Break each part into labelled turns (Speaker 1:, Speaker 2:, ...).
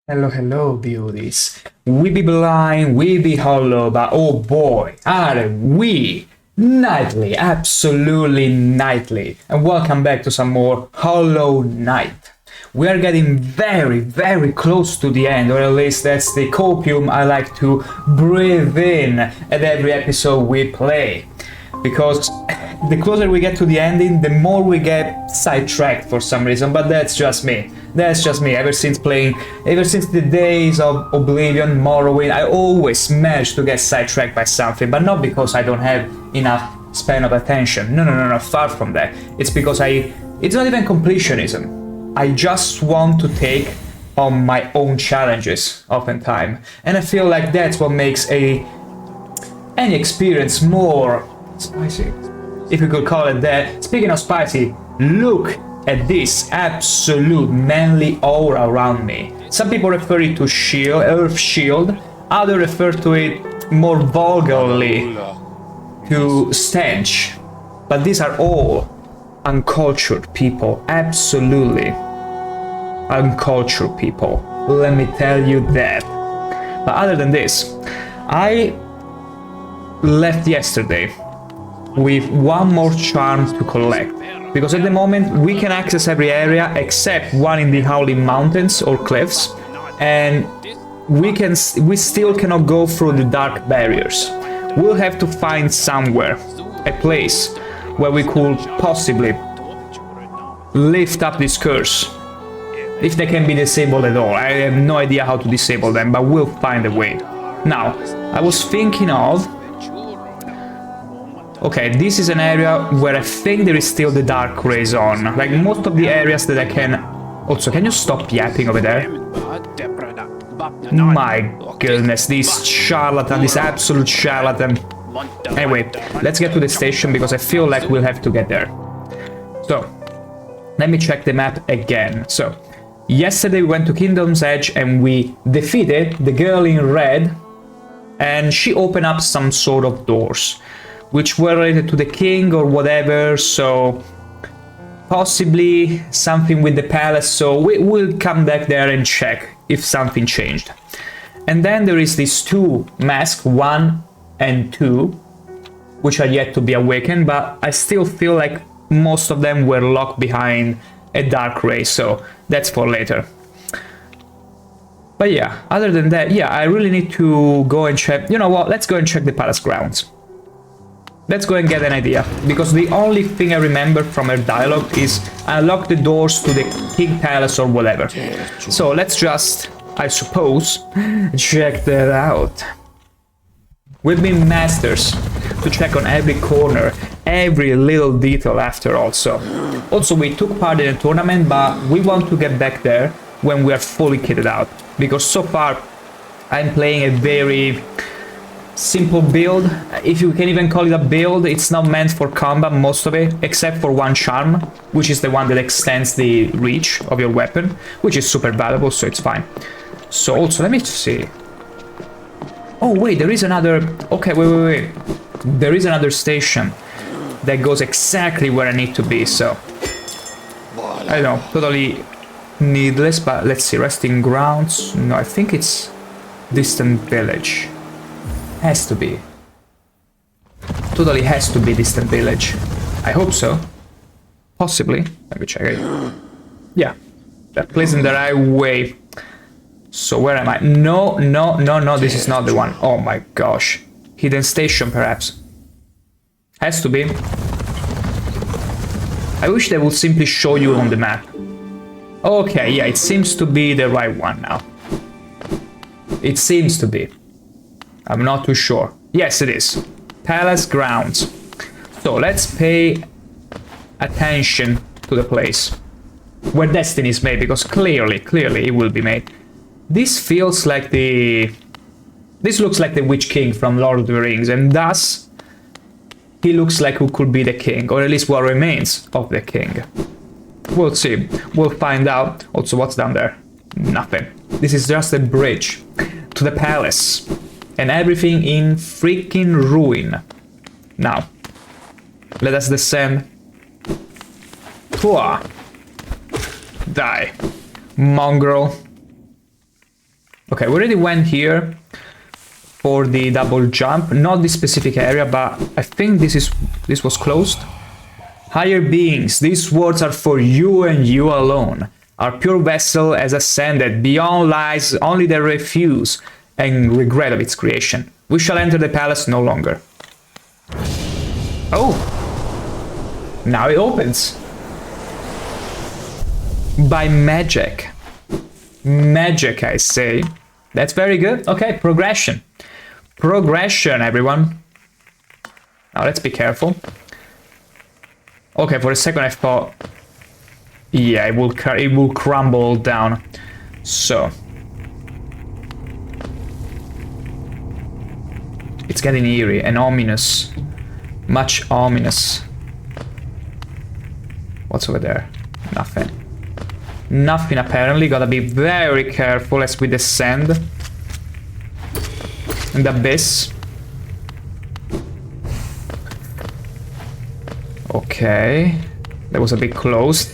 Speaker 1: Hello, hello, beauties. We be blind, we be hollow, but oh boy, are we nightly, absolutely nightly. And welcome back to some more Hollow Knight. We are getting very, very close to the end, or at least that's the copium I like to breathe in at every episode we play. Because the closer we get to the ending, the more we get sidetracked for some reason, but that's just me. That's just me. Ever since the days of Oblivion, Morrowind, I always manage to get sidetracked by something, but not because I don't have enough span of attention. No, far from that. It's because it's not even completionism. I just want to take on my own challenges oftentimes. And I feel like that's what makes any experience more spicy, if you could call it that. Speaking of spicy, look at this absolute manly aura around me. Some people refer it to shield, earth shield, others refer to it more vulgarly to stench. But these are all uncultured people, absolutely uncultured people. Let me tell you that. But other than this, I left yesterday with one more charm to collect, because at the moment we can access every area except one in the Howling Mountains or cliffs, and we still cannot go through the dark barriers. We'll have to find somewhere, a place where we could possibly lift up this curse, if they can be disabled at all. I have no idea how to disable them, but we'll find a way. Now, I was thinking of, okay, this is an area where I think there is still the dark rays on. Like most of the areas that I can... Also, can you stop yapping over there? My goodness, this charlatan, this absolute charlatan. Anyway, let's get to the station because I feel like we'll have to get there. So, let me check the map again. So, yesterday we went to Kingdom's Edge and we defeated the girl in red, and she opened up some sort of doors which were related to the king or whatever, so possibly something with the palace, so we will come back there and check if something changed. And then there is these two masks, 1 and 2, which are yet to be awakened, but I still feel like most of them were locked behind a dark ray, so that's for later. But yeah, other than that, yeah, I really need to go and check. You know what, let's go and check the palace grounds. Let's go and get an idea, because the only thing I remember from her dialogue is unlock the doors to the King Palace or whatever. So let's just, I suppose, check that out. We've been masters to check on every corner, every little detail after all. Also, we took part in a tournament, but we want to get back there when we are fully kitted out, because so far I'm playing a very simple build, if you can even call it a build. It's not meant for combat, most of it, except for one charm, which is the one that extends the reach of your weapon, which is super valuable, so it's fine. So also, let me see. Oh wait, there is another... Okay, wait. There is another station that goes exactly where I need to be, so... I don't know, totally needless, but let's see. Resting grounds? No, I think it's Distant Village. Has to be. Totally has to be Distant Village. I hope so. Possibly. Let me check it. Yeah. That plays in the right way. So where am I? No, this is not the one. Oh my gosh. Hidden station, perhaps. Has to be. I wish they would simply show you on the map. Okay, yeah, it seems to be the right one now. It seems to be. I'm not too sure. Yes, it is. Palace grounds. So let's pay attention to the place where destiny is made, because clearly it will be made. This feels like the... This looks like the Witch King from Lord of the Rings, and thus he looks like who could be the king, or at least what remains of the king. We'll see. We'll find out. Also, what's down there? Nothing. This is just a bridge to the palace. And everything in freaking ruin. Now, let us descend. Pwah. Die. Mongrel. Okay, we already went here for the double jump. Not this specific area, but I think this was closed. Higher beings, these words are for you and you alone. Our pure vessel has ascended. Beyond lies only the refuse and regret of its creation. We shall enter the palace no longer. Oh! Now it opens. By magic. Magic, I say. That's very good. Okay, progression. Progression, everyone. Now let's be careful. Okay, for a second I thought... Yeah, it will crumble down. So... It's getting eerie and ominous. Much ominous. What's over there? Nothing. Nothing apparently. Gotta be very careful as we descend. In the abyss. Okay. That was a bit close.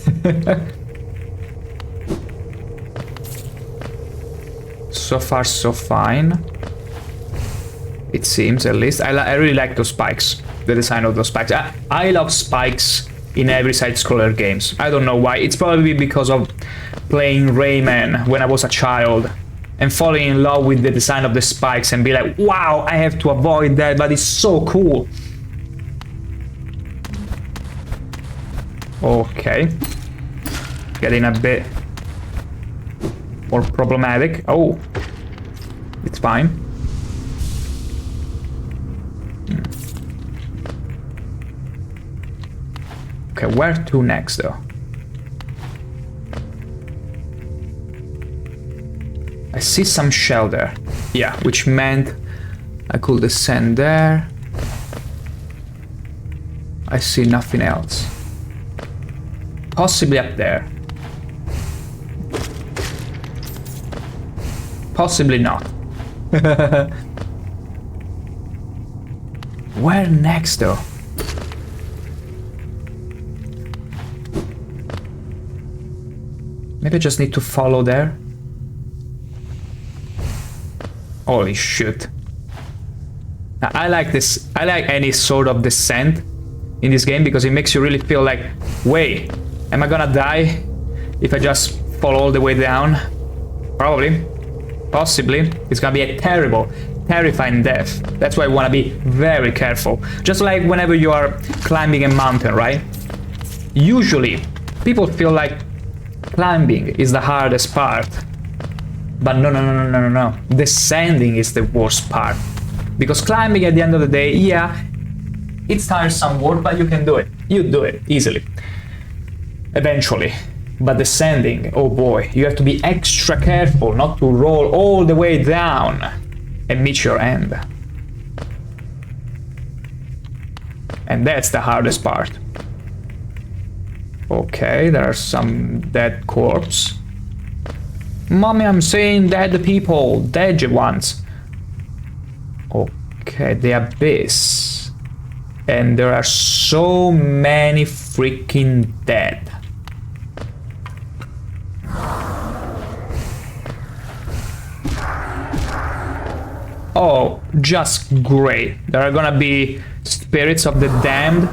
Speaker 1: So far, so fine. It seems, at least. I really like those spikes. The design of those spikes. I love spikes in every side-scroller games. I don't know why. It's probably because of playing Rayman when I was a child and falling in love with the design of the spikes and be like, wow, I have to avoid that, but it's so cool. Okay. Getting a bit more problematic. Oh, it's fine. Okay, where to next though? I see some shell there. Yeah, which meant I could descend there. I see nothing else. Possibly up there. Possibly not. Where next though? Maybe I just need to follow there. Holy shit. Now, I like this. I like any sort of descent in this game because it makes you really feel like, wait, am I gonna die if I just fall all the way down? Probably. Possibly. It's gonna be a terrible, terrifying death. That's why I wanna be very careful. Just like whenever you are climbing a mountain, right? Usually, people feel like climbing is the hardest part. But no. Descending is the worst part. Because climbing at the end of the day, yeah, it's tiresome work, but you can do it. You do it easily. Eventually. But descending, oh boy, you have to be extra careful not to roll all the way down and meet your end. And that's the hardest part. Okay, there are some dead corpses. Mommy, I'm saying dead people, dead ones. Okay, the abyss. And there are so many freaking dead. Oh, just great. There are gonna be spirits of the damned.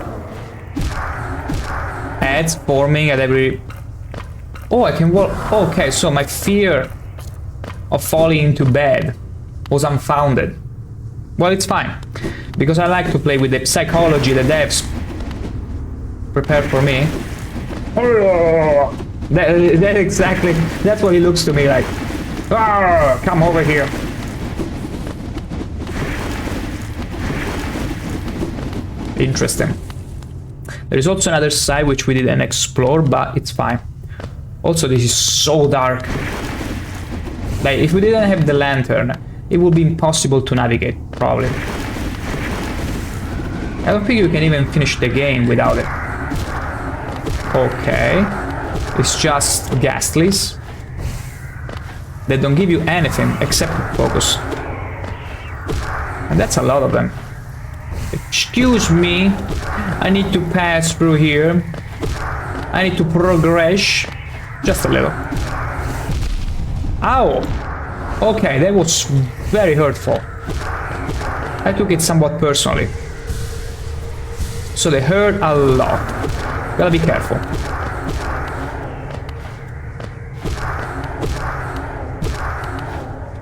Speaker 1: Heads forming at every... Oh, I can walk. Okay, so my fear of falling into bed was unfounded. Well, it's fine. Because I like to play with the psychology the devs prepared for me. That exactly, that's what it looks to me like. Come over here. Interesting. There is also another side which we didn't explore, but it's fine. Also, this is so dark. Like, if we didn't have the lantern, it would be impossible to navigate, probably. I don't think you can even finish the game without it. Okay. It's just ghastlies. They don't give you anything except focus. And that's a lot of them. Excuse me. I need to pass through here. I need to progress. Just a little. Ow! Okay, that was very hurtful. I took it somewhat personally. So they hurt a lot. Gotta be careful.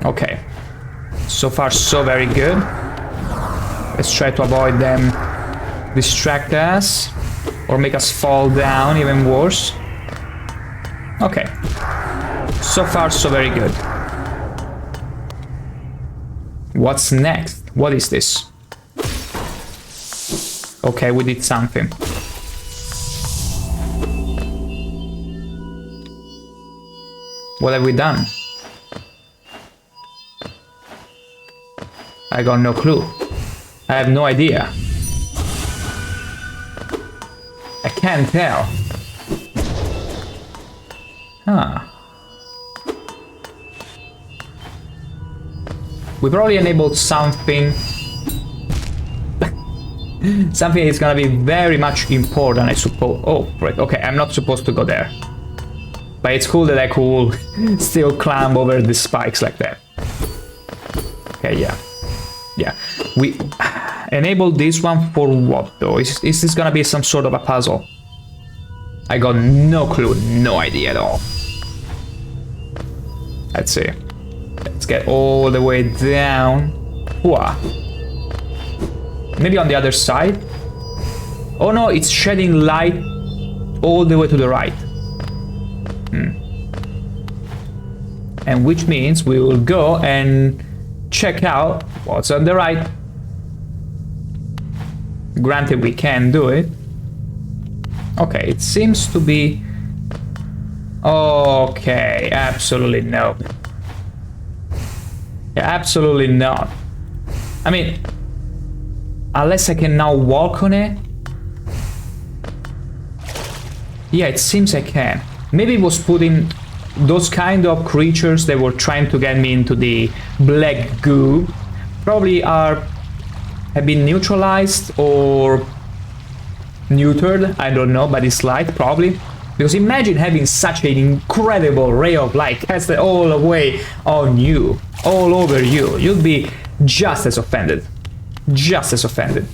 Speaker 1: Okay. So far, so very good. Let's try to avoid them distract us or make us fall down, even worse. Okay. So far, so very good. What's next? What is this? Okay, we did something. What have we done? I got no clue. I have no idea. I can't tell. Huh. We probably enabled something. Something is gonna be very much important, I suppose. Oh, right. Okay, I'm not supposed to go there. But it's cool that I could still climb over the spikes like that. Okay, yeah. Yeah. We enabled this one for what, though? Is this gonna be some sort of a puzzle? I got no clue, no idea at all. Let's see. Let's get all the way down. Whoa. Maybe on the other side? Oh no, it's shedding light all the way to the right. And which means we will go and check out what's on the right. Granted, we can do it. Okay, it seems to be... Okay, absolutely no. Yeah, absolutely not. I mean, unless I can now walk on it. Yeah, it seems I can. Maybe it was putting those kind of creatures that were trying to get me into the black goo. Probably have been neutralized or neutered. I don't know, but it's light probably. Because imagine having such an incredible ray of light casted all the way on you, all over you. You'd be just as offended. Just as offended.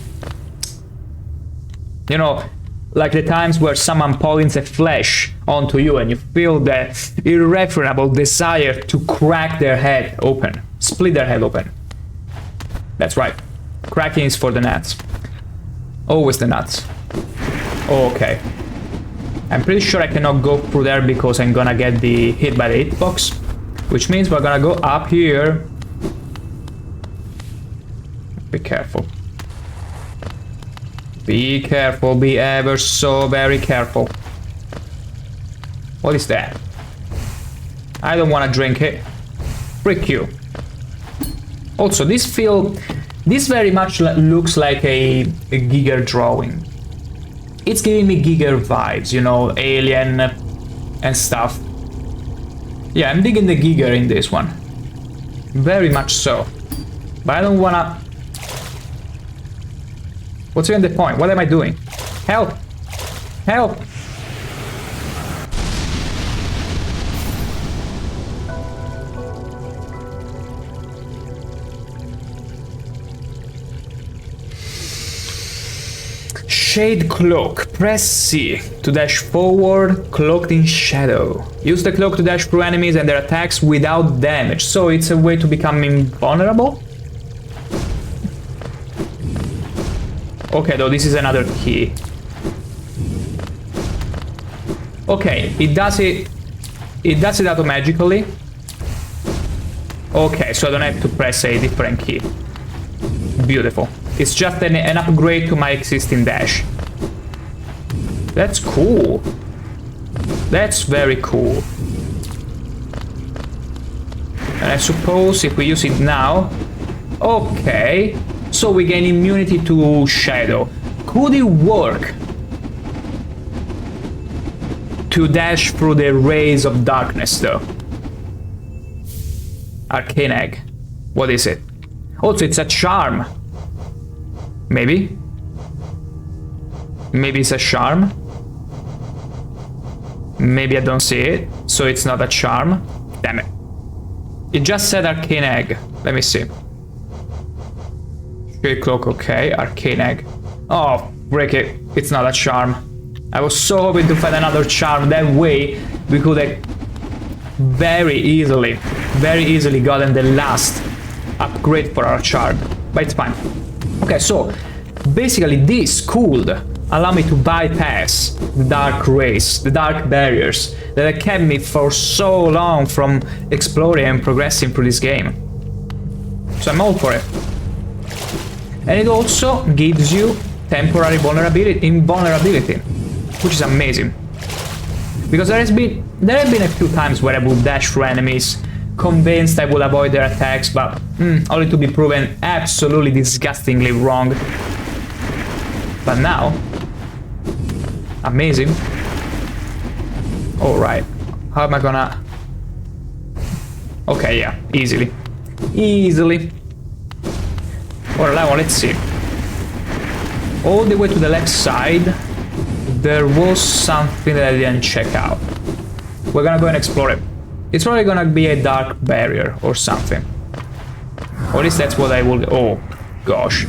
Speaker 1: You know, like the times where someone points a flash onto you and you feel that irrefrenable desire to crack their head open, split their head open. That's right. Cracking is for the nuts. Always the nuts. Okay. I'm pretty sure I cannot go through there because I'm gonna get hit by the hitbox, which means we're gonna go up here. Be careful. Be careful, be ever so very careful. What is that? I don't want to drink it. Frick you. Also, this very much looks like a Giger drawing. It's giving me Giger vibes, you know, alien and stuff. Yeah, I'm digging the Giger in this one. Very much so. But I don't wanna... What's even the point? What am I doing? Help! Help! Shade Cloak. Press C to dash forward, cloaked in shadow. Use the cloak to dash through enemies and their attacks without damage. So it's a way to become invulnerable? Okay, though, this is another key. Okay, it does it auto-magically. Okay, so I don't have to press a different key. Beautiful. It's just an upgrade to my existing dash. That's cool. That's very cool. And I suppose if we use it now... Okay. So we gain immunity to shadow. Could it work to dash through the rays of darkness, though? Arcane Egg. What is it? Also, it's a charm. Maybe? Maybe it's a charm? Maybe I don't see it, so it's not a charm. Damn it. It just said arcane egg. Let me see. Shade cloak, okay. Arcane egg. Oh, break it. It's not a charm. I was so hoping to find another charm. That way, we could have very easily gotten the last upgrade for our charm. But it's fine. Okay, so basically this could allow me to bypass the dark race, the dark barriers that have kept me for so long from exploring and progressing through this game. So I'm all for it. And it also gives you temporary invulnerability, which is amazing. Because there have been a few times where I would dash through enemies, convinced I would avoid their attacks, but only to be proven absolutely disgustingly wrong. But now, amazing. Alright, how am I gonna... Okay, yeah, easily. Alright, well, let's see. All the way to the left side, there was something that I didn't check out. We're gonna go and explore it. It's probably gonna be a dark barrier or something. Or at least that's what I will... Oh, gosh.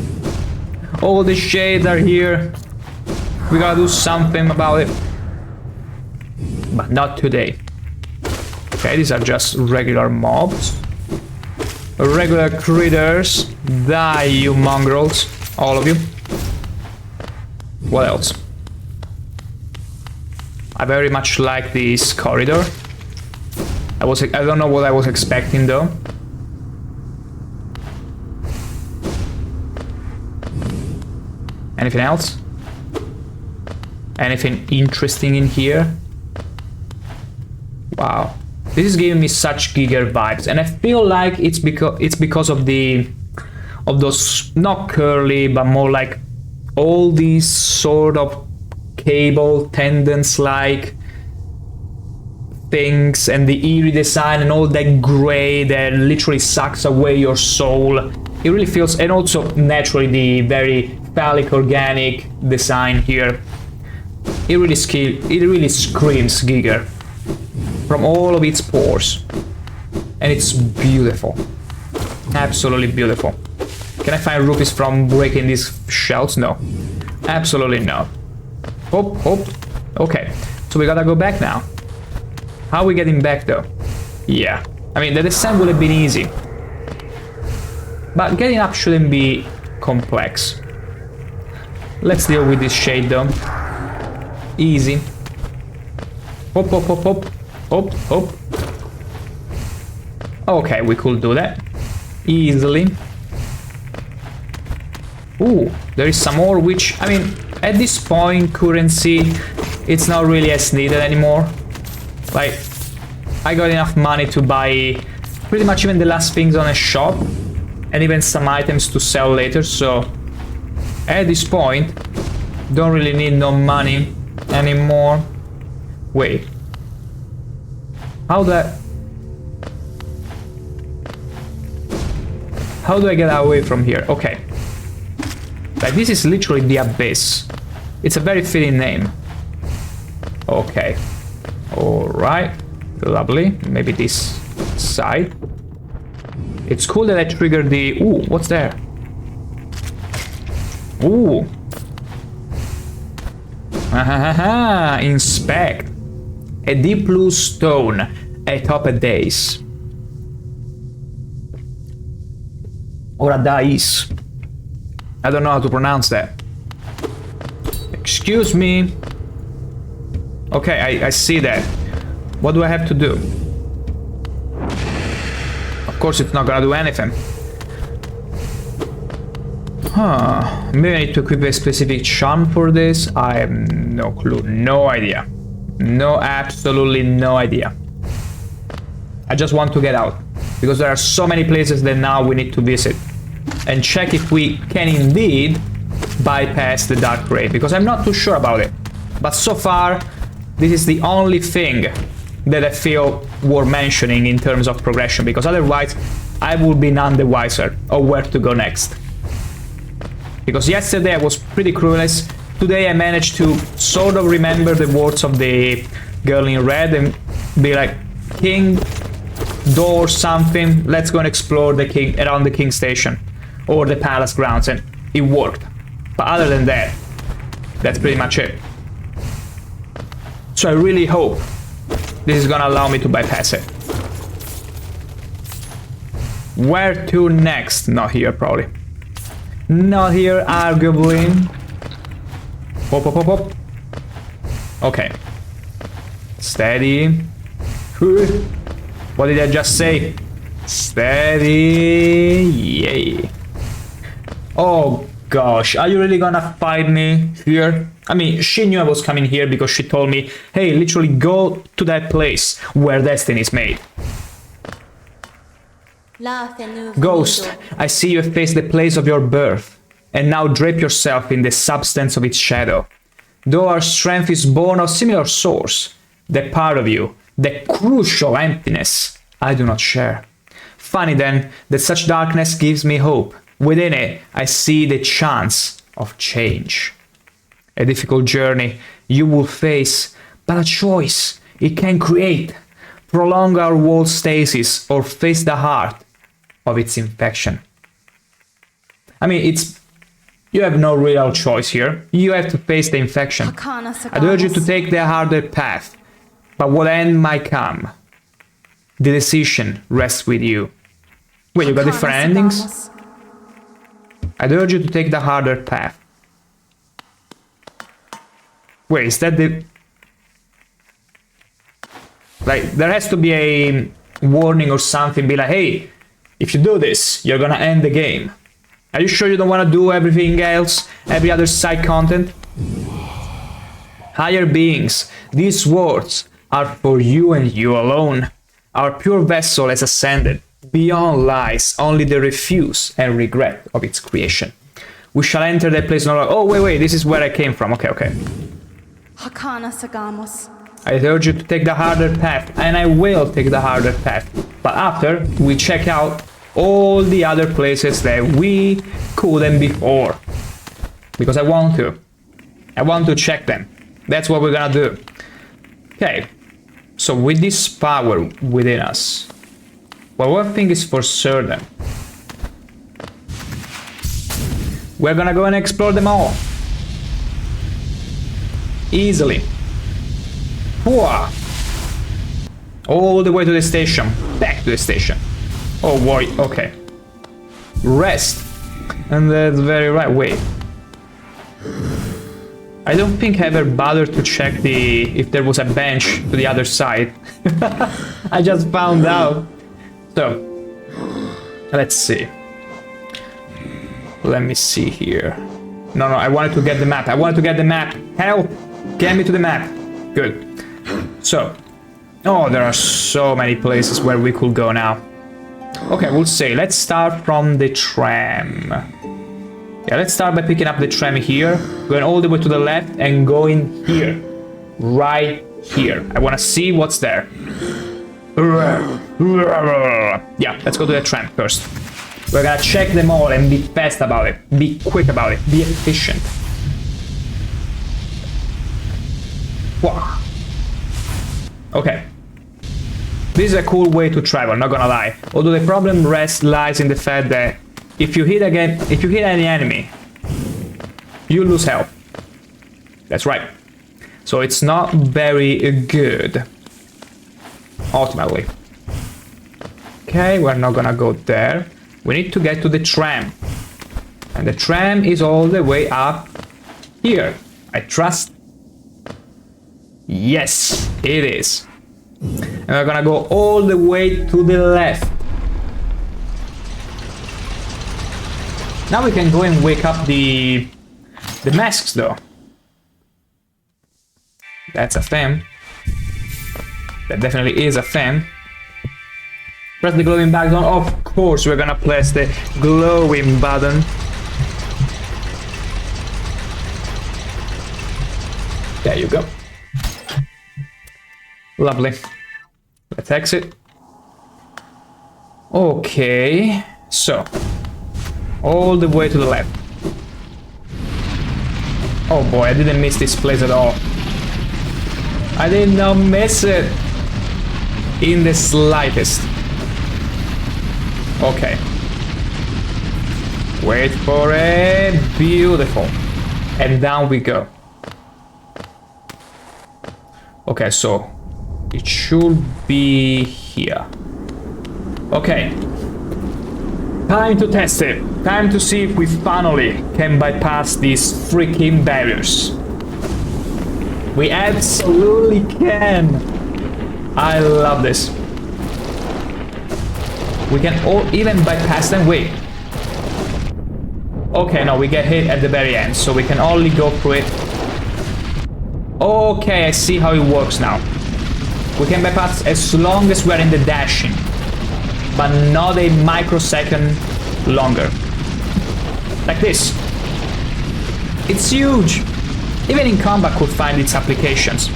Speaker 1: All the shades are here. We gotta do something about it. But not today. Okay, these are just regular mobs. Regular critters. Die, you mongrels. All of you. What else? I very much like this corridor. I don't know what I was expecting though. Anything else? Anything interesting in here? Wow. This is giving me such Giger vibes, and I feel like it's because of those not curly but more like all these sort of cable tendons like things and the eerie design and all that gray that literally sucks away your soul. It really feels, and also naturally the very phallic organic design here. It really screams Giger from all of its pores, and it's beautiful, absolutely beautiful. Can I find rupees from breaking these shells? No, absolutely no. Hop. Okay, so we gotta go back now. How are we getting back though? Yeah, I mean the descent would have been easy, but getting up shouldn't be complex. Let's deal with this shade though. Easy. Hop. Okay, we could do that easily. Ooh, there is some more, which, I mean, at this point, currency, it's not really as needed anymore. Like, I got enough money to buy pretty much even the last things on a shop, and even some items to sell later, so at this point, don't really need no money anymore. Wait. How do I get away from here? Okay. Like, this is literally the abyss. It's a very fitting name. Okay. Alright. Lovely. Maybe this side. It's cool that I triggered the... Ooh, what's there? Ooh. Inspect. A deep blue stone atop a dais. Or a dais. I don't know how to pronounce that. Excuse me. Okay, I see that. What do I have to do? Of course it's not gonna do anything. Huh. Maybe I need to equip a specific charm for this. I have no clue. No idea. No, absolutely no idea. I just want to get out, because there are so many places that now we need to visit and check if we can indeed bypass the dark ray, because I'm not too sure about it. But so far, this is the only thing that I feel worth mentioning in terms of progression, because otherwise I would be none the wiser of where to go next. Because yesterday I was pretty clueless. Today I managed to sort of remember the words of the girl in red and be like, King, door, something. Let's go and explore the king around the king station or the palace grounds, and it worked. But other than that, that's pretty much it. So I really hope this is gonna allow me to bypass it. Where to next? Not here, probably. Not here, arguably. Hop, hop, hop, hop. Okay. Steady. What did I just say? Steady. Yay. Oh gosh, are you really gonna fight me here? I mean, she knew I was coming here because she told me, hey, literally go to that place where destiny is made. Ghost, I see you face the place of your birth, and now drape yourself in the substance of its shadow. Though our strength is born of similar source, the part of you, the crucial emptiness, I do not share. Funny then, that such darkness gives me hope. Within it, I see the chance of change. A difficult journey you will face, but a choice it can create. Prolong our world stasis or face the heart of its infection. I mean, you have no real choice here. You have to face the infection. I urge you to take the harder path, but what end might come, the decision rests with you. Wait, you got different endings? I urge you to take the harder path. Wait, is that the... Like, there has to be a warning or something, be like, hey, if you do this, you're gonna end the game. Are you sure you don't want to do everything else, every other side content? Higher beings, these words are for you and you alone. Our pure vessel has ascended. Beyond lies only the refuse and regret of its creation. We shall enter that place no longer. Oh, wait, this is where I came from. Okay. I urge you to take the harder path, and I will take the harder path. But after we check out all the other places that we couldn't before. Because I want to. I want to check them. That's what we're gonna do. Okay. So with this power within us, well, one thing is for certain. We're gonna go and explore them all. Easily. Whoa. All the way to the station. Back to the station. Oh boy, okay. Rest. And that's very right. Wait. I don't think I ever bothered to check if there was a bench to the other side. I just found out. So, let's see. Let me see here. No, I wanted to get the map. Help! Get me to the map. Good. So, oh, there are so many places where we could go now. Okay, we'll say, let's start from the tram. Yeah, let's start by picking up the tram here, going all the way to the left and going here. Right here. I want to see what's there. Yeah, let's go to the tram first. We're gonna check them all and be fast about it. Be quick about it. Be efficient. Wow. Okay. This is a cool way to travel, not gonna lie. Although the problem lies in the fact that if you hit any enemy, you lose health. That's right. So it's not very good. Ultimately. Okay, we're not gonna go there. We need to get to the tram. And the tram is all the way up here. I trust. Yes, it is. And we're gonna go all the way to the left. Now we can go and wake up the masks though. That's a thing. That definitely is a thing. Press the glowing button. Of course we're gonna press the glowing button. There you go. Lovely. Let's exit. Okay, so all the way to the left. Oh boy, I didn't miss this place at all. I did not miss it in the slightest. Okay. Wait for it. Beautiful. And down we go. Okay, so it should be here. Okay. Time to test it. Time to see if we finally can bypass these freaking barriers. We absolutely can. I love this. We can even bypass them. Wait. Okay, no, we get hit at the very end, so we can only go through it. Okay, I see how it works now. We can bypass as long as we're in the dashing, but not a microsecond longer. Like this. It's huge. Even in combat could find its applications.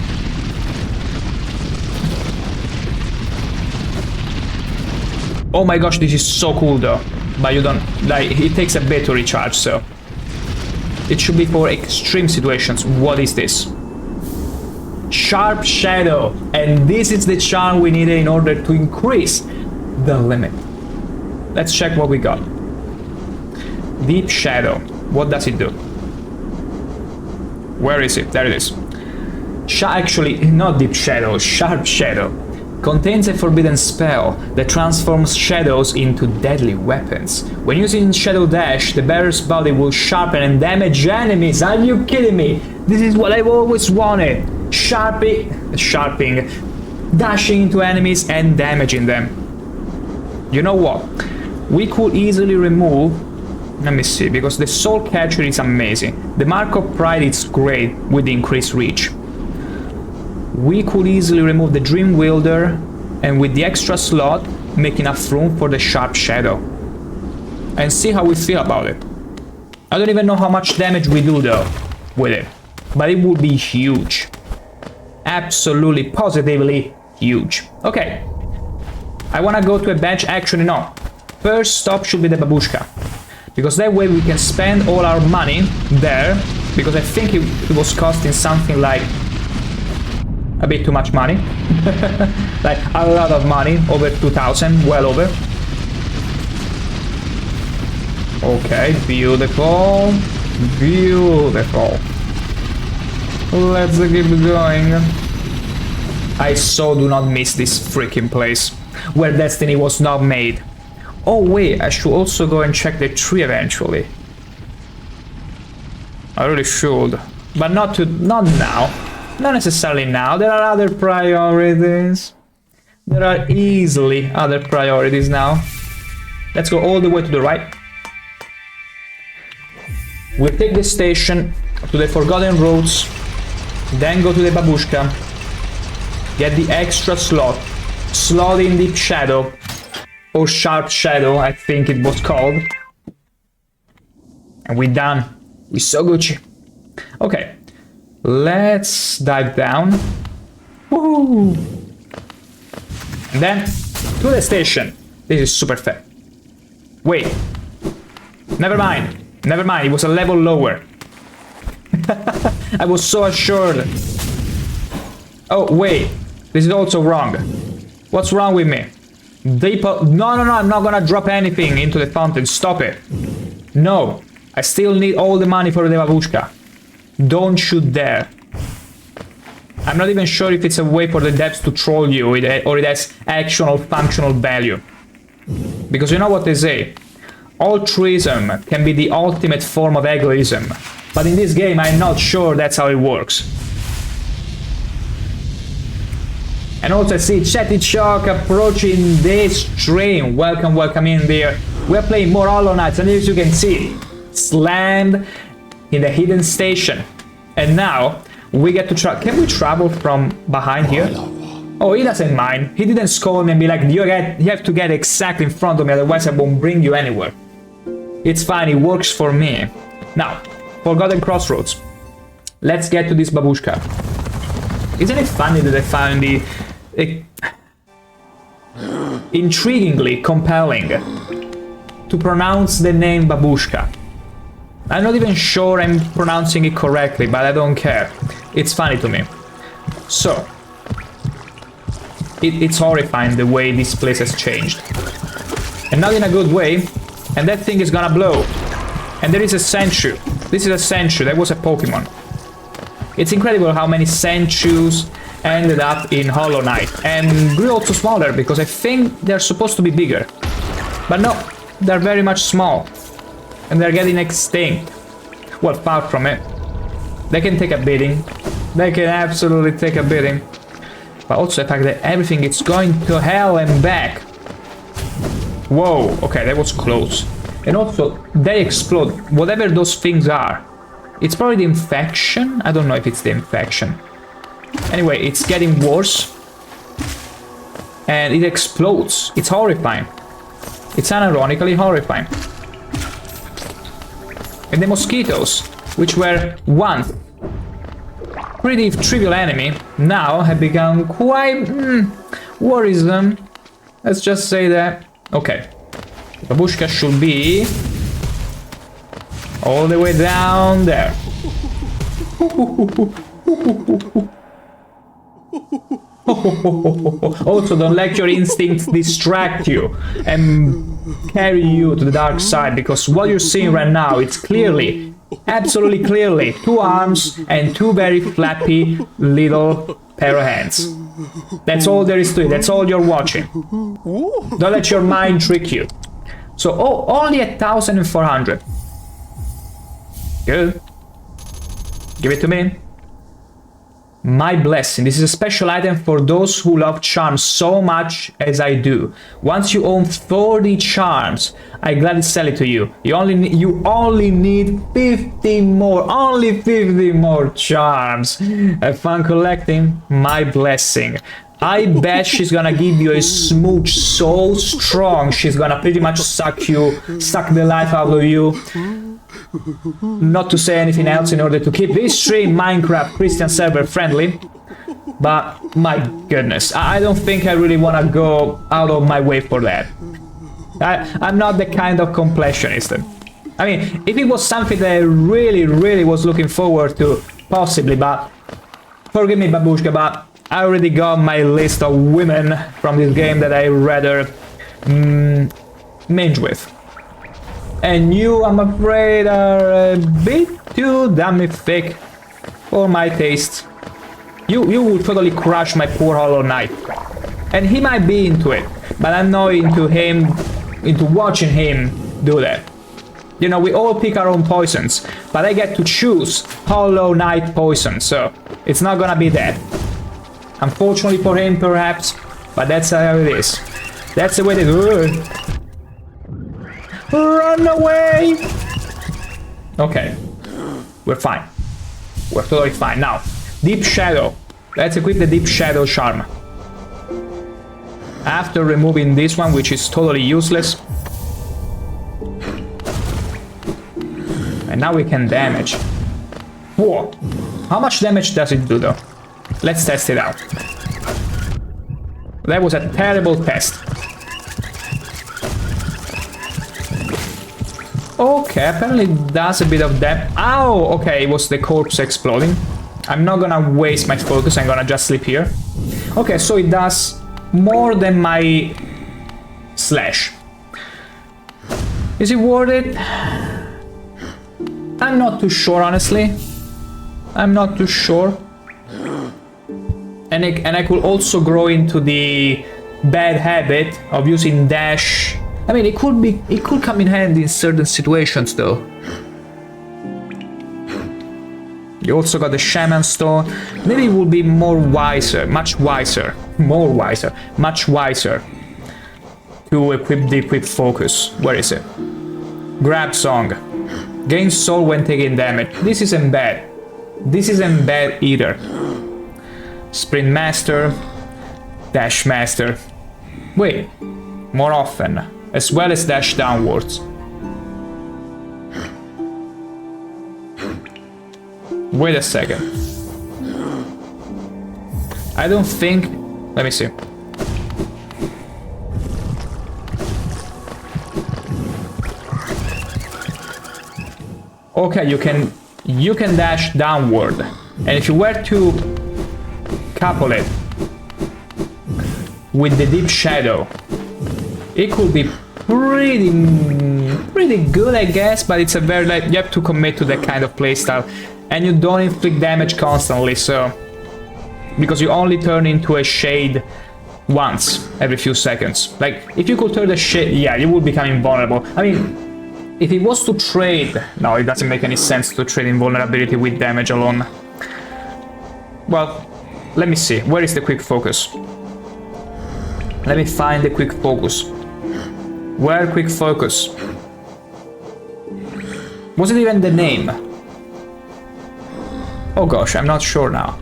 Speaker 1: Oh my gosh, this is so cool though. But you don't, like, it takes a bit to recharge, so it should be for extreme situations. What is this? Sharp Shadow, and this is the charm we needed in order to increase the limit. Let's check what we got. Deep Shadow, what does it do? Where is it? There it is. Actually, not Deep Shadow, Sharp Shadow. Contains a forbidden spell that transforms shadows into deadly weapons. When using Shadow Dash, the bearer's body will sharpen and damage enemies. Are you kidding me? This is what I've always wanted. Sharping, dashing into enemies and damaging them. You know what? We could easily remove... Let me see, because the Soul Catcher is amazing. The Mark of Pride is great with the increased reach. We could easily remove the Dream Wielder and with the extra slot make enough room for the Sharp Shadow. And see how we feel about it. I don't even know how much damage we do though with it. But it would be huge. Absolutely, positively huge. Okay. I wanna go to a bench. Actually no. First stop should be the Babushka. Because that way we can spend all our money there. Because I think it was costing something like a bit too much money. Like a lot of money, over 2,000, well over. Okay, beautiful. Beautiful. Let's keep going. I so do not miss this freaking place where Destiny was not made. Oh wait, I should also go and check the tree eventually. I really should, but not now. Not necessarily now. There are other priorities. There are easily other priorities now. Let's go all the way to the right. We'll take the station to the Forgotten Roads, then go to the Babushka, get the extra slot, slot in Deep Shadow, or Sharp Shadow, I think it was called. And we're done. We're so Gucci. Okay, let's dive down. Woohoo! And then to the station. This is super fair. Wait. Never mind. Never mind. It was a level lower. I was so assured. Oh, wait. This is also wrong. What's wrong with me? No, I'm not gonna drop anything into the fountain. Stop it. No. I still need all the money for the Babushka. Don't shoot there. I'm not even sure if it's a way for the devs to troll you or it has actual functional value. Because you know what they say? Altruism can be the ultimate form of egoism. But in this game, I'm not sure that's how it works. And also I see Chatty Chalk approaching this stream. Welcome, welcome in there. We're playing more Hollow Knights, and as you can see, slammed in the hidden station. And now we get to try. Can we travel from behind here? Oh, he doesn't mind. He didn't scold me and be like, you have to get exactly in front of me, otherwise I won't bring you anywhere. It's fine, it works for me. Now, Forgotten Crossroads. Let's get to this Babushka. Isn't it funny that I found the intriguingly compelling to pronounce the name Babushka? I'm not even sure I'm pronouncing it correctly, but I don't care. It's funny to me. So, it's horrifying the way this place has changed. And not in a good way. And that thing is gonna blow. And there is a Senchu. This is a Senchu. That was a Pokemon. It's incredible how many Senchus ended up in Hollow Knight. And grew also smaller, because I think they're supposed to be bigger. But no, they're very much small. And they're getting extinct. Well, far from it. They can take a beating. They can absolutely take a beating. But also the fact that everything is going to hell and back. Whoa, okay, that was close. And also, they explode, whatever those things are. It's probably the infection? I don't know if it's the infection. Anyway, it's getting worse. And it explodes. It's horrifying. It's unironically horrifying. And the mosquitoes, which were once pretty trivial enemy, now have become quite worrisome. Let's just say that. Okay. Babushka should be all the way down there. Also, don't let your instincts distract you and carry you to the dark side, because what you're seeing right now, it's clearly, absolutely clearly, 2 arms and 2 very flappy little pair of hands. That's all there is to it. That's all you're watching. Don't let your mind trick you. So, only 1,400. Good. Give it to me. My blessing. This is a special item for those who love charms so much as I do. Once you own 30 charms, I gladly sell it to you. You only need 50 more. Only 50 more charms. Have fun collecting. My blessing. I bet she's gonna give you a smooch so strong, she's gonna pretty much suck the life out of you. Not to say anything else in order to keep this stream Minecraft Christian server friendly. But my goodness, I don't think I really wanna go out of my way for that. I'm not the kind of completionist. I mean, if it was something that I really was looking forward to, possibly, but forgive me, Babushka, but I already got my list of women from this game that I rather minge with. And you, I'm afraid, are a bit too damn thick for my taste. You would totally crush my poor Hollow Knight. And he might be into it, but I'm not into watching him do that. You know, we all pick our own poisons, but I get to choose Hollow Knight poison, so it's not gonna be that. Unfortunately for him, perhaps, but that's how it is. That's the way they do it. Run away! Okay, we're fine. We're totally fine. Now, Deep Shadow. Let's equip the Deep Shadow charm. After removing this one, which is totally useless. And now we can damage. Whoa! How much damage does it do, though? Let's test it out. That was a terrible test. Okay, apparently it does a bit of damage. Ow! Okay, it was the corpse exploding. I'm not gonna waste my focus, I'm gonna just sleep here. Okay, so it does more than my slash. Is it worth it? I'm not too sure, honestly. I'm not too sure. And I could also grow into the bad habit of using dash. I mean, it could come in handy in certain situations, though. You also got the Shaman Stone. Maybe it would be more wiser, much wiser to equip the Equip Focus. Where is it? Grab Song. Gain soul when taking damage. This isn't bad. This isn't bad either. Sprint Master. Dash Master. Wait. More often. As well as dash downwards. Wait a second. I don't think... Let me see. Okay, you can dash downward. And if you were to couple it with the Deep Shadow, it could be pretty good, I guess, but it's a very, like, you have to commit to that kind of playstyle, and you don't inflict damage constantly, so because you only turn into a shade once every few seconds. Like, if you could turn the shade, yeah, you would become invulnerable. I mean, if it was to trade, no, it doesn't make any sense to trade invulnerability with damage alone. Well, let me see, where is the quick focus? Let me find the quick focus. Where quick focus? Was it even the name? Oh gosh, I'm not sure now.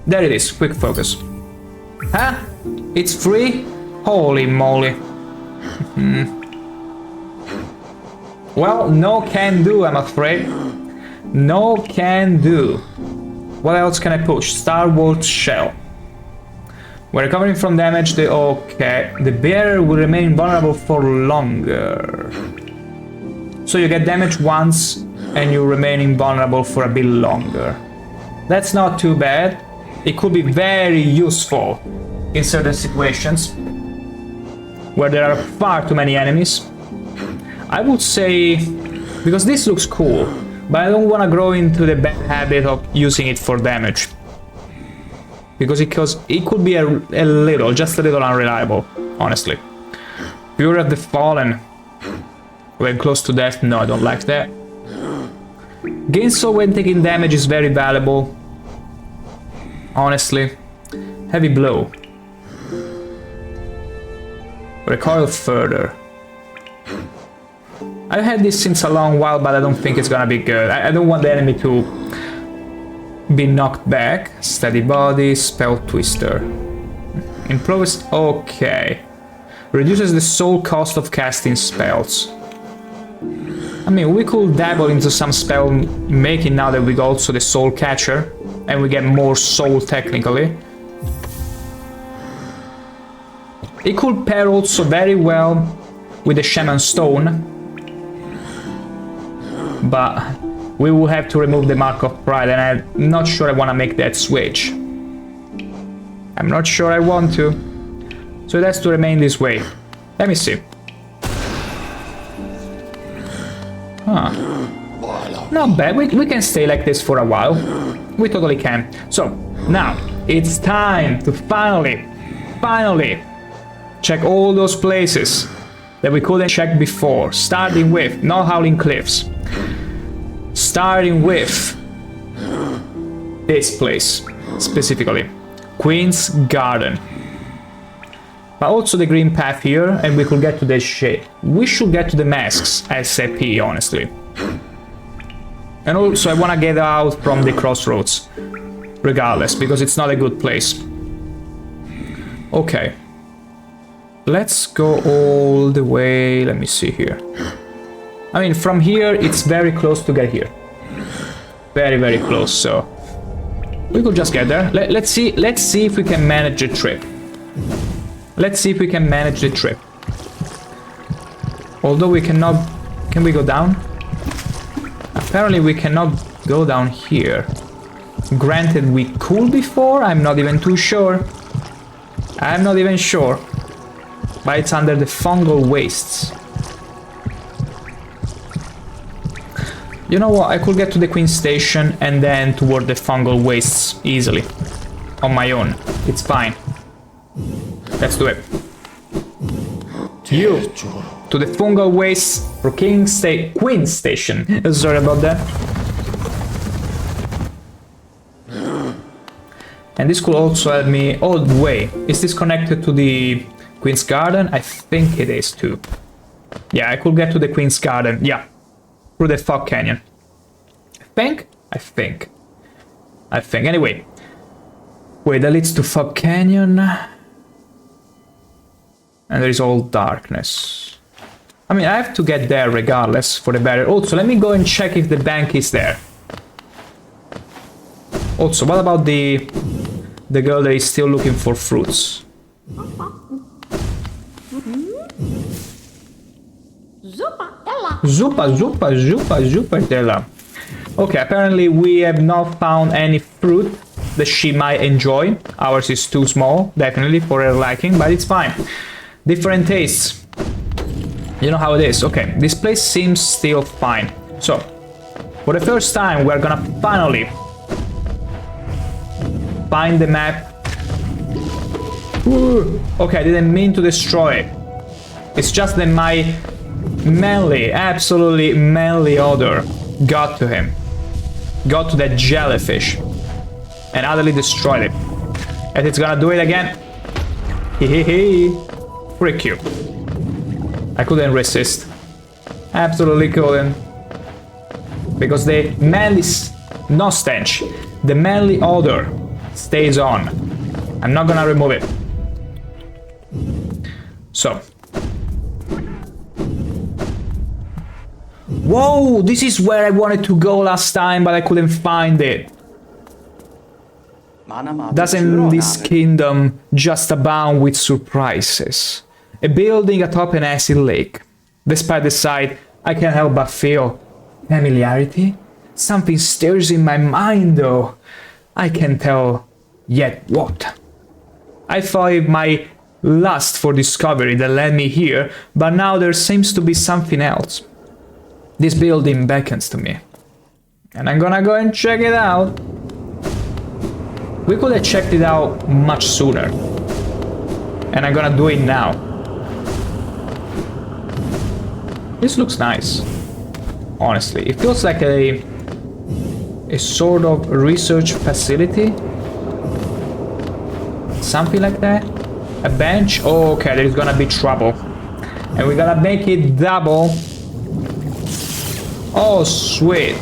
Speaker 1: There it is, quick focus. Huh? It's free? Holy moly. Well, no can do, I'm afraid. No can do. What else can I push? Star Wars Shell. We're recovering from damage. Okay. The bearer will remain vulnerable for longer. So you get damage once and you remain invulnerable for a bit longer. That's not too bad. It could be very useful in certain situations where there are far too many enemies. I would say, because this looks cool, but I don't want to grow into the bad habit of using it for damage. Because it could be just a little unreliable, honestly. Fury of the Fallen. When close to death, no, I don't like that. Gain soul when taking damage is very valuable. Honestly. Heavy blow. Recoil further. I've had this since a long while, but I don't think it's gonna be good. I don't want the enemy to be knocked back. Steady body, spell twister. Improves. Okay. Reduces the soul cost of casting spells. I mean, we could dabble into some spell making now that we got also the soul catcher, and we get more soul technically. It could pair also very well with the Shaman Stone, but we will have to remove the Mark of Pride, and I'm not sure I want to make that switch. I'm not sure I want to. So it has to remain this way. Let me see. Huh. Not bad, we can stay like this for a while. We totally can. So, now, it's time to finally check all those places that we couldn't check before. Starting with, not Howling Cliffs. Starting with this place, specifically. Queen's Garden. But also the green path here, and we could get to this shit. We should get to the masks SAP, honestly. And also I want to get out from the crossroads, regardless, because it's not a good place. Okay. Let's go all the way, let me see here. I mean, from here, it's very close to get here. Very, very close, so we could just get there. Let's see if we can manage the trip. Let's see if we can manage the trip. Although we cannot... Can we go down? Apparently we cannot go down here. Granted, we could before, I'm not even too sure. I'm not even sure. But it's under the fungal wastes. You know what, I could get to the Queen Station and then toward the fungal wastes easily. On my own. It's fine. Let's do it. You to the fungal wastes for Queen Station. Sorry about that. And this could also help me all the way. Is this connected to the Queen's Garden? I think it is too. Yeah, I could get to the Queen's Garden. Yeah, through the Fog Canyon. I think. Anyway. Wait, that leads to Fog Canyon. And there is all darkness. I mean, I have to get there regardless for the barrier. Also, let me go and check if the bank is there. Also, what about the girl that is still looking for fruits? Zuppa. Okay, apparently we have not found any fruit that she might enjoy. Ours is too small, definitely, for her liking, but it's fine. Different tastes. You know how it is. Okay, this place seems still fine. So, for the first time, we're gonna finally find the map. Ooh. Okay, I didn't mean to destroy it. It's just that my manly, absolutely manly odor got to him. Got to that jellyfish. And utterly destroyed it. And it's gonna do it again. Hehehe. Freak you. I couldn't resist. Absolutely couldn't. Because the manly... no stench. The manly odor stays on. I'm not gonna remove it. So. Whoa! This is where I wanted to go last time, but I couldn't find it. Doesn't this kingdom just abound with surprises? A building atop an acid lake. Despite the sight, I can't help but feel familiarity. Something stirs in my mind, though. I can't tell yet what. I thought my lust for discovery that led me here, but now there seems to be something else. This building beckons to me. And I'm gonna go and check it out. We could have checked it out much sooner. And I'm gonna do it now. This looks nice. Honestly, it feels like a sort of research facility. Something like that. A bench. Oh, okay, there's gonna be trouble. And we're gonna make it double. Oh, sweet.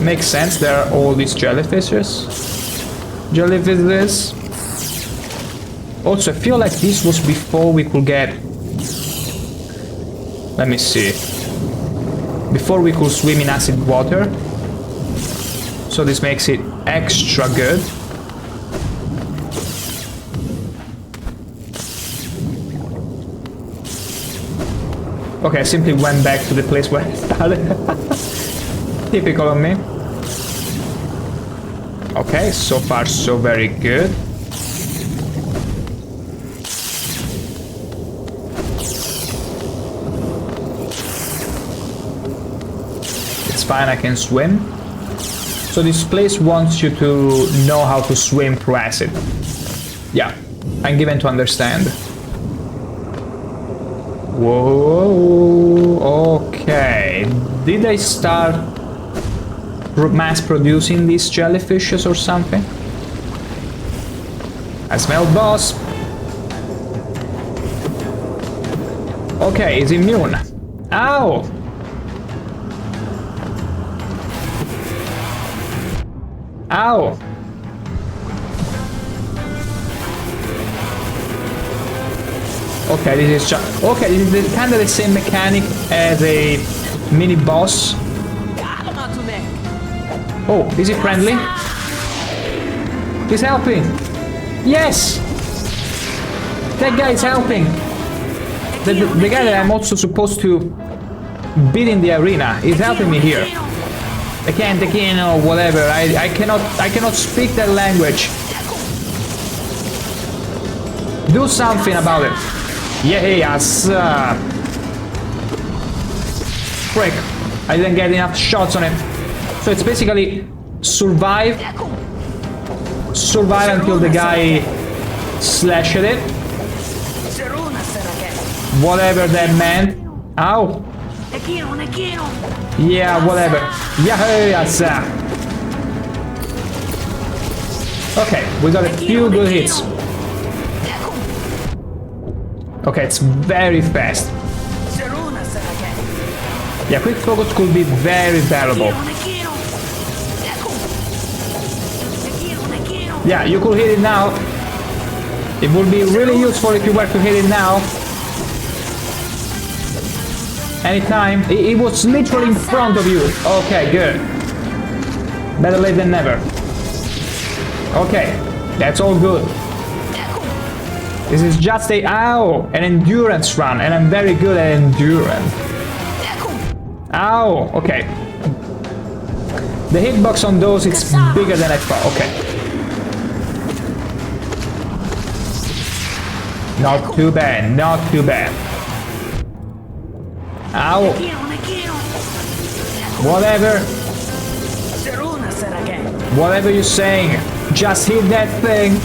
Speaker 1: Makes sense, there are all these jellyfishes. Jellyfishes. Also, I feel like this was before we could get... Let me see. Before we could swim in acid water. So this makes it extra good. Okay, I simply went back to the place where I started. Typical of me. Okay, so far so very good. It's fine, I can swim. So this place wants you to know how to swim through acid. Yeah, I'm given to understand. Whoa, okay. Did I start mass producing these jellyfishes or something? I smell boss. Okay, he's immune. Ow! Ow! Okay, this is just... Okay, this is kind of the same mechanic as a mini boss. Oh, is he friendly? He's helping! Yes! That guy is helping! The guy that I'm also supposed to beat in the arena is helping me here. I can't or whatever. I cannot speak that language. Do something about it. Yes! Frick! I didn't get enough shots on it. So it's basically survive until the guy slashed it. Whatever that meant. Ow! Yeah, whatever. Yes! Okay, we got a few good hits. Okay, it's very fast. Yeah, quick focus could be very valuable. Yeah, you could hit it now. It would be really useful if you were to hit it now. Anytime. It was literally in front of you. Okay, good. Better late than never. Okay, that's all good. This is just an endurance run, and I'm very good at endurance. Ow, okay. The hitbox on those is bigger than I thought. Okay. Not too bad, not too bad. Ow. Whatever. Whatever you're saying. Just hit that thing.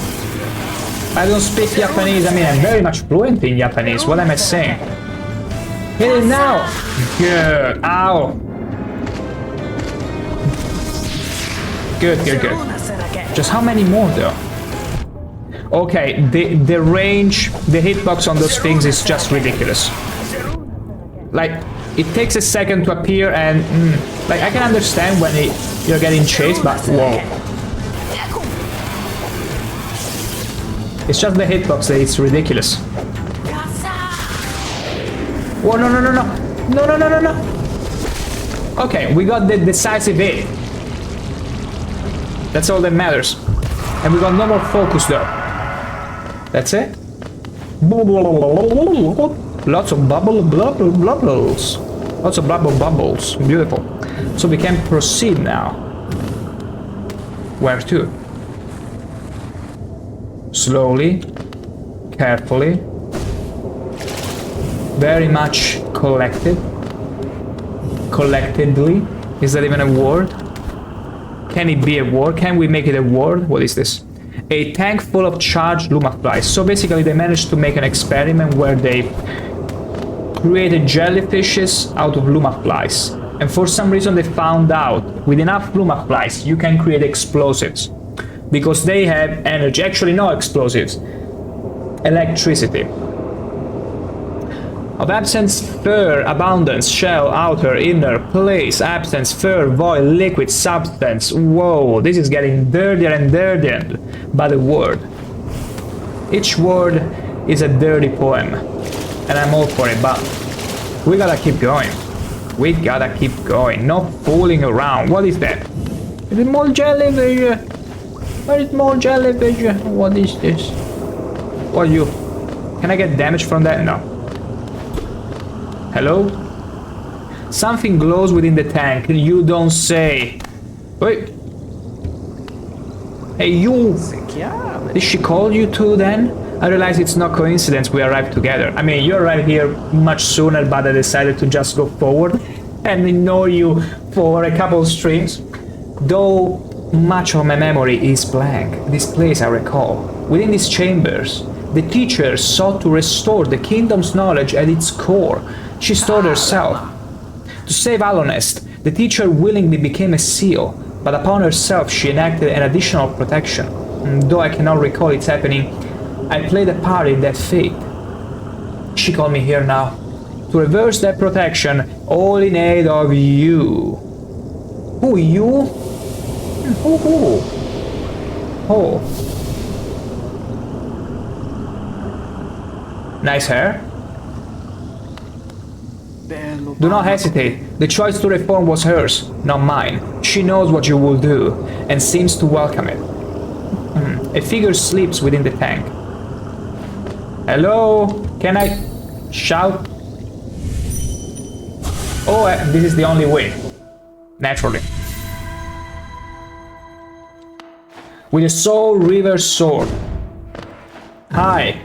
Speaker 1: I don't speak Japanese. I mean, I'm very much fluent in Japanese. What am I saying? Hit it now. Good. Ow. Good. Just how many more though? Okay, the range, the hitbox on those things is just ridiculous. Like, it takes a second to appear and... like, I can understand when you're getting chased, but whoa. It's just the hitbox that it's ridiculous. Whoa, no. Okay, we got the decisive hit. That's all that matters. And we got no more focus though. That's it. Lots of bubbles. Lots of bubbles. Beautiful. So we can proceed now. Where to? Slowly, carefully, very much collectedly. Is that even a word? Can it be a word? Can we make it a word? What is this? A tank full of charged Luma flies. So basically they managed to make an experiment where they created jellyfishes out of Luma flies. And for some reason they found out with enough Luma flies you can create explosives. Because they have energy. Actually, no explosives. Electricity. Of absence, fur, abundance, shell, outer, inner, place, absence, fur, void, liquid, substance. Whoa, this is getting dirtier and dirtier by the word. Each word is a dirty poem. And I'm all for it, but we gotta keep going. No fooling around. What is that? Is it more jellyfish? Where is more jellyfish? What is this? What are you? Can I get damage from that? No. Hello? Something glows within the tank. You don't say. Wait. Hey, you. Did she call you too then? I realize it's no coincidence we arrived together. I mean, you arrived here much sooner, but I decided to just go forward and ignore you for a couple of streams. Though much of my memory is blank, this place I recall. Within these chambers, the teacher sought to restore the kingdom's knowledge at its core. She stored herself. To save Alonest, the teacher willingly became a seal, but upon herself she enacted an additional protection. Though I cannot recall its happening, I played a part in that fate. She called me here now, to reverse that protection, all in aid of you. Who, you? Who? Oh. Nice hair. Do not hesitate. The choice to reform was hers, not mine. She knows what you will do, and seems to welcome it. A figure sleeps within the tank. Hello? Can I shout? Oh, this is the only way. Naturally. With a Soul River sword. Hi.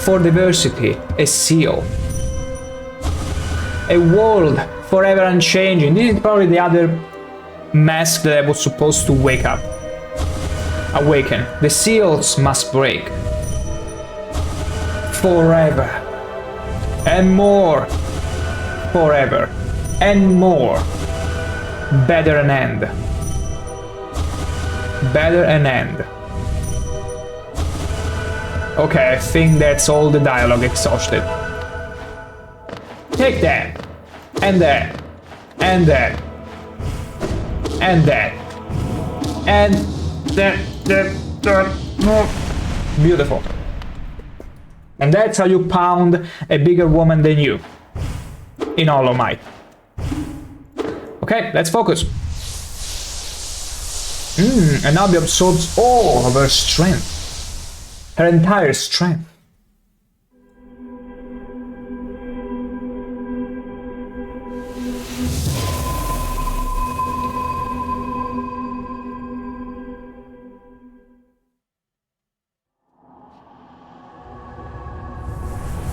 Speaker 1: For diversity, a seal. A world forever unchanging. This is probably the other mask that I was supposed to awaken. The seals must break. Forever. And more. Forever. And more. Better an end. Better an end. Okay, I think that's all the dialogue exhausted. Take that. And that. And that. And that. And that. Beautiful. And that's how you pound a bigger woman than you. In all of might. Okay, let's focus. And now she absorbs all of her strength. Her entire strength.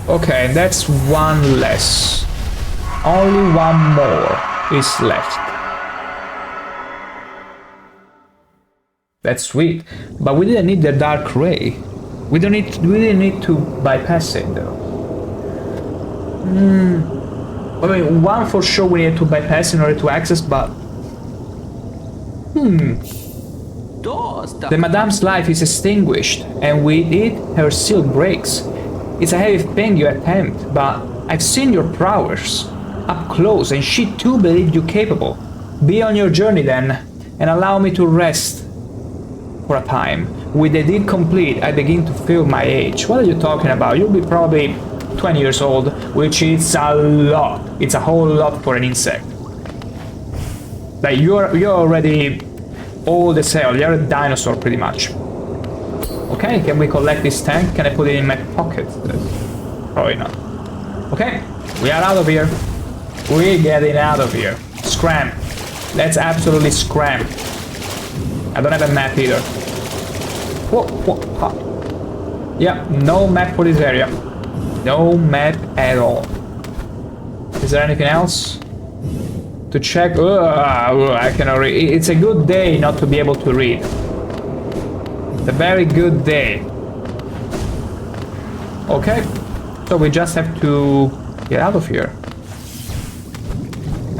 Speaker 1: Okay, that's one less. Only one more is left. That's sweet. But we didn't need the dark ray. We didn't need to bypass it though. I mean, one for sure we need to bypass in order to access, but the Madame's life is extinguished, and with it, her seal breaks. It's a heavy thing you attempt, but I've seen your prowess up close, and she too believed you capable. Be on your journey then, and allow me to rest for a time. With the deed complete, I begin to feel my age. What are you talking about? You'll be probably 20 years old, which is a lot. It's a whole lot for an insect. Like, you're already old as hell. You're a dinosaur, pretty much. Okay, can we collect this tank? Can I put it in my pocket? Probably not. Okay, we are out of here. We're getting out of here. Scram. Let's absolutely scram. I don't have a map either. Whoa. Yeah, no map for this area. No map at all. Is there anything else to check? I cannot read. It's a good day not to be able to read. It's a very good day. Okay, so we just have to get out of here.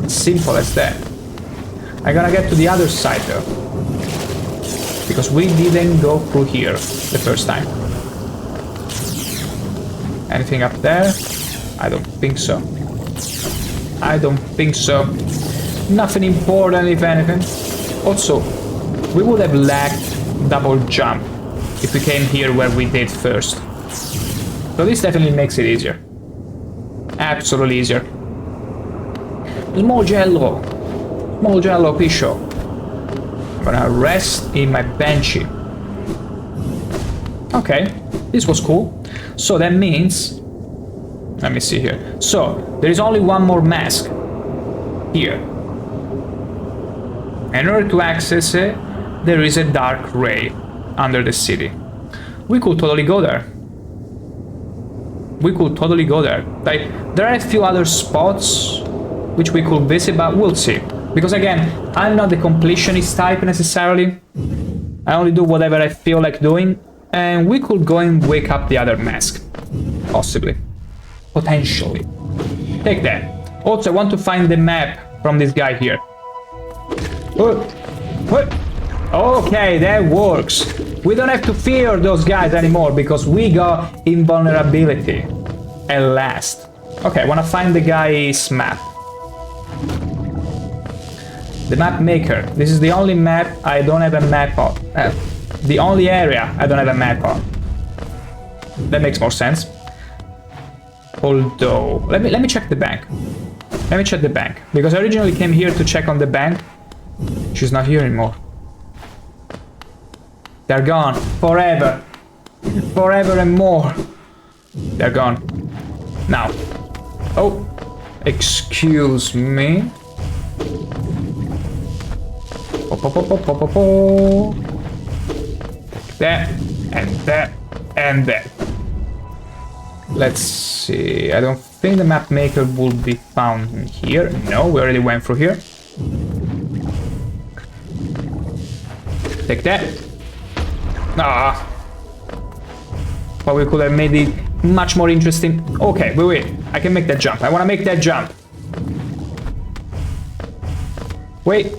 Speaker 1: It's simple as that. I'm gonna get to the other side though, because we didn't go through here the first time. Anything up there? I don't think so. I don't think so. Nothing important, if anything. Also, we would have lacked double jump if we came here where we did first. So this definitely makes it easier. Absolutely easier. Small jello. Small jello pisho. I'm gonna rest in my Banshee. Okay, this was cool. So that means, let me see here. So there is only one more mask here. In order to access it, there is a dark ray under the city. We could totally go there. We could totally go there. Like, there are a few other spots which we could visit, but we'll see. Because again, I'm not the completionist type necessarily. I only do whatever I feel like doing. And we could go and wake up the other mask. Possibly. Potentially. Take that. Also, I want to find the map from this guy here. Okay, that works. We don't have to fear those guys anymore because we got invulnerability. At last. Okay, I want to find the guy's map. The map maker. This is the only map I don't have a map of. The only area I don't have a map on. That makes more sense. Although, let me check the bank. Let me check the bank. Because I originally came here to check on the bank. She's not here anymore. They're gone. Forever. Forever and more. They're gone. Now. Oh. Excuse me. That, and that, and that. Let's see. I don't think the map maker will be found here. No, we already went through here. Take that. Ah. But we could have made it much more interesting. Okay, wait. I can make that jump. I want to make that jump. Wait.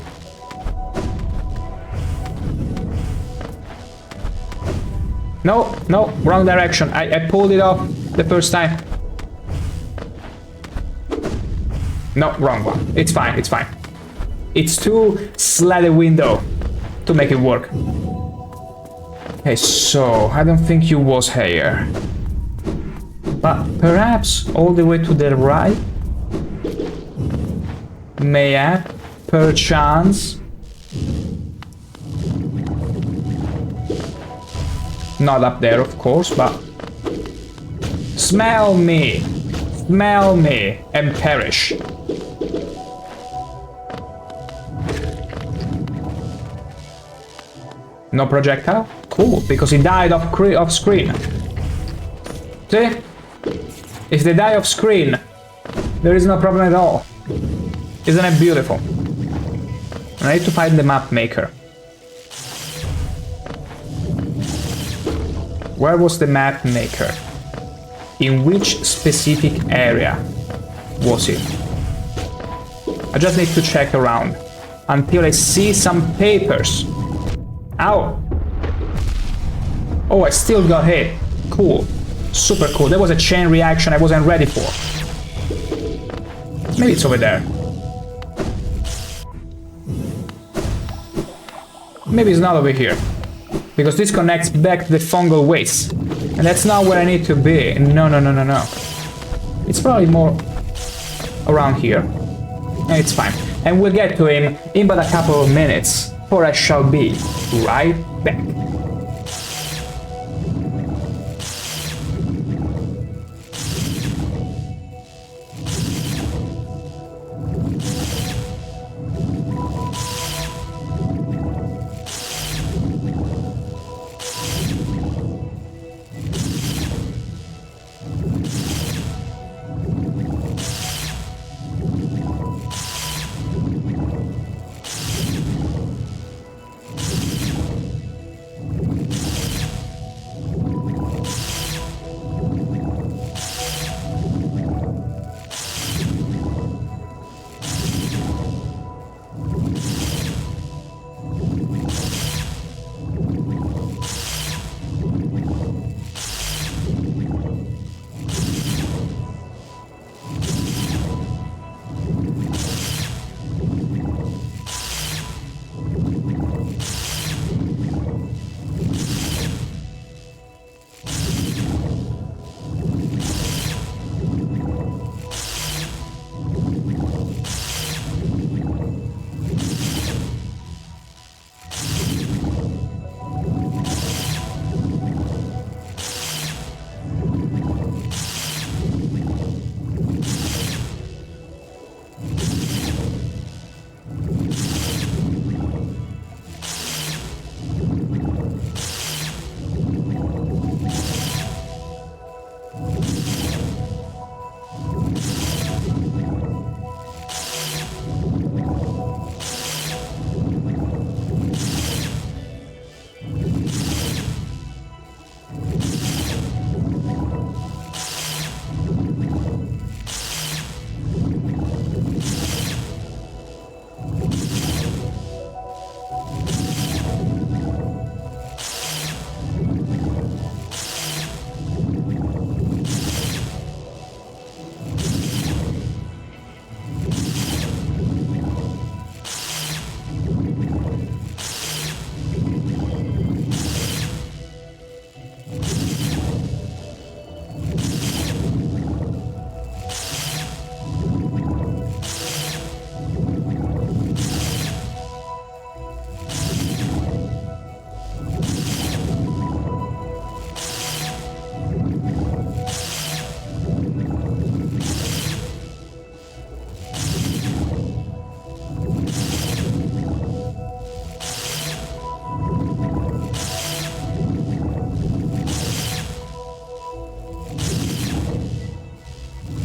Speaker 1: No, no, wrong direction. I pulled it off the first time. No, wrong one. It's fine, it's fine. It's too slat a window to make it work. Okay, so I don't think you was here. But perhaps all the way to the right? Mayhap, perchance. Not up there, of course, but... Smell me! Smell me! And perish. No projectile? Cool, because he died off screen. See? If they die off screen, there is no problem at all. Isn't it beautiful? I need to find the map maker. Where was the map maker? In which specific area was it? I just need to check around until I see some papers. Ow! Oh, I still got hit. Cool. Super cool. That was a chain reaction I wasn't ready for. Maybe it's over there. Maybe it's not over here. Because this connects back to the fungal waste. And that's not where I need to be. No, no, no, no, no. It's probably more around here. And it's fine. And we'll get to him in but a couple of minutes. For I shall be right back.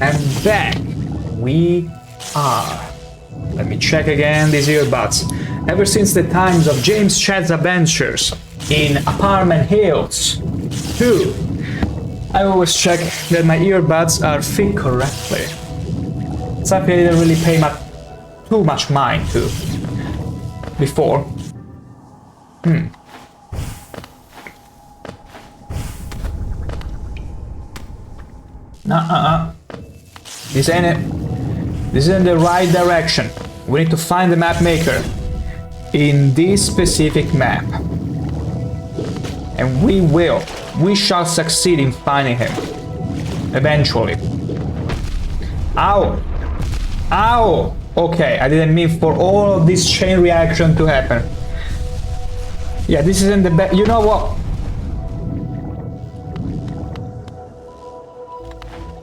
Speaker 1: And back we are. Let me check again these earbuds. Ever since the times of James Chad's adventures in Apartment Hills 2, I always check that my earbuds are fit correctly. Something I didn't really pay too much mind to before. This ain't it. This isn't the right direction. We need to find the map maker in this specific map. And we shall succeed in finding him. Eventually. Ow! Ow! Okay, I didn't mean for all of this chain reaction to happen. Yeah, this isn't the best. You know what?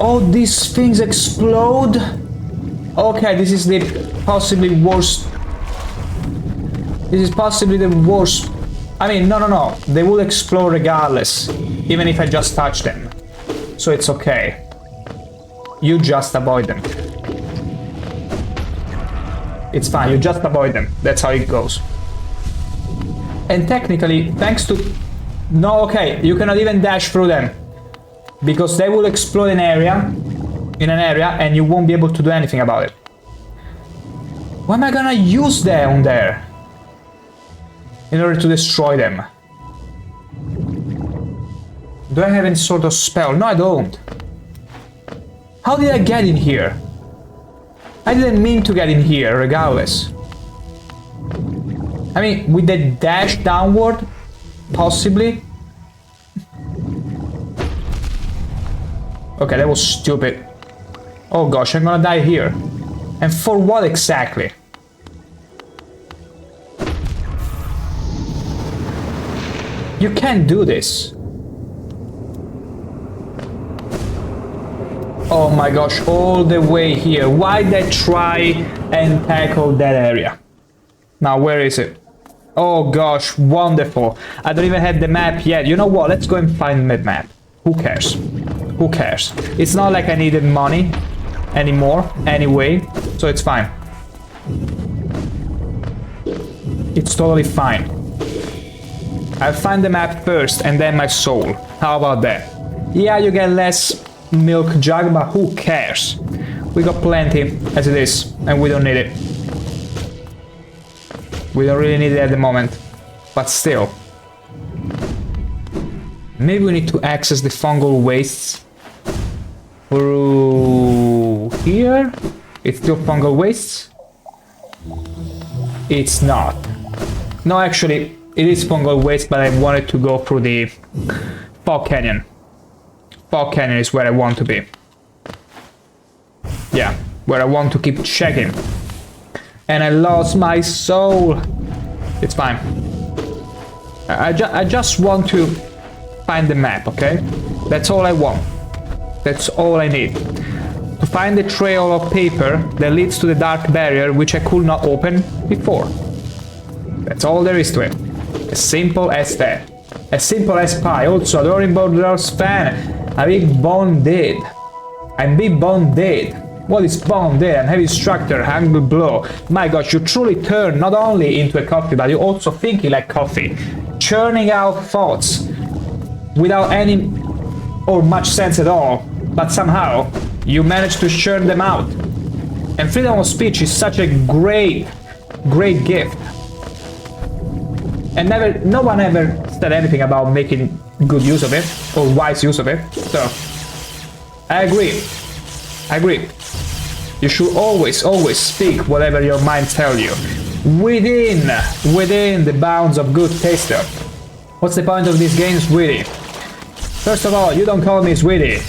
Speaker 1: Oh, these things explode? Okay, this is the possibly worst. This is possibly the worst. I mean, no. They will explode regardless, even if I just touch them. So it's okay. You just avoid them. It's fine, you just avoid them. That's how it goes. And technically, thanks to... No, okay, you cannot even dash through them. Because they will explode in an area, and you won't be able to do anything about it. What am I gonna use down there? In order to destroy them? Do I have any sort of spell? No, I don't. How did I get in here? I didn't mean to get in here, regardless. I mean, with the dash downward, possibly. Okay, that was stupid. Oh gosh, I'm gonna die here. And for what exactly? You can't do this. Oh my gosh, all the way here. Why did I try and tackle that area? Now, where is it? Oh gosh, wonderful. I don't even have the map yet. You know what? Let's go and find the map. Who cares? Who cares? It's not like I needed money anymore, anyway, so it's fine. It's totally fine. I'll find the map first and then my soul. How about that? Yeah, you get less milk jug, but who cares? We got plenty as it is, and we don't need it. We don't really need it at the moment, but still. Maybe we need to access the fungal wastes through here. It's still fungal wastes. It's not. No, actually, it is fungal waste, but I wanted to go through the Fog Canyon. Fog Canyon is where I want to be. Yeah, where I want to keep checking. And I lost my soul. It's fine. I just want to find the map, okay? That's all I want. That's all I need. To find the trail of paper that leads to the dark barrier, which I could not open before. That's all there is to it. As simple as that. As simple as pie. Also, adoring Borderlands fan. I'm big bonded. I'm big bonded. What is bonded? I'm heavy structure, angle blow. My gosh, you truly turn not only into a coffee, but you're also thinking like coffee. Churning out thoughts without any or much sense at all. But somehow, you manage to churn them out. And freedom of speech is such a great gift. And no one ever said anything about making good use of it, or wise use of it, so I agree. You should always speak whatever your mind tells you, within the bounds of good taste. What's the point of this game, sweetie? First of all, you don't call me sweetie,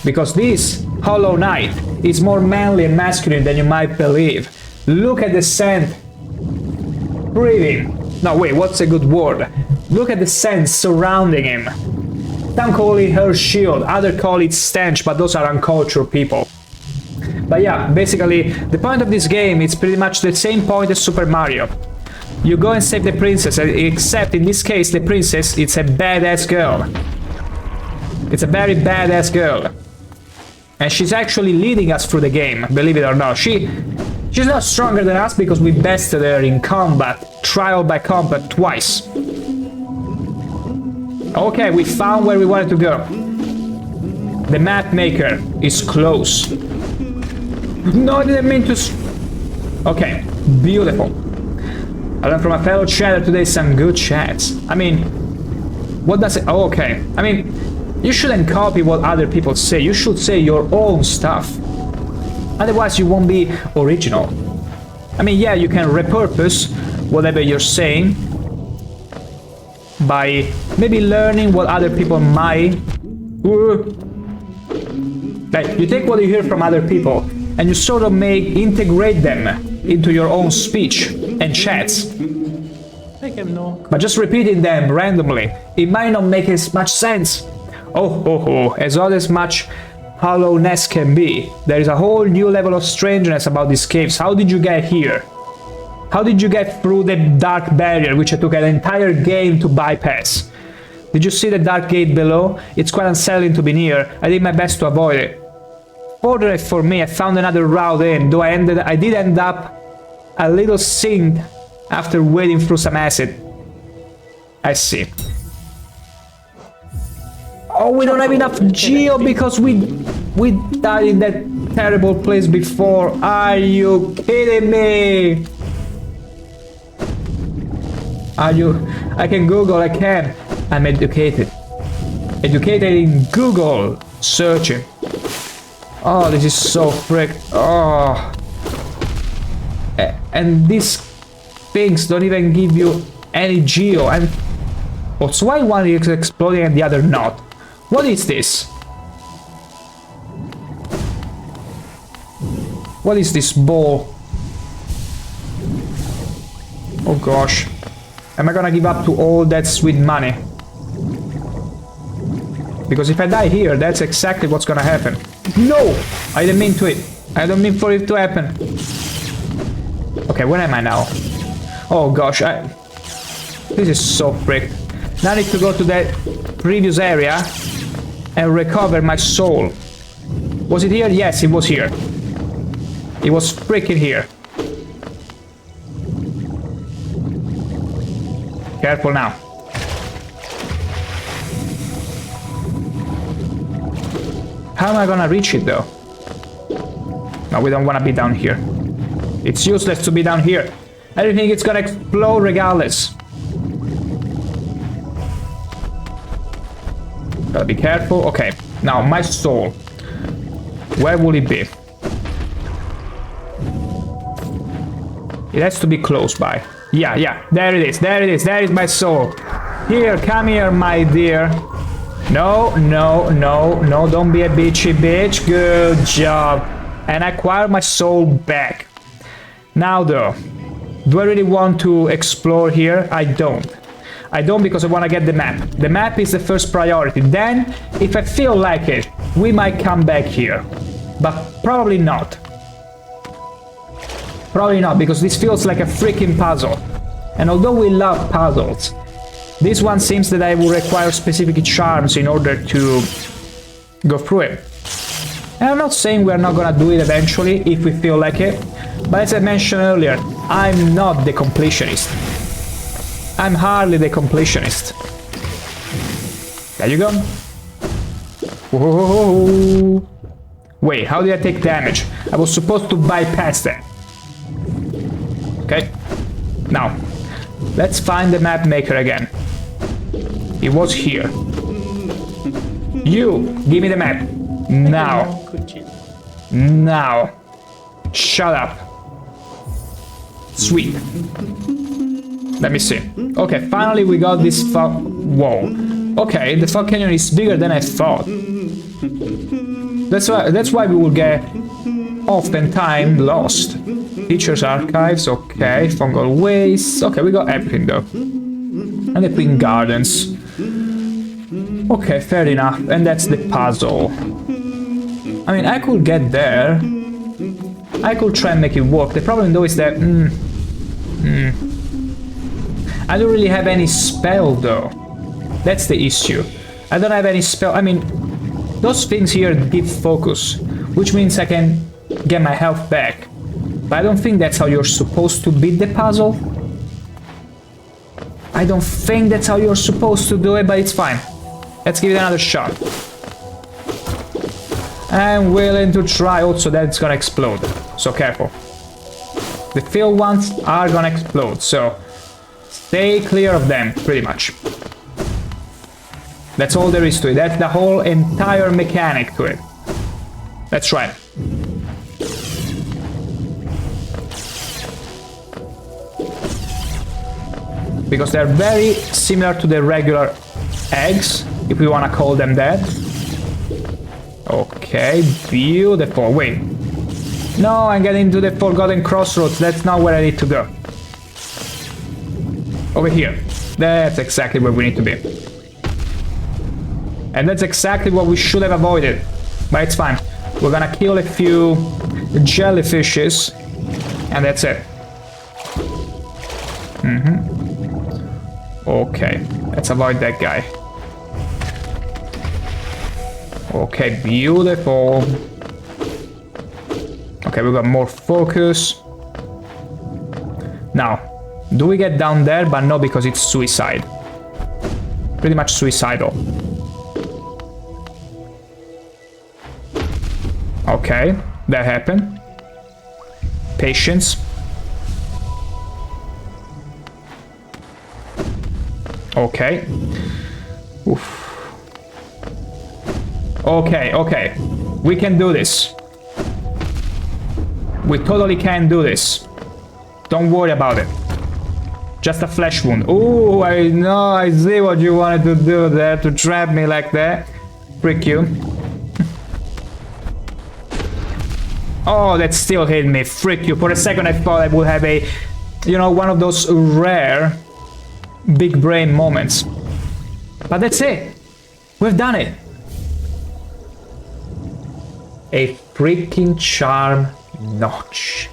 Speaker 1: because this Hollow Knight is more manly and masculine than you might believe. Look at the scent breathing. No, wait, what's a good word? Look at the scent surrounding him. Some call it her shield, others call it stench, but those are uncultured people. But yeah, basically, the point of this game is pretty much the same point as Super Mario. You go and save the princess, except in this case the princess, it's a badass girl. It's a very badass girl. And she's actually leading us through the game, believe it or not. She's not stronger than us because we bested her in combat, trial by combat twice. Okay, we found where we wanted to go. The map maker is close. No, I didn't mean to... Okay, beautiful. I learned from a fellow chatter today some good chats. I mean, what does it... Oh, okay. I mean, you shouldn't copy what other people say. You should say your own stuff. Otherwise, you won't be original. I mean, yeah, you can repurpose whatever you're saying by maybe learning what other people might... Like, you take what you hear from other people and you sort of integrate them into your own speech and chats. But just repeating them randomly, it might not make as much sense. As odd as much hollowness can be, there is a whole new level of strangeness about these caves. How did you get here? How did you get through the dark barrier, which I took an entire game to bypass? Did you see the dark gate below? It's quite unsettling to be near. I did my best to avoid it. fortunate for me, I found another route in, though I did end up a little singed after wading through some acid. I see. Oh, we don't have enough geo because we died in that terrible place before. Are you kidding me? Are you? I can Google, I can. I'm educated. Educated in Google searching. Oh, this is so fricked. Oh. And these things don't even give you any geo. And also, why one is exploding and the other not? What is this? What is this ball? Oh gosh. Am I gonna give up to all that sweet money? Because if I die here, that's exactly what's gonna happen. No! I didn't mean to it. I don't mean for it to happen. Okay, where am I now? Oh gosh, this is so fricked. Now I need to go to that previous area and recover my soul. Was it here? Yes, it was here. It was freaking here. Careful now. How am I gonna reach it though? No, we don't wanna be down here. It's useless to be down here. I think it's gonna explode regardless. Gotta be careful. Okay, now my soul. Where will it be? It has to be close by. Yeah, there it is, there it is, there is my soul. Here, come here, my dear. No, don't be a bitchy bitch. Good job. And acquire my soul back. Now though, do I really want to explore here? I don't. I don't because I want to get the map. The map is the first priority. Then, if I feel like it, we might come back here. But probably not. Probably not, because this feels like a freaking puzzle. And although we love puzzles, this one seems that I will require specific charms in order to go through it. And I'm not saying we're not gonna do it eventually, if we feel like it. But as I mentioned earlier, I'm not the completionist. I'm hardly the completionist. There you go. Whoa. Wait, how did I take damage? I was supposed to bypass that. Okay. Now, let's find the map maker again. It was here. You, give me the map. Now. Now. Shut up. Sweet. Let me see. Okay, finally we got this whoa. Okay, the fog canyon is bigger than I thought. That's why we will get oftentimes lost. Teacher's archives, okay. Fungal waste. Okay, we got everything though. And the Queen Gardens. Okay, fair enough. And that's the puzzle. I mean, I could get there. I could try and make it work. The problem though is that... I don't really have any spell though. That's the issue. I don't have any spell. I mean, those things here give focus, which means I can get my health back. But I don't think that's how you're supposed to beat the puzzle. I don't think that's how you're supposed to do it, but it's fine. Let's give it another shot. I'm willing to try. Also, that's gonna explode, so careful. The filled ones are gonna explode, so stay clear of them, pretty much. That's all there is to it. That's the whole entire mechanic to it. Let's try it. Because they're very similar to the regular eggs, if we want to call them that. Okay, beautiful. Wait. No, I'm getting to the Forgotten Crossroads. That's not where I need to go. Over here. That's exactly where we need to be. And that's exactly what we should have avoided. But it's fine. We're gonna kill a few jellyfishes. And that's it. Okay, let's avoid that guy. Okay, beautiful. Okay, we got more focus. Now, do we get down there? But no, because it's suicide. Pretty much suicidal. Okay, that happened. Patience. Okay. Oof. Okay, okay. We can do this. We totally can do this. Don't worry about it. Just a flesh wound. Oh, I know, I see what you wanted to do there, to trap me like that. Freak you. Oh, that still hit me. Freak you. For a second I thought I would have a, you know, one of those rare big brain moments. But that's it. We've done it. A freaking charm notch.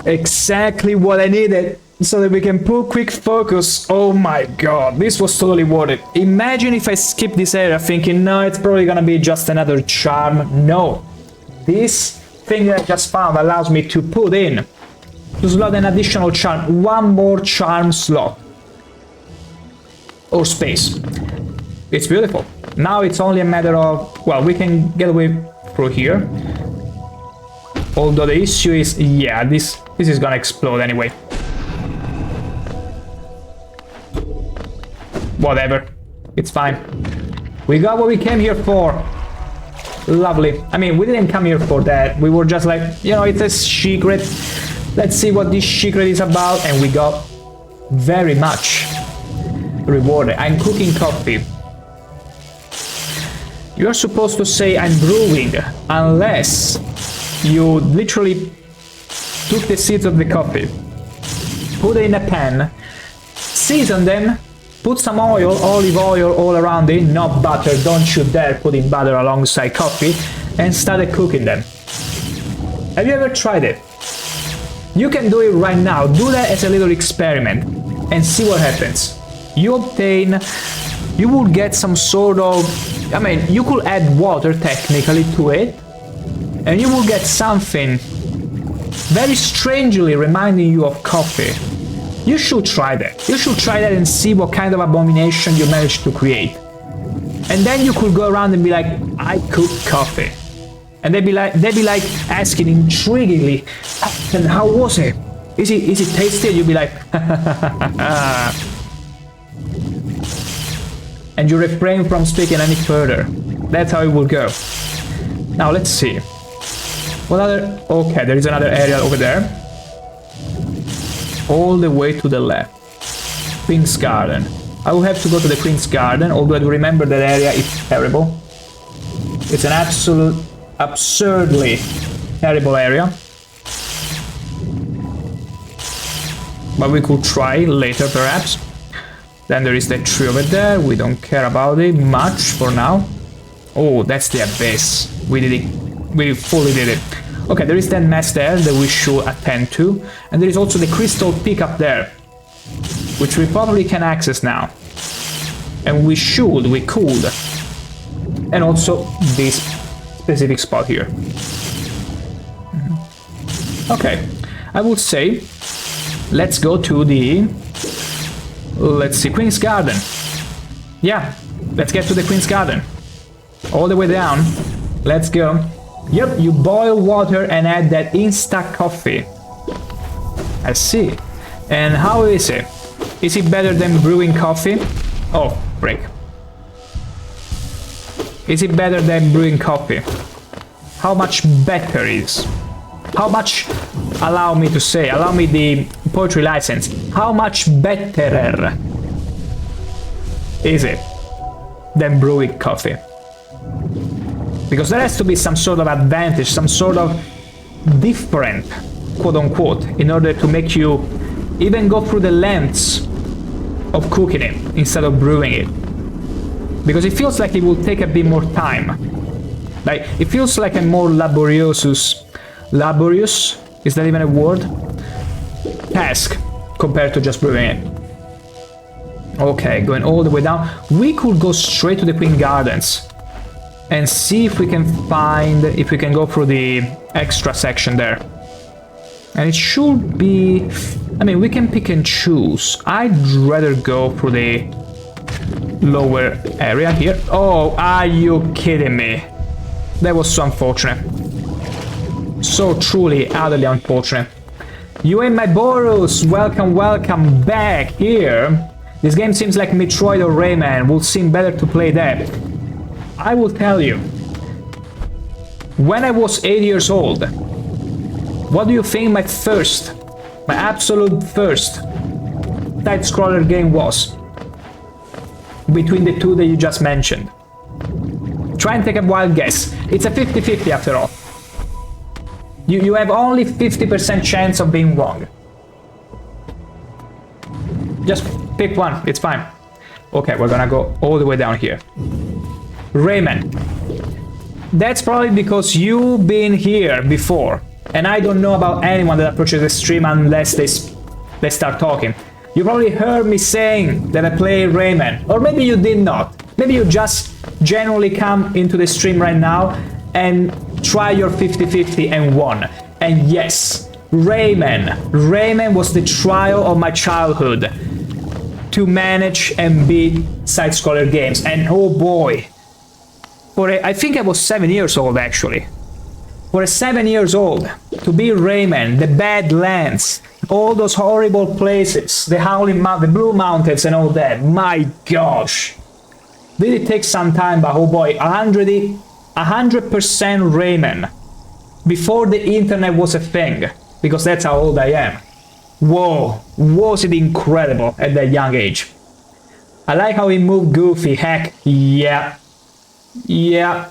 Speaker 1: Exactly what I needed so that we can pull quick focus. Oh my god, this was totally worth it. Imagine if I skip this area thinking, no, it's probably gonna be just another charm. No. This thing that I just found allows me to put in, to slot an additional charm, one more charm slot. Or space. It's beautiful. Now it's only a matter of, well, we can get away through here. Although the issue is, yeah, this is gonna explode anyway. Whatever. It's fine. We got what we came here for. Lovely. I mean, we didn't come here for that. We were just like, you know, it's a secret. Let's see what this secret is about. And we got very much rewarded. I'm cooking coffee. You're supposed to say I'm brewing, unless you literally took the seeds of the coffee, put it in a pan, season them, put some oil, olive oil all around it, not butter, don't you dare put in butter alongside coffee, and started cooking them. Have you ever tried it? You can do it right now. Do that as a little experiment and see what happens. You will get some sort of, I mean, you could add water technically to it, and you will get something very strangely reminding you of coffee. You should try that. You should try that and see what kind of abomination you manage to create. And then you could go around and be like, I cook coffee. And they'd be like asking intriguingly, and how was it? Is it tasty? You'd be like, and you refrain from speaking any further. That's how it will go. Now let's see. What other? Okay, there is another area over there. All the way to the left. Queen's Garden. I will have to go to the Queen's Garden, although I do remember that area is terrible. It's an absolute, absurdly terrible area. But we could try later, perhaps. Then there is that tree over there. We don't care about it much for now. Oh, that's the abyss. We did it. We fully did it. Okay, there is that mess there that we should attend to. And there is also the crystal peak up there, which we probably can access now. And we could. And also this specific spot here. Okay, I would say let's go to the, let's see, Queen's Garden. Yeah, let's get to the Queen's Garden. All the way down. Let's go. Yep, you boil water and add that Insta coffee. I see. And how is it? Is it better than brewing coffee? Oh, break. Is it better than brewing coffee? How much better is? How much, allow me the poetry license, how much betterer is it than brewing coffee? Because there has to be some sort of advantage, some sort of different, quote unquote, in order to make you even go through the lengths of cooking it instead of brewing it. Because it feels like it will take a bit more time. Like, it feels like a more laborious, is that even a word? Task compared to just brewing it. Okay, going all the way down. We could go straight to the Queen Gardens. and see if we can find, if we can go through the extra section there. And it should be, I mean, we can pick and choose. I'd rather go through the lower area here. Oh, are you kidding me? That was so unfortunate. So truly, utterly unfortunate. You and my Boros, welcome, welcome back here. This game seems like Metroid or Rayman. Would seem better to play that. I will tell you. When I was 8 years old, what do you think my absolute first side-scroller game was? Between the two that you just mentioned. Try and take a wild guess. It's a 50-50 after all. You have only 50% chance of being wrong. Just pick one, it's fine. Okay, we're gonna go all the way down here. Rayman. That's probably because you've been here before, and I don't know about anyone that approaches the stream unless they start talking. You probably heard me saying that I play Rayman, or maybe you did not. Maybe you just genuinely come into the stream right now and try your 50-50 and won. And yes, Rayman was the trial of my childhood to manage and beat side-scroller games. And oh boy, I think I was 7 years old actually. For a 7 years old, to beat Rayman, the Badlands, all those horrible places, the Howling Mountain, the Blue Mountains and all that, my gosh. Did it take some time, but oh boy, 100% Rayman. Before the internet was a thing, because that's how old I am. Whoa, was it incredible at that young age. I like how he moved goofy, heck, yeah. Yeah.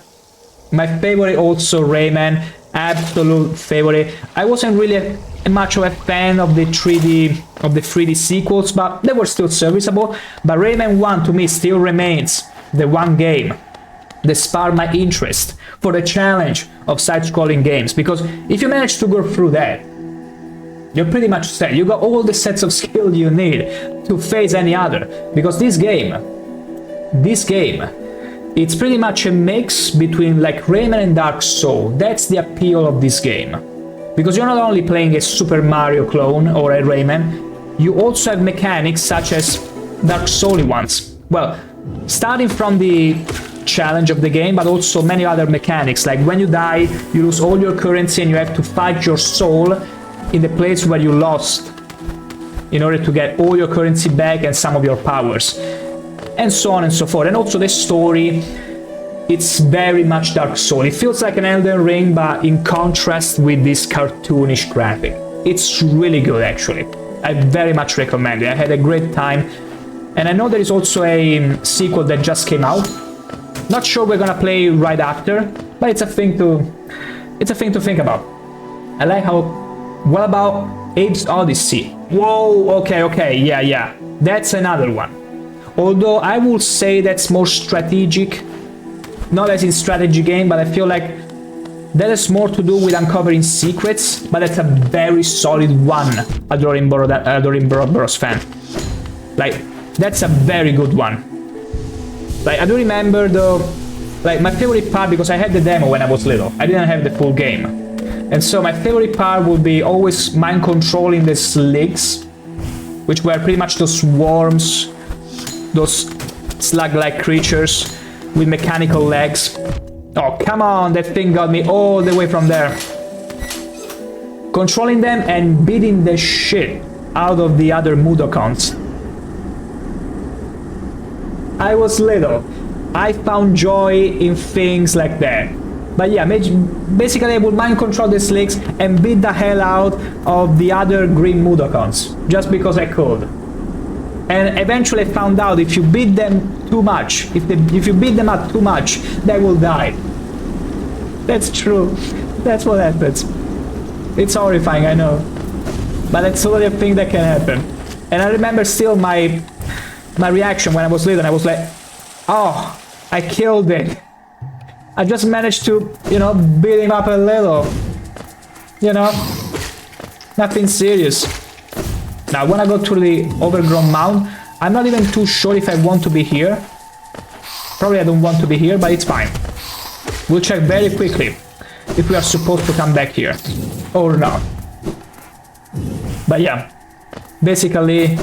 Speaker 1: My favorite also Rayman, absolute favorite. I wasn't really much of a fan of the 3D sequels, but they were still serviceable. But Rayman 1 to me still remains the one game that sparked my interest for the challenge of side-scrolling games, because if you manage to go through that, you're pretty much set. You got all the sets of skill you need to face any other, because this game, it's pretty much a mix between like Rayman and Dark Souls. That's the appeal of this game, because you're not only playing a Super Mario clone or a Rayman, you also have mechanics such as Dark Souls ones. Well, starting from the challenge of the game, but also many other mechanics, like when you die, you lose all your currency and you have to fight your soul in the place where you lost in order to get all your currency back and some of your powers, and so on and so forth. And also the story, it's very much Dark Souls. It feels like an Elden Ring, but in contrast with this cartoonish graphic. It's really good actually. I very much recommend it. I had a great time. And I know there is also a sequel that just came out. Not sure we're gonna play right after, but it's a thing to think about. I like how, what about Abe's Odyssey? Whoa, okay, yeah, that's another one. Although I would say that's more strategic, not as in strategy game, but I feel like that has more to do with uncovering secrets, but that's a very solid one, Adoring Boros fan. Like, that's a very good one. Like, I do remember though, like my favorite part, because I had the demo when I was little, I didn't have the full game. And so my favorite part would be always mind controlling the sligs, which were pretty much those worms, those slug-like creatures with mechanical legs. Oh, come on, that thing got me all the way from there. Controlling them and beating the shit out of the other Mudokons. I was little. I found joy in things like that. But yeah, basically I would mind control the slicks and beat the hell out of the other green Mudokons, just because I could. And eventually I found out if you beat them too much, if you beat them up too much, they will die. That's true. That's what happens. It's horrifying, I know. But it's totally a thing that can happen. And I remember still my reaction when I was little. I was like, oh, I killed it. I just managed to, you know, beat him up a little. You know, nothing serious. Now, when I go to the overgrown mound, I'm not even too sure if I want to be here. Probably I don't want to be here, but it's fine. We'll check very quickly if we are supposed to come back here or not. But yeah, basically,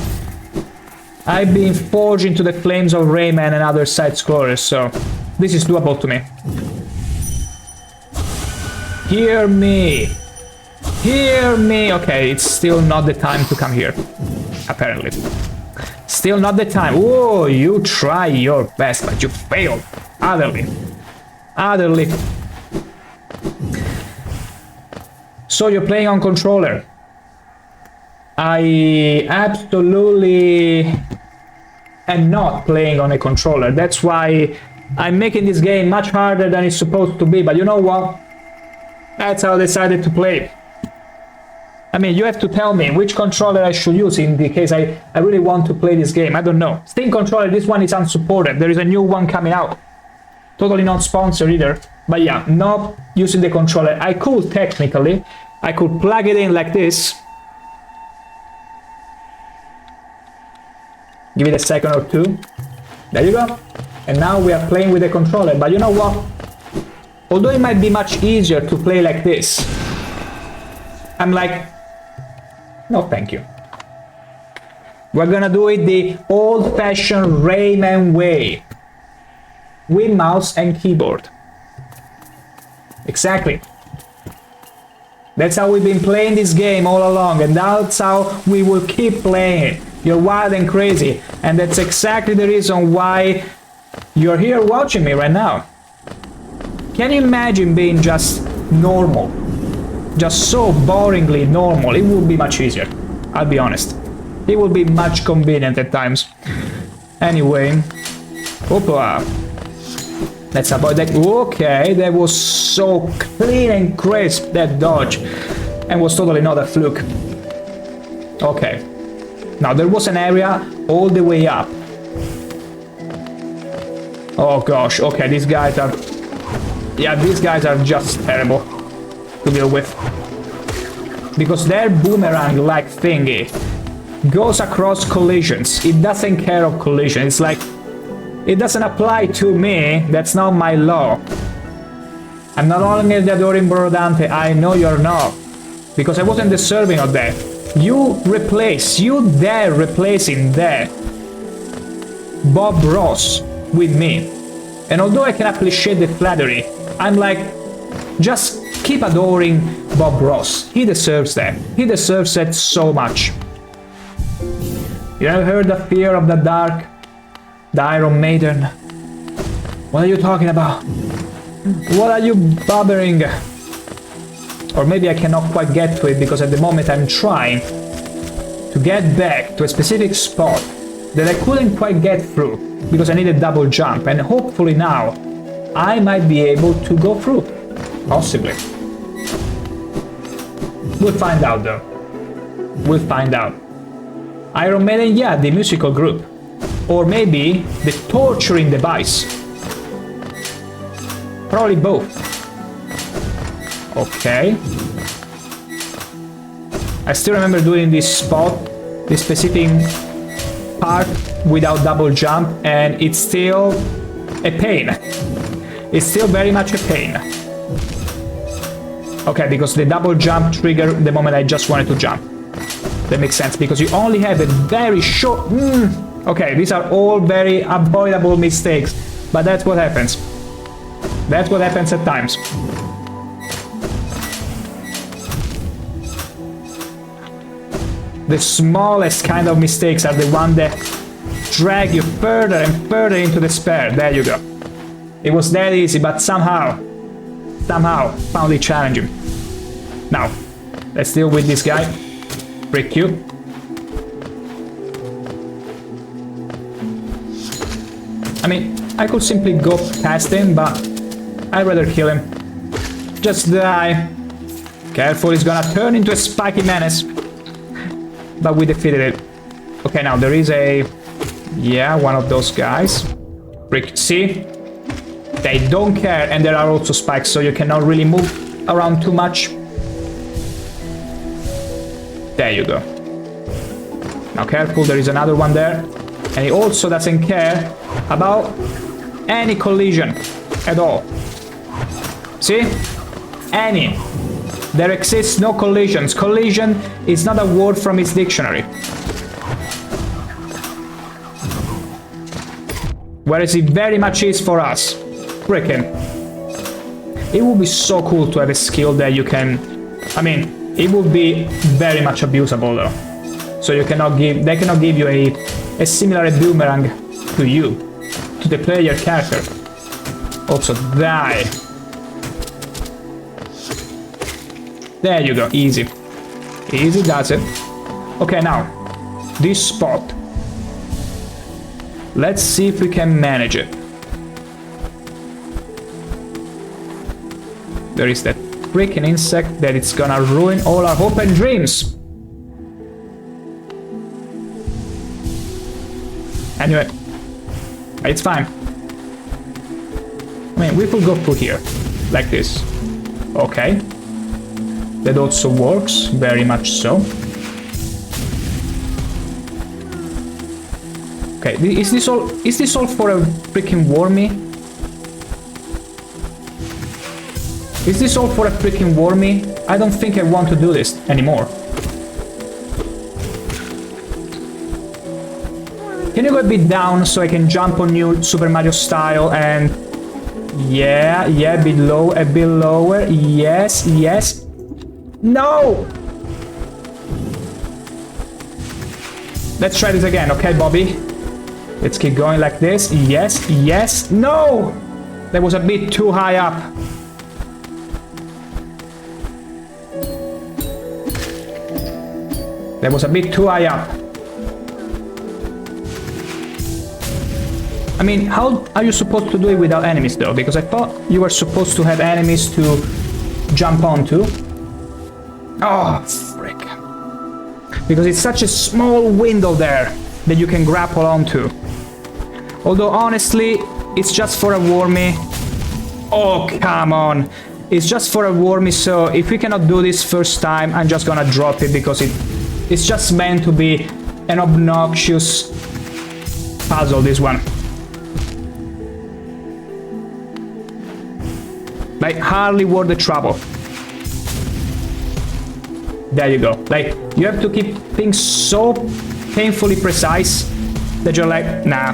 Speaker 1: I've been forged into the flames of Rayman and other side-scrollers, so this is doable to me. Hear me! Hear me! Okay, it's still not the time to come here, apparently. Still not the time. Oh, you try your best, but you failed. Utterly. Utterly. So you're playing on controller. I absolutely am not playing on a controller. That's why I'm making this game much harder than it's supposed to be. But you know what? That's how I decided to play. I mean, you have to tell me which controller I should use in the case I really want to play this game. I don't know. Steam controller, this one is unsupported. There is a new one coming out. Totally not sponsored either. But yeah, not using the controller. I could technically, I could plug it in like this. Give it a second or two. There you go. And now we are playing with the controller. But you know what? Although it might be much easier to play like this, I'm like, no thank you. We're gonna do it the old-fashioned Rayman way. With mouse and keyboard. Exactly. That's how we've been playing this game all along, and that's how we will keep playing it. You're wild and crazy, and that's exactly the reason why you're here watching me right now. Can you imagine being just normal? Just so boringly normal. It would be much easier, I'll be honest. It would be much convenient at times. Anyway, Opa. Let's avoid that. Okay, that was so clean and crisp, that dodge. And was totally not a fluke. Okay. Now, there was an area all the way up. Oh gosh, okay, these guys are... Yeah, these guys are just terrible to deal with. Because their boomerang-like thingy goes across collisions. It doesn't care of collision. It's like... It doesn't apply to me. That's not my law. I'm not only the adoring Brodante, I know you're not. Because I wasn't deserving of that. You dare replacing that Bob Ross with me. And although I can appreciate the flattery, I'm like, just keep adoring Bob Ross. He deserves that. He deserves it so much. You ever heard the fear of the dark? The Iron Maiden? What are you talking about? What are you bubbering? Or maybe I cannot quite get to it because at the moment I'm trying to get back to a specific spot that I couldn't quite get through because I need a double jump, and hopefully now I might be able to go through. Possibly. We'll find out though. We'll find out. Iron Maiden, yeah, the musical group. Or maybe the torturing device. Probably both. Okay. I still remember doing this spot, this specific part without double jump, and it's still a pain. It's still very much a pain. Okay, because the double jump triggered the moment I just wanted to jump. That makes sense, because you only have a very short... Okay, these are all very avoidable mistakes, but that's what happens. That's what happens at times. The smallest kind of mistakes are the ones that drag you further and further into despair. There you go. It was that easy, but somehow found it challenging. Now, let's deal with this guy. Frick you. I mean, I could simply go past him, but I'd rather kill him. Just die. Careful, he's gonna turn into a spiky menace. But we defeated it. Okay, now there is a... Yeah, one of those guys. Frick, see? They don't care, and there are also spikes, so you cannot really move around too much. There you go. Now careful, there is another one there. And he also doesn't care about any collision at all. See? Any. There exists no collisions. Collision is not a word from its dictionary. Whereas it very much is for us. Frickin'. It would be so cool to have a skill that you can... I mean, it would be very much abusable though. So you cannot give... They cannot give you a similar boomerang to you. To the player character. Also, die. There you go, easy. Easy does it. Okay, now, this spot. Let's see if we can manage it. There is that freaking insect that it's gonna ruin all our hope and dreams. Anyway, it's fine. I mean, we could go through here, like this. Okay. That also works, very much so. Okay, is this all for a freaking wormy? Is this all for a freaking wormy? I don't think I want to do this anymore. Can you go a bit down so I can jump on you Super Mario style and... Yeah, a bit lower, yes. No! Let's try this again, okay, Bobby? Let's keep going like this. Yes. No! That was a bit too high up. That was a bit too high up. I mean, how are you supposed to do it without enemies, though? Because I thought you were supposed to have enemies to jump onto. Oh, frick. Because it's such a small window there that you can grapple onto. Although, honestly, it's just for a wormy. Oh, come on. It's just for a wormy, so if we cannot do this first time, I'm just gonna drop it because it's just meant to be an obnoxious puzzle, this one. Like, hardly worth the trouble. There you go. Like, you have to keep things so painfully precise that you're like, nah,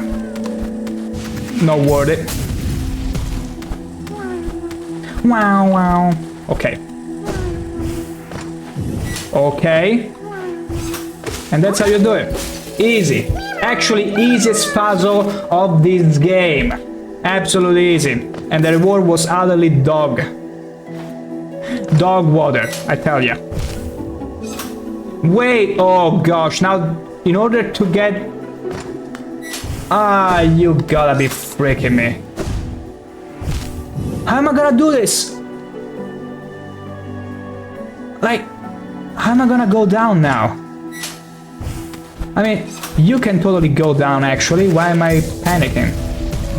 Speaker 1: not worth it. Wow. Okay. And that's how you do it. Easy. Actually, easiest puzzle of this game. Absolutely easy. And the reward was utterly dog water, I tell ya. Wait, oh gosh, now in order to get... you gotta be freaking me. How am I gonna do this? Like, how am I gonna go down now? I mean, you can totally go down actually, why am I panicking?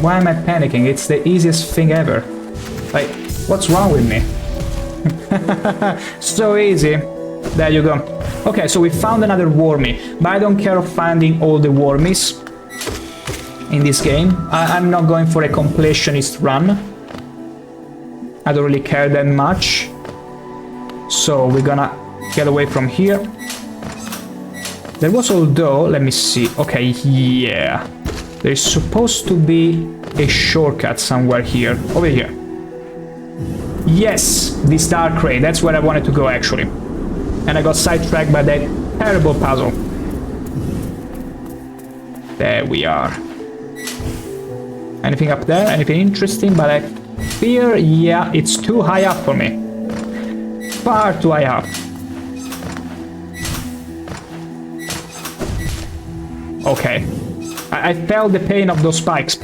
Speaker 1: Why am I panicking? It's the easiest thing ever. Like, what's wrong with me? So easy. There you go. Okay, so we found another wormy, but I don't care of finding all the wormies in this game. I'm not going for a completionist run. I don't really care that much. So we're gonna get away from here. There was, although, let me see. Okay, yeah. There's supposed to be a shortcut somewhere here. Over here. Yes, the star crate. That's where I wanted to go, actually. And I got sidetracked by that terrible puzzle. There we are. Anything up there? Anything interesting? But I fear, yeah, it's too high up for me. Far too high up. Okay. I felt the pain of those spikes.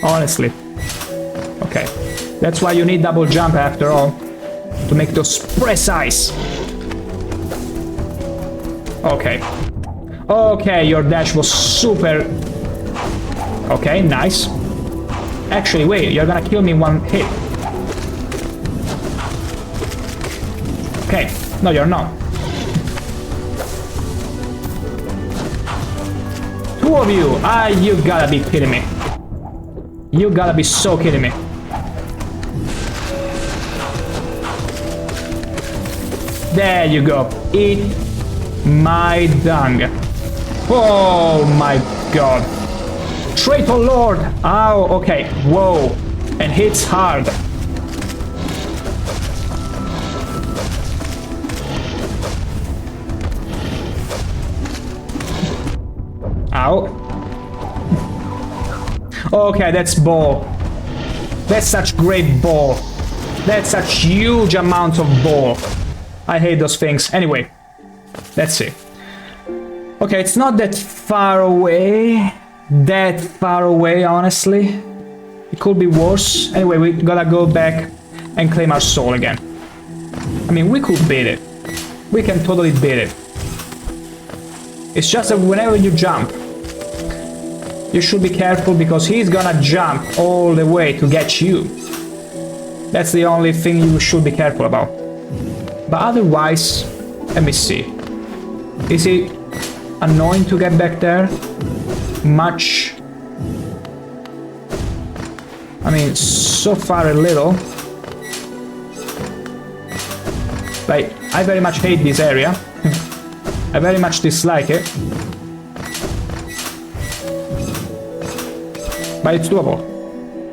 Speaker 1: Honestly. Okay. That's why you need double jump after all. To make those precise. Okay. Okay, your dash was super... Okay, nice. Actually, wait, you're gonna kill me in one hit. Okay. No, you're not. Two of you! You gotta be kidding me. You gotta be so kidding me. There you go. Eat my dung. Oh my god. Traitor Lord. Oh, okay. Whoa. And hits hard. Ow. Okay, that's ball. That's such great ball. That's such huge amount of ball. I hate those things. Anyway, let's see. Okay, it's not that far away. That far away, honestly. It could be worse. Anyway, we gotta go back and claim our soul again. I mean, we could beat it. We can totally beat it. It's just that whenever you jump, you should be careful because he's gonna jump all the way to get you. That's the only thing you should be careful about. But otherwise, let me see. Is it annoying to get back there? Much? I mean, so far a little. Like, I very much hate this area. I very much dislike it. But it's doable.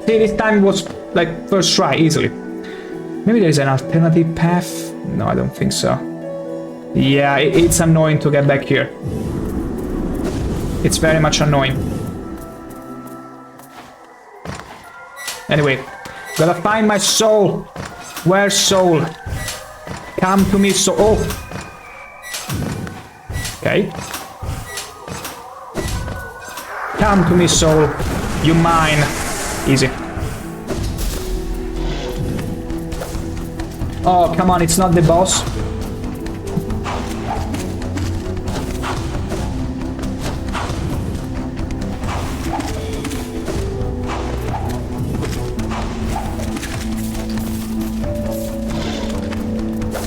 Speaker 1: See, this time it was like first try, easily. Maybe there's an alternative path? No, I don't think so. Yeah, it's annoying to get back here. It's very much annoying. Anyway, gotta find my soul. Where's soul? Come to me, soul. Oh. Okay. Come to me, soul. You mine. Easy. Oh, come on, it's not the boss.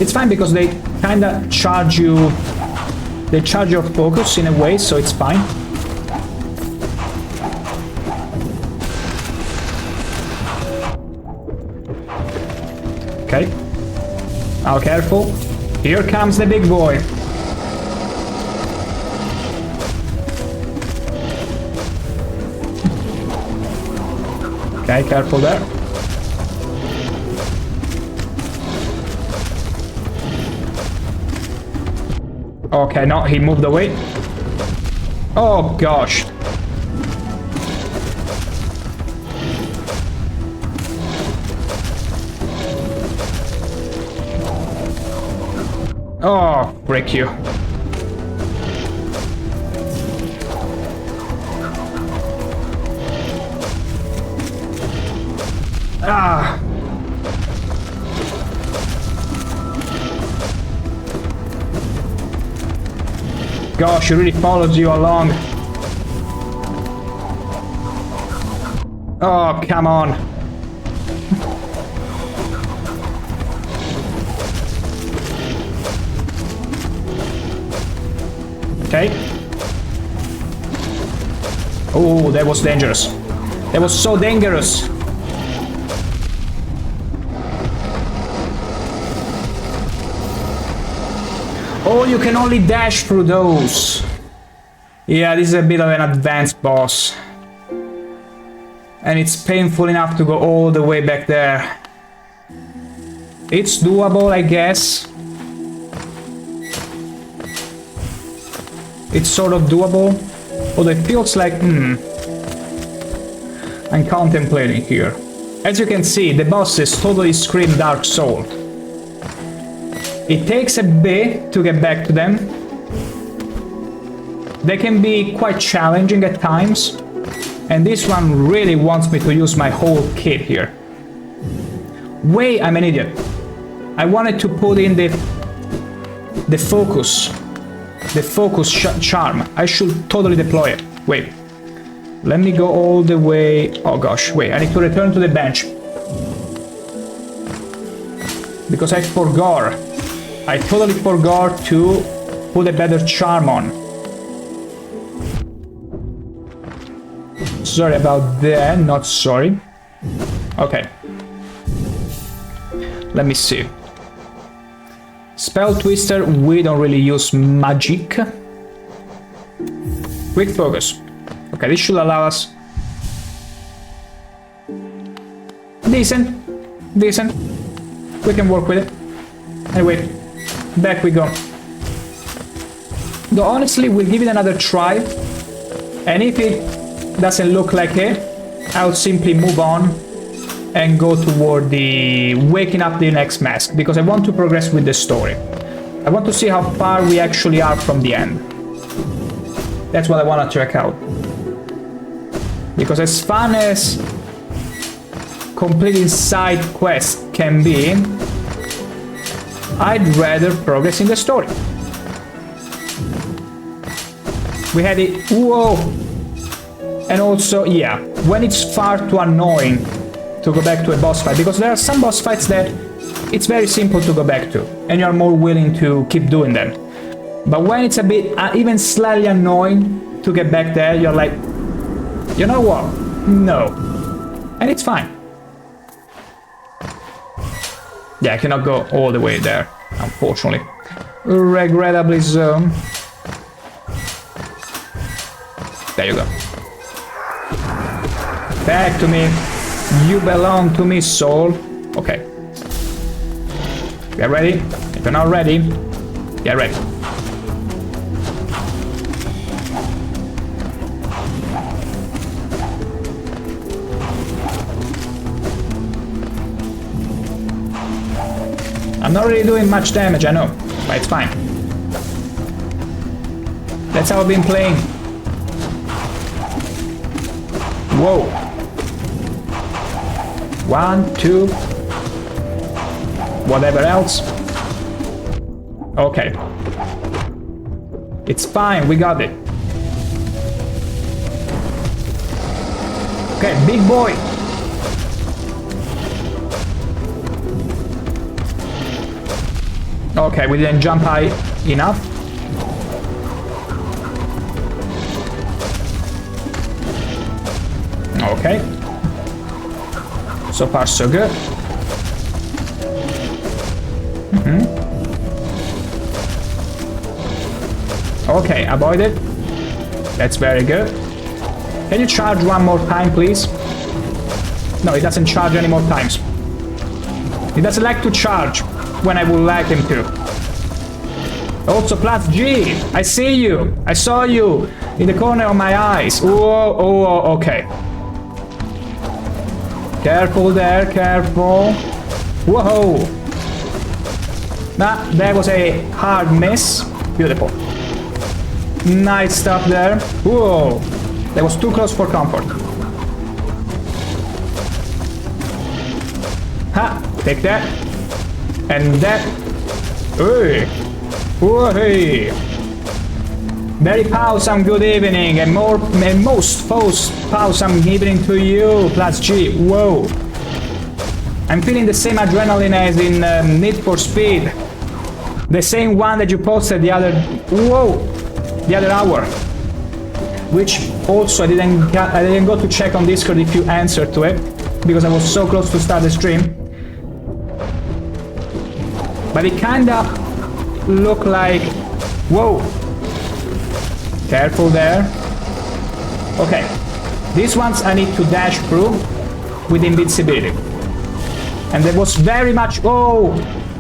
Speaker 1: It's fine because they kinda charge you. They charge your focus in a way, so it's fine. Okay. Now careful. Here comes the big boy. Okay, careful there. Okay, no, he moved away. Oh gosh. Oh, break you. Ah. Gosh, he really follows you along. Oh, come on. Okay. Oh, that was dangerous. That was so dangerous. Oh, you can only dash through those. Yeah, this is a bit of an advanced boss. And it's painful enough to go all the way back there. It's doable, I guess. It's sort of doable. Although it feels like, I'm contemplating here. As you can see, the bosses totally scream Dark Soul. It takes a bit to get back to them. They can be quite challenging at times. And this one really wants me to use my whole kit here. Wait, I'm an idiot. I wanted to put in the focus. The focus charm. I should totally deploy it. Wait. Let me go all the way. Oh gosh, wait, I need to return to the bench. Because I forgot. I totally forgot to put a better charm on. Sorry about that, not sorry. Okay. Let me see. Spell Twister, we don't really use magic. Quick focus. Okay, this should allow us... Decent. Decent. We can work with it. Anyway, back we go. Though honestly, we'll give it another try. And if it doesn't look like it, I'll simply move on and go toward the waking up the next mask, because I want to progress with the story. I want to see how far we actually are from the end. That's what I want to check out. Because as fun as completing side quests can be, I'd rather progress in the story. We had it. Whoa! And also, yeah, when it's far too annoying to go back to a boss fight, because there are some boss fights that it's very simple to go back to, and you're more willing to keep doing them. But when it's a bit, even slightly annoying to get back there, you're like, you know what? No. And it's fine. Yeah, I cannot go all the way there, unfortunately. Regrettably so. There you go. Back to me. You belong to me, soul. Okay. Get ready. If you're not ready, get ready. I'm not really doing much damage, I know, but it's fine. That's how I've been playing. Whoa. 1, 2. Whatever else. Okay. It's fine, we got it. Okay, big boy. Okay, we didn't jump high enough. Okay. So far, so good. Okay, avoided. That's very good. Can you charge one more time, please? No, it doesn't charge any more times. It doesn't like to charge when I would like him to. Also, plus G, I see you. I saw you in the corner of my eyes. Oh, oh, okay. Careful there, careful. Whoa. Nah, that was a hard miss. Beautiful. Nice stuff there. Whoa. That was too close for comfort. Ha! Take that. And that. Hey. Whoa, hey. Very powsome good evening, and most powsome evening to you, plus G. Whoa. I'm feeling the same adrenaline as in Need for Speed. The same one that you posted the other... Whoa! The other hour. Which also I didn't go to check on Discord if you answered to it, because I was so close to start the stream. But it kinda looked like... Whoa! Careful there. Okay. These ones I need to dash through with invincibility. And that was very much... Oh!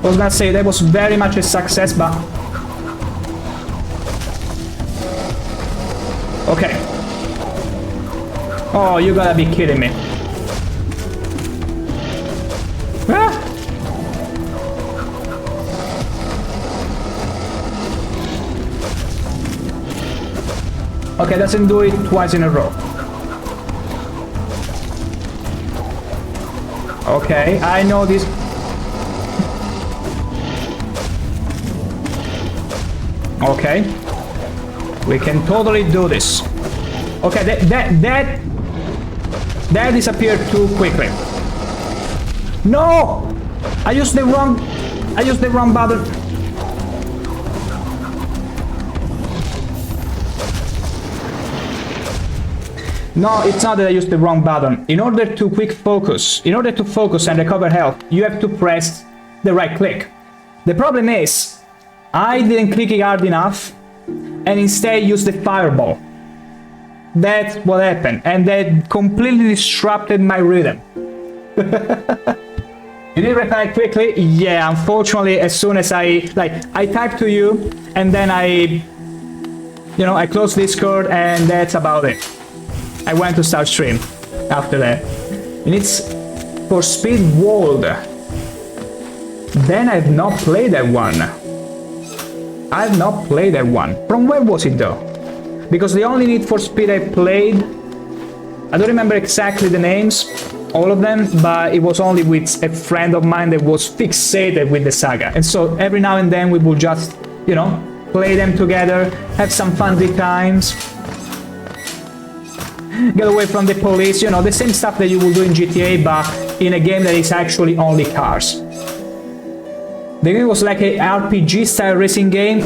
Speaker 1: I was gonna say that was very much a success, but... Okay. Oh, you gotta be kidding me. Ah! Okay, doesn't do it twice in a row. Okay, I know this. Okay. We can totally do this. Okay, that disappeared too quickly. No! I used the wrong button. No, it's not that I used the wrong button. In order to focus and recover health, you have to press the right click. The problem is, I didn't click it hard enough, and instead used the fireball. That's what happened, and that completely disrupted my rhythm. You did reply quickly? Yeah, unfortunately, as soon as I typed to you, and then I closed Discord, and that's about it. I went to start stream after that. And it's for Speed World. Then I've not played that one. I've not played that one. From where was it though? Because the only Need for Speed I played, I don't remember exactly the names, all of them, but it was only with a friend of mine that was fixated with the saga. And so every now and then we would just, play them together, have some funny times, get away from the police, the same stuff that you will do in GTA, but in a game that is actually only cars. The game was like a RPG style racing game.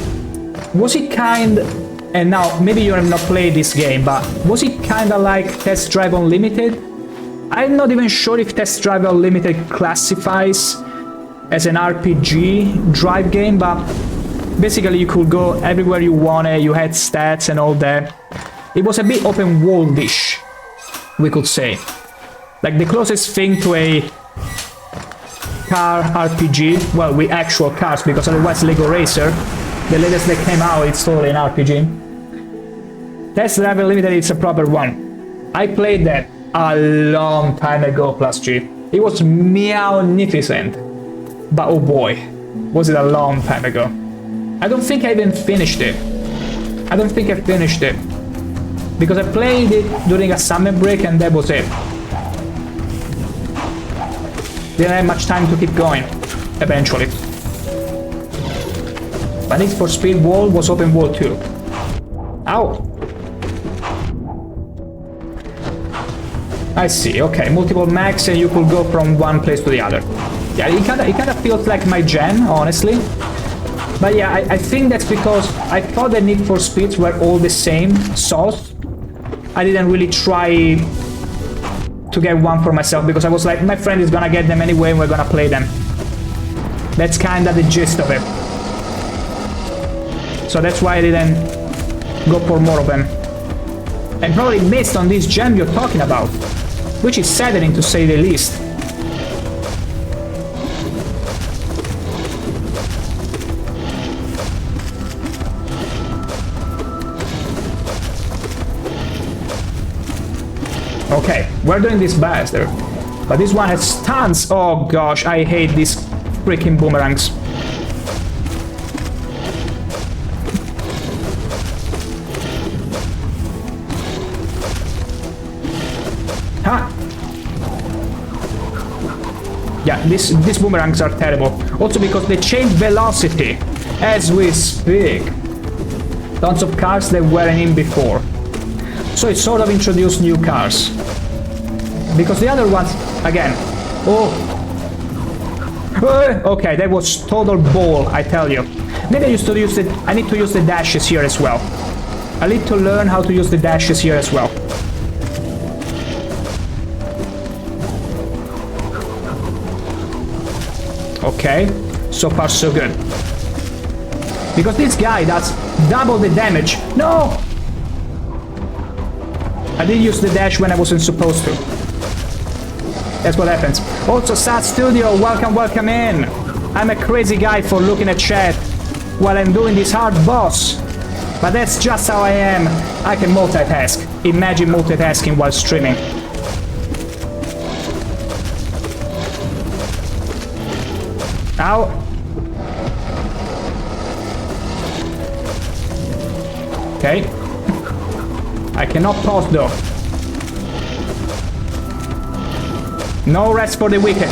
Speaker 1: Was it and now maybe you have not played this game, but was it kinda like Test Drive Unlimited? I'm not even sure if Test Drive Unlimited classifies as an RPG drive game, but basically you could go everywhere you wanted, you had stats and all that. It was a bit open world-ish, we could say. Like the closest thing to a car RPG, well, with actual cars, because otherwise Lego Racer, the latest that came out, it's totally an RPG. Test Drive Unlimited, it's a proper one. I played that a long time ago, plus G. It was meownificent. But oh boy, was it a long time ago. I don't think I even finished it. I don't think I finished it. Because I played it during a summer break and that was it. Didn't have much time to keep going, eventually. But Need for Speed World was open world too. Ow! I see, okay, multiple max and you could go from one place to the other. Yeah, it kinda feels like my gen, honestly. But yeah, I think that's because I thought the Need for Speeds were all the same sauce. I didn't really try to get one for myself because I was like, my friend is gonna get them anyway and we're gonna play them. That's kinda the gist of it. So that's why I didn't go for more of them. And probably missed on this gem you're talking about, which is saddening to say the least. Okay, we're doing this bastard. But this one has tons. Oh gosh, I hate these freaking boomerangs. Huh? Yeah, these boomerangs are terrible. Also because they change velocity as we speak. Tons of cars that weren't in before. So it sort of introduced new cars. Because the other ones, again, okay, that was total ball, I tell you. Maybe I need to use the dashes here as well. I need to learn how to use the dashes here as well. Okay, so far so good. Because this guy does double the damage. No! I did use the dash when I wasn't supposed to. That's what happens. Also, Sad Studio, welcome in. I'm a crazy guy for looking at chat while I'm doing this hard boss. But that's just how I am. I can multitask. Imagine multitasking while streaming. Ow. Okay. I cannot pause though. No rest for the wicked.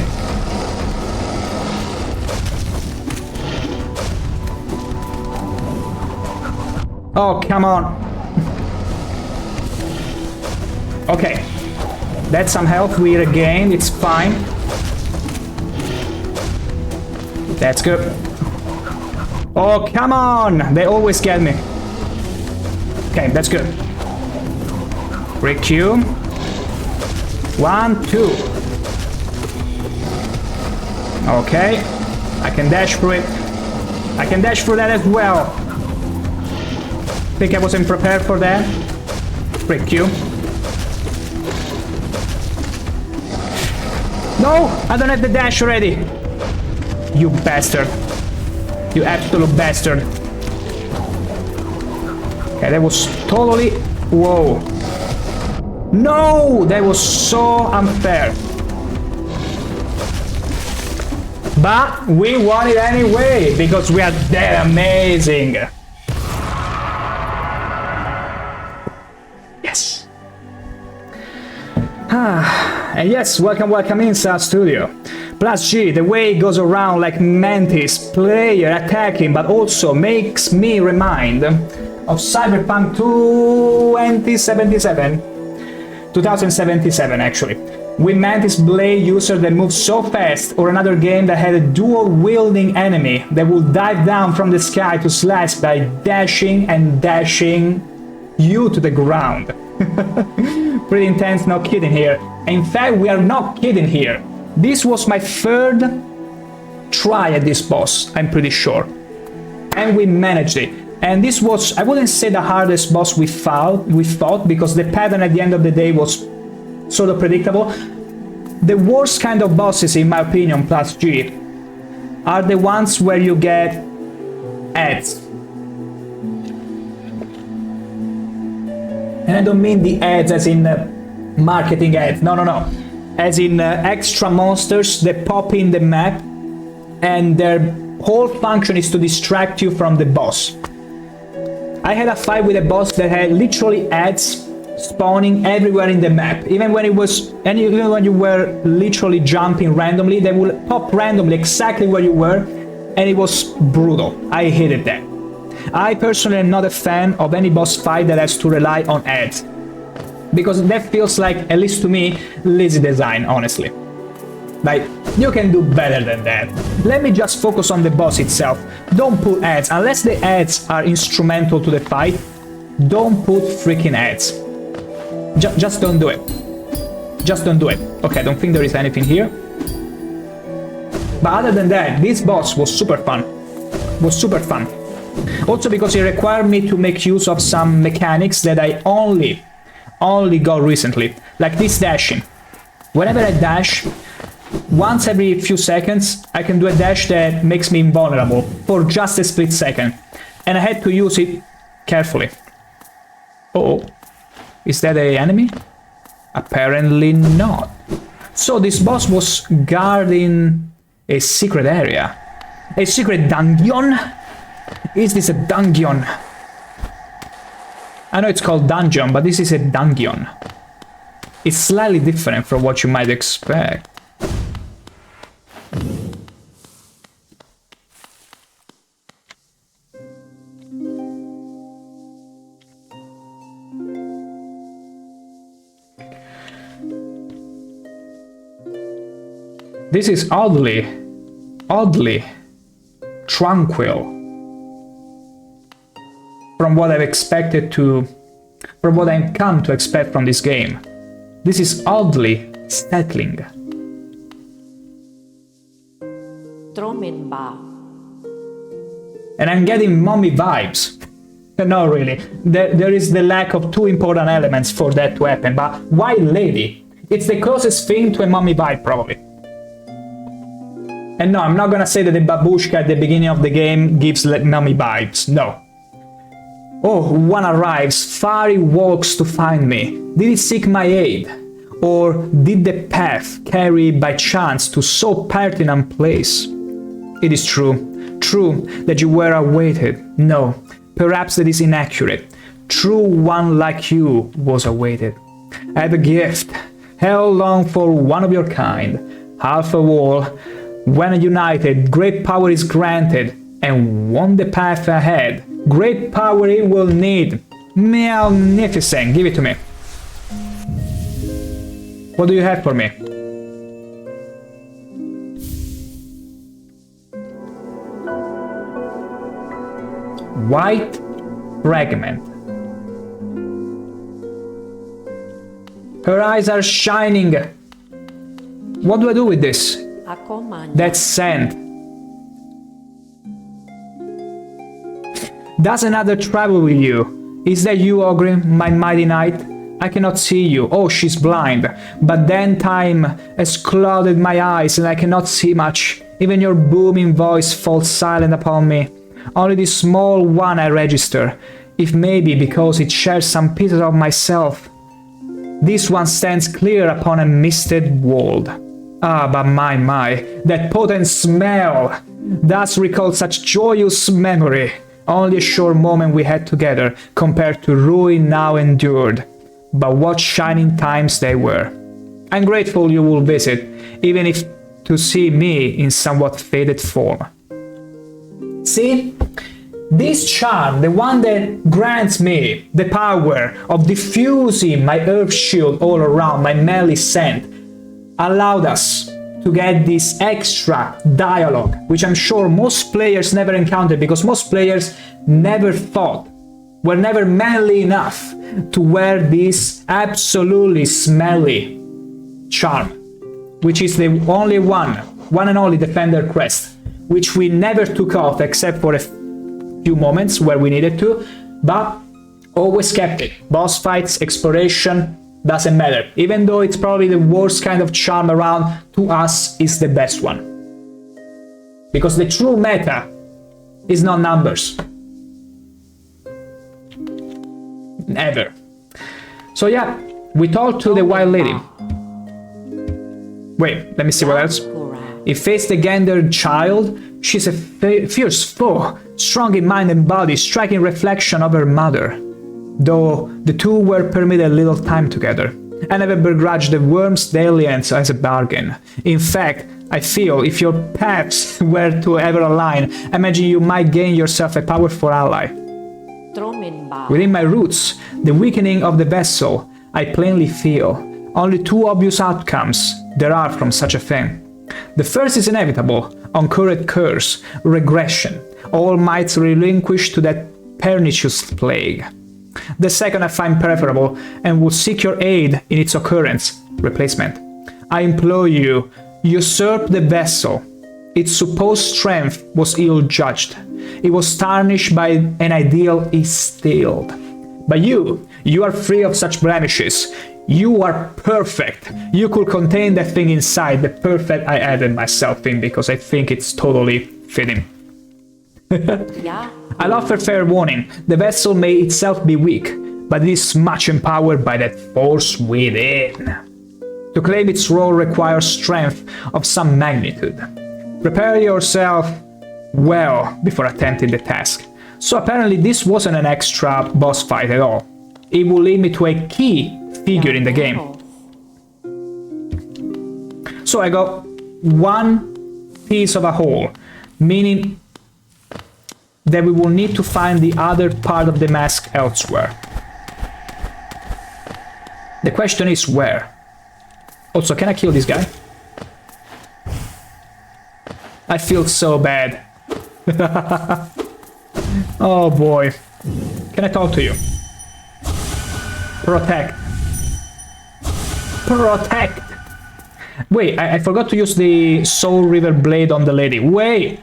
Speaker 1: Oh, come on. Okay. That's some health we regained. It's fine. That's good. Oh, come on. They always get me. Okay, that's good. Requeue. 1, 2. Okay. I can dash through it. I can dash through that as well. Think I wasn't prepared for that? Frick you. No! I don't have the dash already! You bastard. You absolute bastard. Okay, that was totally... Whoa. No! That was so unfair. But we won it anyway, because we are that amazing. Yes. And yes, welcome inside studio. Plus G, the way it goes around like Mantis, player attacking, but also makes me remind of Cyberpunk 2077 actually. With Mantis Blade user that moves so fast, or another game that had a dual-wielding enemy that will dive down from the sky to slash by dashing you to the ground. Pretty intense, no kidding here. In fact, we are not kidding here. This was my third try at this boss, I'm pretty sure. And we managed it. And this was, I wouldn't say the hardest boss we fought, because the pattern at the end of the day was sort of predictable. The worst kind of bosses, in my opinion, plus G, are the ones where you get ads. And I don't mean the ads as in marketing ads, no. As in extra monsters that pop in the map and their whole function is to distract you from the boss. I had a fight with a boss that had literally ads spawning everywhere in the map. Even when you were literally jumping randomly, they will pop randomly exactly where you were, and it was brutal. I hated that. I personally am not a fan of any boss fight that has to rely on ads, because that feels like, at least to me, lazy design, honestly. Like, you can do better than that. Let me just focus on the boss itself. Don't put ads. Unless the ads are instrumental to the fight, don't put freaking ads. Just don't do it. Just don't do it. Okay, I don't think there is anything here. But other than that, this boss was super fun. Also because it required me to make use of some mechanics that I only got recently. Like this dashing. Whenever I dash, once every few seconds, I can do a dash that makes me invulnerable for just a split second. And I had to use it carefully. Uh-oh. Is that an enemy? Apparently not. So this boss was guarding a secret area. A secret dungeon? Is this a dungeon? I know it's called dungeon, but this is a dungeon. It's slightly different from what you might expect. This is oddly tranquil from what I've come to expect from this game. This is oddly settling. And I'm getting mommy vibes. No, really. There is the lack of two important elements for that to happen, but white lady, it's the closest thing to a mommy vibe, probably. And no, I'm not gonna say that the babushka at the beginning of the game gives mommy vibes, no. Oh, one arrives, far he walks to find me. Did he seek my aid? Or did the path carry by chance to so pertinent place? It is true that you were awaited. No, perhaps that is inaccurate. True one like you was awaited. I have a gift, held long for one of your kind. Half a wall. When united, great power is granted, and won the path ahead. Great power it will need. Magnificent, give it to me. What do you have for me? White fragment. Her eyes are shining. What do I do with this? That's sand. Does another travel with you? Is that you, Ogre, my mighty knight? I cannot see you. Oh, she's blind. But then time has clouded my eyes and I cannot see much. Even your booming voice falls silent upon me. Only this small one I register, if maybe because it shares some pieces of myself. This one stands clear upon a misted world. Ah, but my, that potent smell does recall such joyous memory. Only a short moment we had together, compared to ruin now endured. But what shining times they were. I'm grateful you will visit, even if to see me in somewhat faded form. See? This charm, the one that grants me the power of diffusing my earth shield all around, my melee scent, allowed us to get this extra dialogue, which I'm sure most players never encountered because most players never thought, were never manly enough to wear this absolutely smelly charm, which is the only one and only Defender crest, which we never took off except for a few moments where we needed to, but always kept it. Boss fights, exploration, doesn't matter. Even though it's probably the worst kind of charm around, to us is the best one. Because the true meta is not numbers. Ever. So yeah, we talked to the Wild Lady. Wait, let me see what else. He faced the gendered child. She's a fierce foe, strong in mind and body, striking reflection of her mother. Though the two were permitted little time together. I never begrudged the worm's dalliance as a bargain. In fact, I feel if your paths were to ever align, I imagine you might gain yourself a powerful ally. Within my roots, the weakening of the vessel, I plainly feel. Only two obvious outcomes there are from such a thing. The first is inevitable, incurred curse, regression, all mights relinquished to that pernicious plague. The second I find preferable and would seek your aid in its occurrence, replacement. I implore you, usurp the vessel. Its supposed strength was ill-judged. It was tarnished by an ideal it stilled. But you are free of such blemishes. You are perfect. You could contain that thing inside. The perfect I added myself in because I think it's totally fitting.
Speaker 2: Yeah.
Speaker 1: I'll offer fair warning. The vessel may itself be weak, but it is much empowered by that force within. To claim its role requires strength of some magnitude. Prepare yourself well before attempting the task. So apparently this wasn't an extra boss fight at all. It will lead me to a key figure in the game. So I got one piece of a hole, meaning that we will need to find the other part of the mask elsewhere. The question is where? Also, can I kill this guy? I feel so bad. Oh boy. Can I talk to you? Protect. Protect! Wait, I forgot to use the Soul River Blade on the lady. Wait!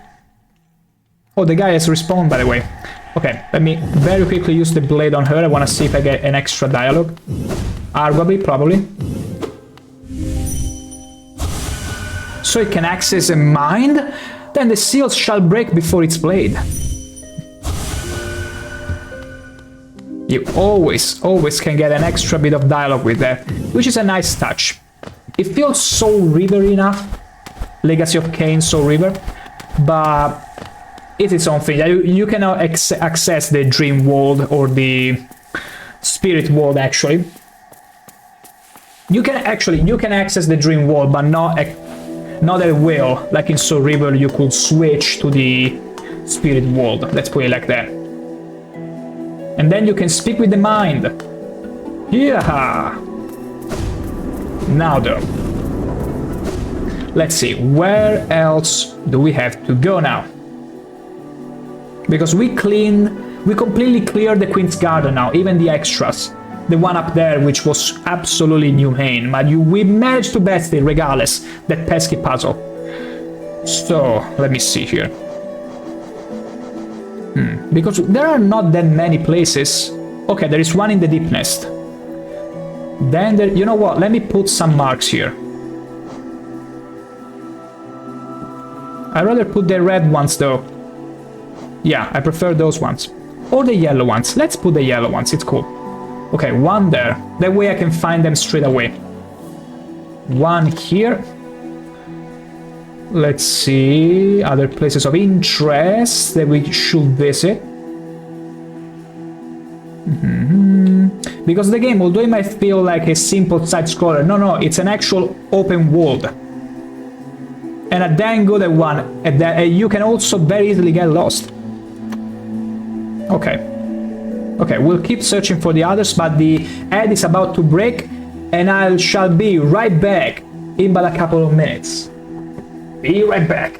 Speaker 1: Oh, the guy has respawned, by the way. Okay, let me very quickly use the blade on her. I want to see if I get an extra dialogue. Arguably, probably. So it can access a mind? Then the seals shall break before its blade. You always can get an extra bit of dialogue with that, which is a nice touch. It feels Soul River enough, Legacy of Kain Soul River, but it's its own thing. You cannot access the Dream World or the Spirit World actually. You can access the Dream World, but not at will. Like in Soul River, you could switch to the Spirit World. Let's put it like that. And then you can speak with the mind. Yeah. Now though, let's see, where else do we have to go now? Because we completely cleared the Queen's Garden now, even the extras. The one up there, which was absolutely inhumane, but we managed to best it regardless, that pesky puzzle. So, let me see here. Because there are not that many places. Okay, there is one in the deep nest. Then there, you know what? Let me put some marks here. I'd rather put the red ones though. Yeah, I prefer those ones. Or the yellow ones. Let's put the yellow ones, it's cool. Okay, one there. That way I can find them straight away. One here. Let's see. Other places of interest that we should visit. Because the game, although it might feel like a simple side-scroller, no, it's an actual open world. And a dang good one, and that you can also very easily get lost. Okay. Okay, we'll keep searching for the others, but the ad is about to break, and I shall be right back in but a couple of minutes. Be right back.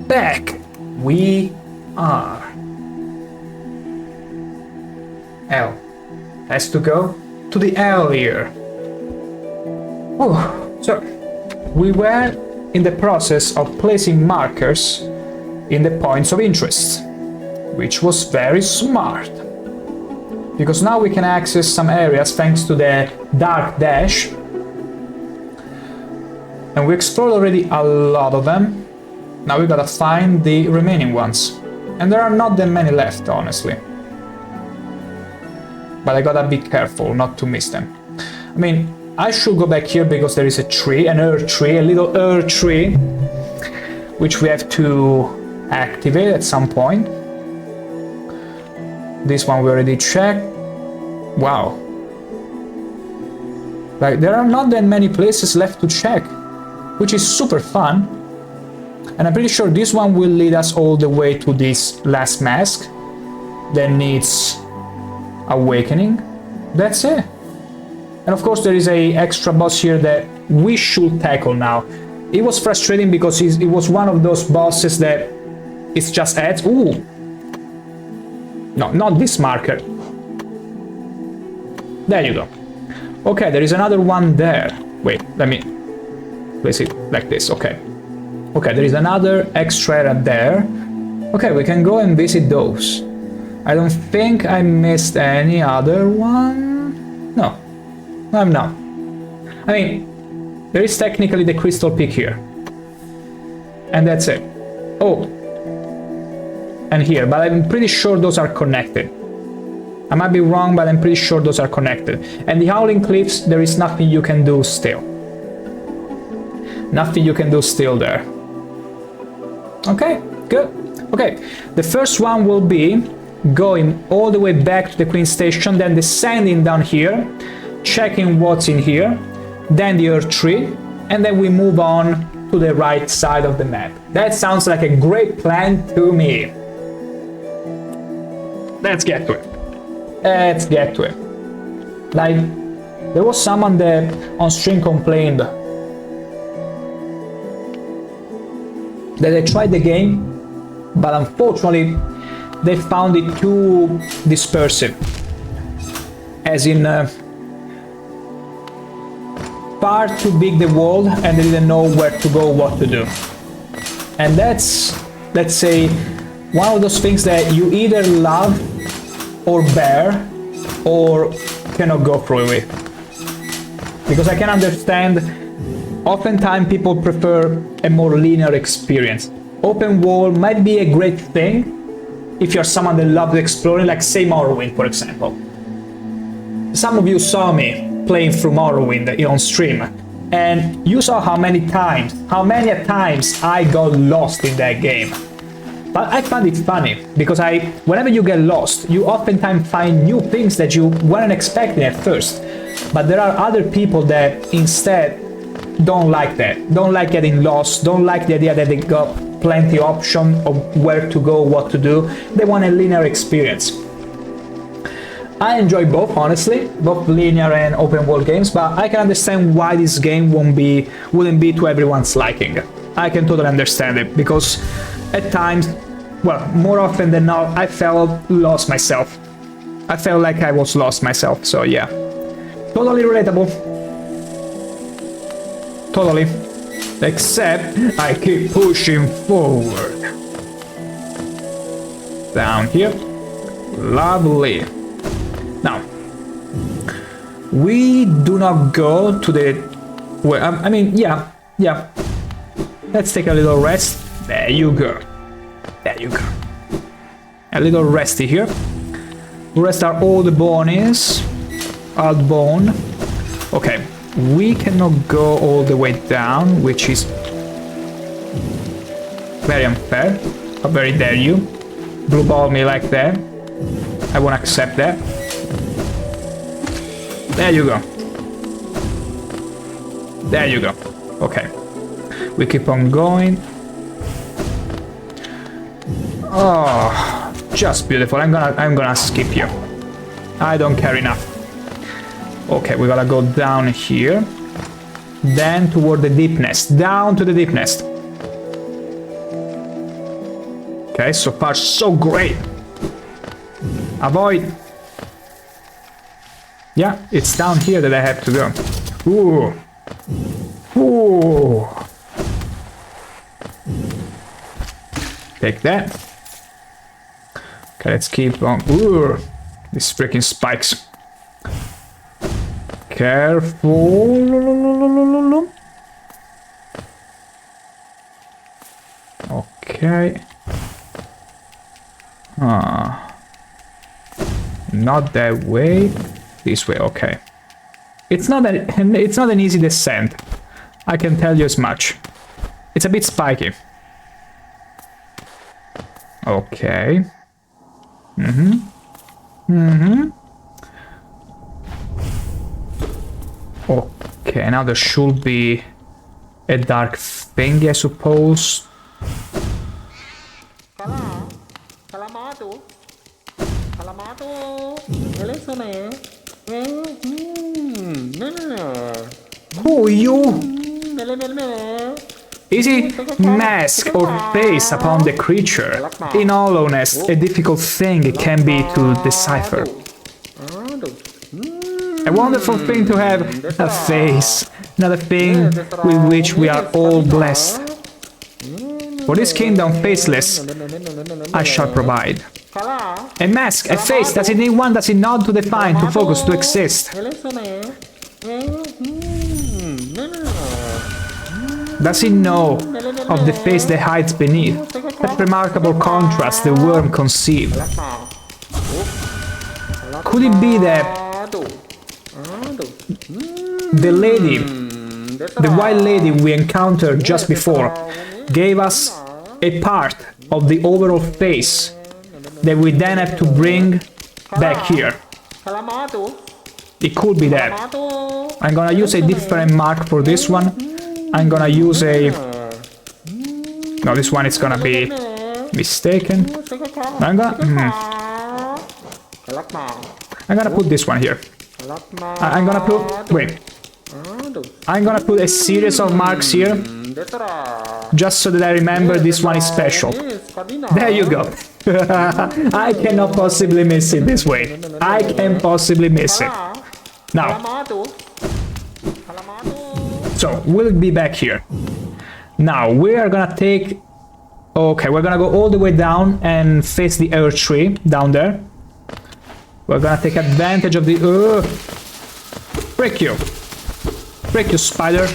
Speaker 1: Back we are. L has to go to the L here. Oh, so we were in the process of placing markers in the points of interest, which was very smart, because now we can access some areas thanks to the dark dash, and we explored already a lot of them. Now we gotta find the remaining ones. And there are not that many left, honestly. But I gotta be careful not to miss them. I mean, I should go back here because there is a tree, an earth tree, a little earth tree, which we have to activate at some point. This one we already checked. Wow. Like, there are not that many places left to check. which is super fun. And I'm pretty sure this one will lead us all the way to this last mask that needs awakening. That's it. And of course there is a extra boss here that we should tackle now. It was frustrating because it was one of those bosses that it's just ads. Ooh! No, not this marker. There you go. Okay, there is another one there. Wait, let me place it like this. Okay. Okay, there is another extra area there. Okay, we can go and visit those. I don't think I missed any other one. No, I'm not. I mean, there is technically the crystal peak here. And that's it. Oh. And here, but I'm pretty sure those are connected. I might be wrong, but I'm pretty sure those are connected. And the Howling Cliffs, there is nothing you can do still. Nothing you can do still there. Okay, good. Okay, the first one will be going all the way back to the Queen Station, then descending down here, checking what's in here, then the Earth Tree, and then we move on to the right side of the map. That sounds like a great plan to me. Let's get to it. Let's get to it. Like, there was someone that on stream complained that they tried the game, but unfortunately they found it too dispersive. As in, far too big the world, and they didn't know where to go, what to do. And that's, let's say, one of those things that you either love or bear, or cannot go through with. Because I can understand, oftentimes people prefer a more linear experience. Open world might be a great thing if you're someone that loves exploring, like say Morrowind, for example. Some of you saw me playing through Morrowind on stream, and you saw how many times I got lost in that game. But I find it funny, because whenever you get lost, you oftentimes find new things that you weren't expecting at first. But there are other people that instead don't like that, don't like getting lost, don't like the idea that they got plenty of options of where to go, what to do. They want a linear experience. I enjoy both, honestly, both linear and open world games, but I can understand why this game wouldn't be to everyone's liking. I can totally understand it, because at times, well, more often than not, I felt lost myself. I felt like I was lost myself, so yeah. Totally relatable. Totally. Except I keep pushing forward. Down here. Lovely. Now, we do not go to the... Well, I mean, yeah. Let's take a little rest. There you go. There you go. A little resty here. Rest our old bonies. Old bone. Okay. We cannot go all the way down, which is very unfair. How very dare you blue ball me like that. I won't accept that. There you go. There you go. Okay. We keep on going. Oh, just beautiful. I'm gonna skip you. I don't care enough. Okay, we gotta go down here. Then toward the deep nest. Down to the deep nest. Okay, so far so great. Avoid. Yeah, it's down here that I have to go. Ooh. Ooh. Take that. Okay, let's keep on. Ooh. These freaking spikes. Careful. Okay. Not that way. This way, okay. It's not an easy descent. I can tell you as much. It's a bit spiky. Okay. Okay, now there should be a dark thing, I suppose. Who are you? Is it mask or face upon the creature? In all honesty, a difficult thing it can be to decipher. A wonderful thing to have a face, not a thing with which we are all blessed. For this kingdom faceless, I shall provide. A mask, a face, does it need one, does it not to define, to focus, to exist? Does he know of the face that hides beneath? That remarkable contrast the worm conceived. Could it be that the lady, the white lady we encountered just before, gave us a part of the overall face that we then have to bring back here? It could be that. I'm gonna use a different mark for this one. I'm gonna use a... No, this one is gonna be mistaken. I'm gonna put this one here. I'm gonna put... Wait. I'm gonna put a series of marks here, just so that I remember this one is special. There you go. I cannot possibly miss it this way. I can possibly miss it. Now. So, we'll be back here. Now, we are gonna take... Okay, we're gonna go all the way down and face the earth tree down there. We're gonna take advantage of the... Frick you. Frick you, spider.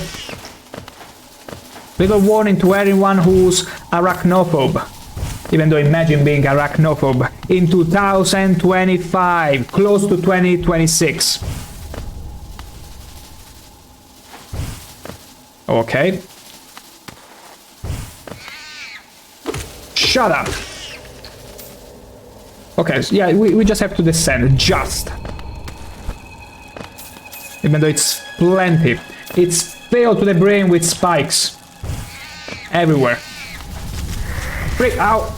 Speaker 1: Little warning to anyone who's arachnophobe. Even though imagine being arachnophobe in 2025, close to 2026. Okay. Shut up. Okay, so yeah, we just have to descend, just. Even though it's plenty. It's filled to the brain with spikes. Everywhere. Frick, ow!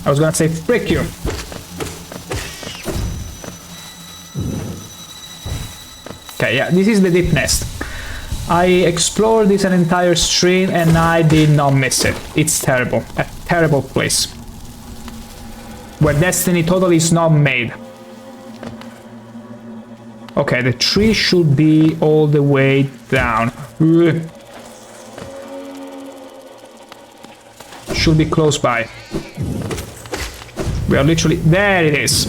Speaker 1: I was gonna say frick you. Okay, yeah, this is the deep nest. I explored this an entire stream and I did not miss it. It's terrible. A terrible place. Where destiny totally is not made. Okay, the tree should be all the way down. Should be close by. We are literally... There it is.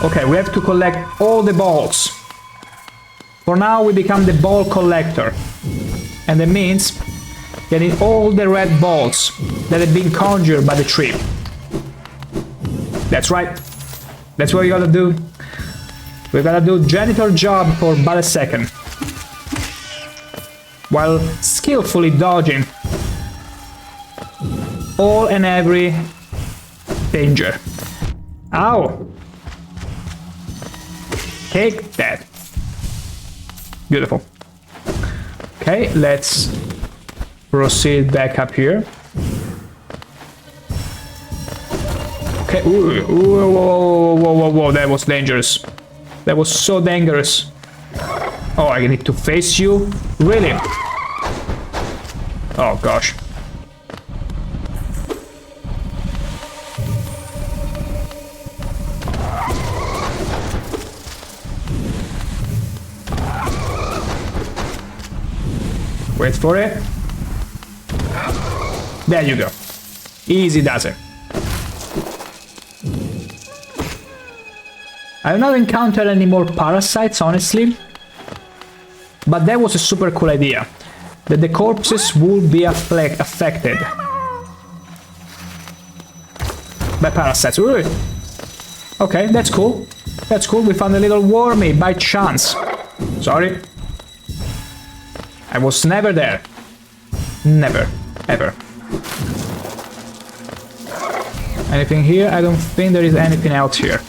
Speaker 1: Okay, we have to collect all the balls. For now, we become the ball collector. And that means getting all the red balls that have been conjured by the tree. That's right. That's what we gotta do. We gotta do janitor job for about a second. While skillfully dodging all and every danger. Ow! Take that. Beautiful. Okay, let's proceed back up here. Okay, ooh, whoa, whoa, whoa, whoa, whoa, that was dangerous. That was so dangerous. Oh, I need to face you? Really? Oh, gosh. Wait for it. There you go. Easy does it. I have not encountered any more parasites, honestly. But that was a super cool idea. That the corpses would be affected by parasites. Ooh. Okay, that's cool. That's cool. We found a little wormy by chance. Sorry. I was never there. Never. Ever. Anything here? I don't think there is anything else here.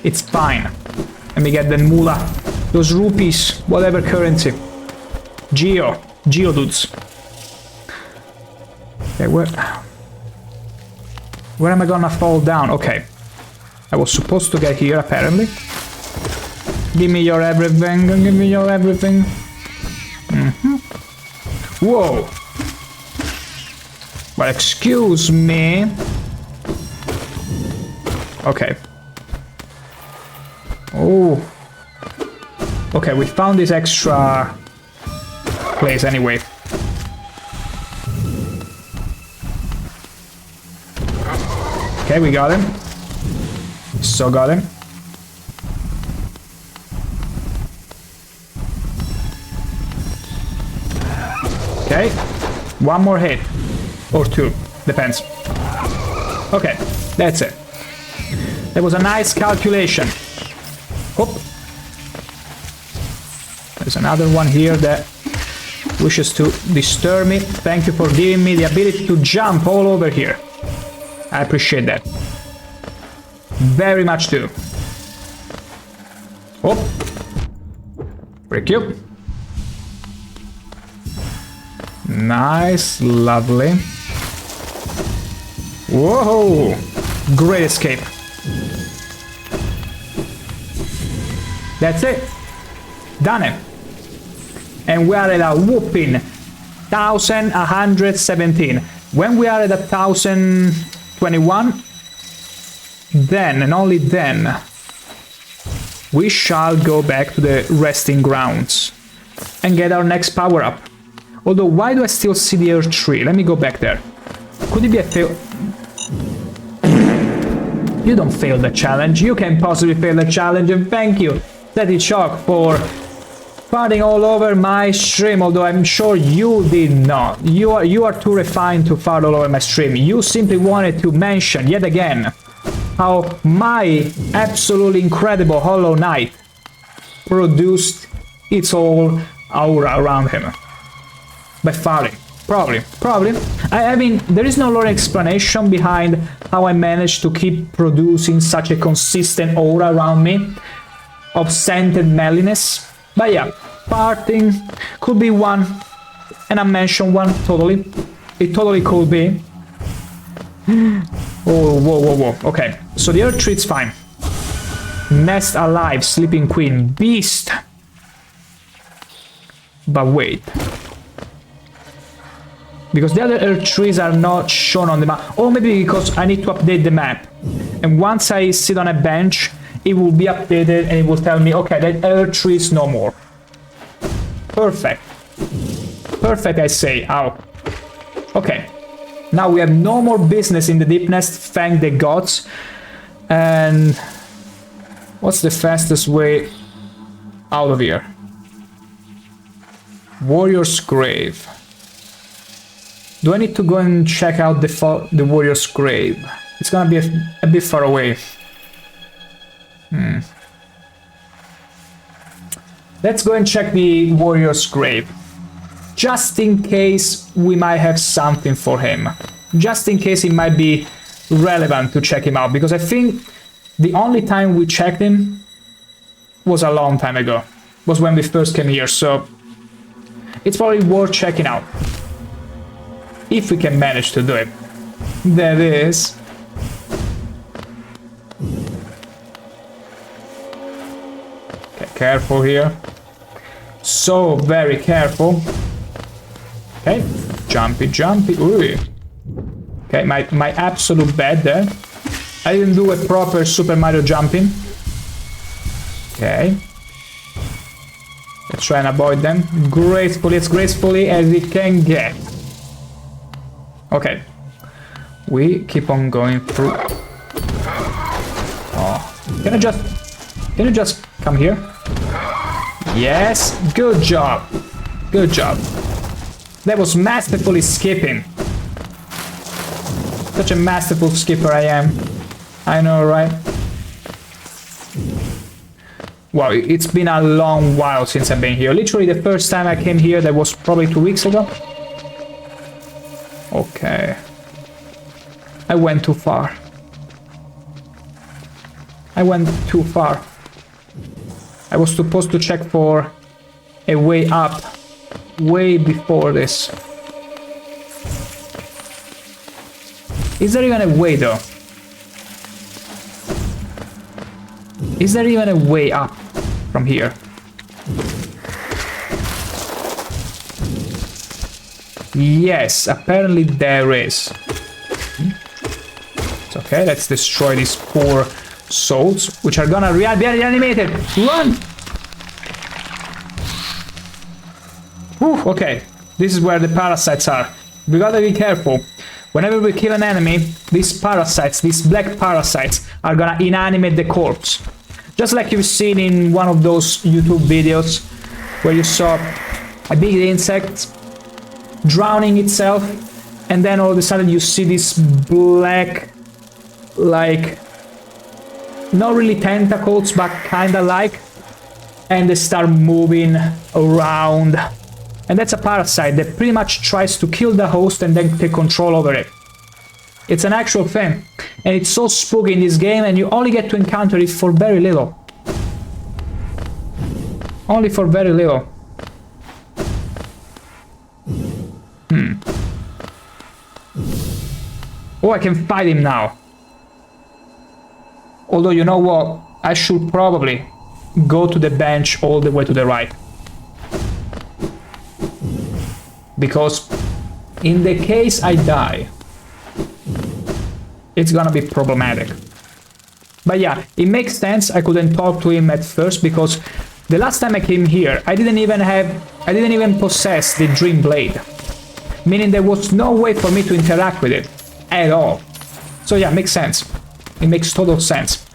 Speaker 1: It's fine. Let me get the moolah. Those rupees. Whatever currency. Geodudes. Okay, where am I gonna fall down? Okay. I was supposed to get here, apparently. Give me your everything, give me your everything. Whoa! But excuse me. Okay. Oh. Okay, we found this extra place anyway. Okay, we got him. So got him. Okay. One more hit. Or two. Depends. Okay, that's it. That was a nice calculation. Hop. There's another one here that wishes to disturb me. Thank you for giving me the ability to jump all over here. I appreciate that. Very much too. Oh. Break you. Nice, lovely. Whoa! Great escape. That's it. Done it. And we are at a whooping 1117. When we are at 1021, then and only then we shall go back to the resting grounds and get our next power up. Although, why do I still see the Earth tree? Let me go back there. Could it be a fail? You don't fail the challenge. You can possibly fail the challenge, and thank you, Daddy Chalk, for farting all over my stream, although I'm sure you did not. You are too refined to fart all over my stream. You simply wanted to mention, yet again, how my absolutely incredible Hollow Knight produced its whole aura around him. By farting. Probably. I mean, there is no lore explanation behind how I managed to keep producing such a consistent aura around me of scented melliness. But yeah, farting could be one, an unmentioned one, totally. It totally could be. Oh, whoa. Okay, so the Earth tree's fine. Nest alive, Sleeping Queen, Beast. But wait. Because the other Earth trees are not shown on the map. Or maybe because I need to update the map. And once I sit on a bench, it will be updated and it will tell me, okay, that Earth tree is no more. Perfect. Perfect, I say. Ow. Okay. Now we have no more business in the Deep Nest, thank the gods. And what's the fastest way out of here? Warrior's Grave. Do I need to go and check out the Warrior's Grave? It's gonna be a bit far away. Let's go and check the Warrior's Grave. Just in case we might have something for him. Just in case it might be relevant to check him out. Because I think the only time we checked him was a long time ago. Was when we first came here, so it's probably worth checking out. If we can manage to do it. That is. Okay, careful here. So very careful. Okay, jumpy. Ooh. Okay, my absolute bad there. I didn't do a proper Super Mario jumping. Okay. Let's try and avoid them. Gracefully, as gracefully as it can get. Okay, we keep on going through. Oh, can you just come here? Yes, good job. That was masterfully skipping. Such a masterful skipper I am. I know, right? Wow, it's been a long while since I've been here. Literally the first time I came here, that was probably 2 weeks ago. Okay. I went too far. I was supposed to check for a way up way before this. Is there even a way though? Is there even a way up from here? Yes, apparently there is. It's okay, let's destroy these poor souls, which are gonna be reanimated. Run! Whew, okay, this is where the parasites are. We gotta be careful. Whenever we kill an enemy, these parasites, these black parasites, are gonna inanimate the corpse. Just like you've seen in one of those YouTube videos where you saw a big insect drowning itself, and then all of a sudden you see this black, like, not really tentacles, but kinda like, and they start moving around. And that's a parasite that pretty much tries to kill the host and then take control over it. It's an actual thing, and it's so spooky in this game, and you only get to encounter it for very little. Only for very little. Oh, I can fight him now. Although, you know what? I should probably go to the bench all the way to the right. Because in the case I die, it's gonna be problematic. But yeah, it makes sense I couldn't talk to him at first, because the last time I came here, I didn't even possess the Dream Blade. Meaning there was no way for me to interact with it at all. So yeah, makes sense. It makes total sense.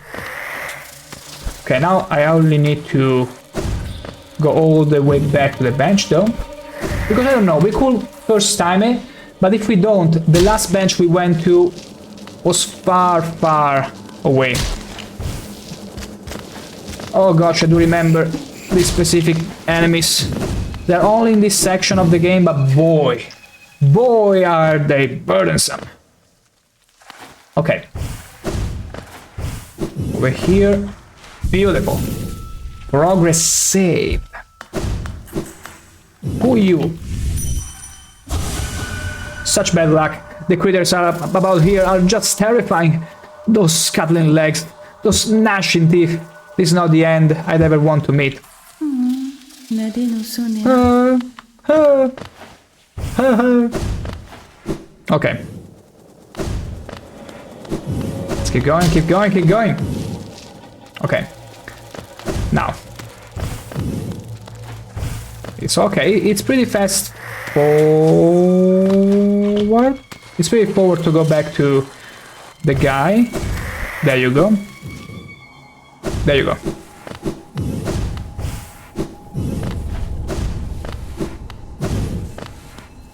Speaker 1: Okay, now I only need to go all the way back to the bench though. Because I don't know, we could first time it, but if we don't, the last bench we went to was far, far away. Oh gosh, I do remember these specific enemies. They're only in this section of the game, but boy, are they burdensome. Okay. Over here. Beautiful. Progress saved. Who are you? Such bad luck. The critters are about here are just terrifying. Those scuttling legs, those gnashing teeth. This is not the end I'd ever want to meet. Okay. Let's keep going, keep going, keep going. Okay. Now. It's okay. It's pretty fast forward. It's pretty forward to go back to the guy. There you go. There you go.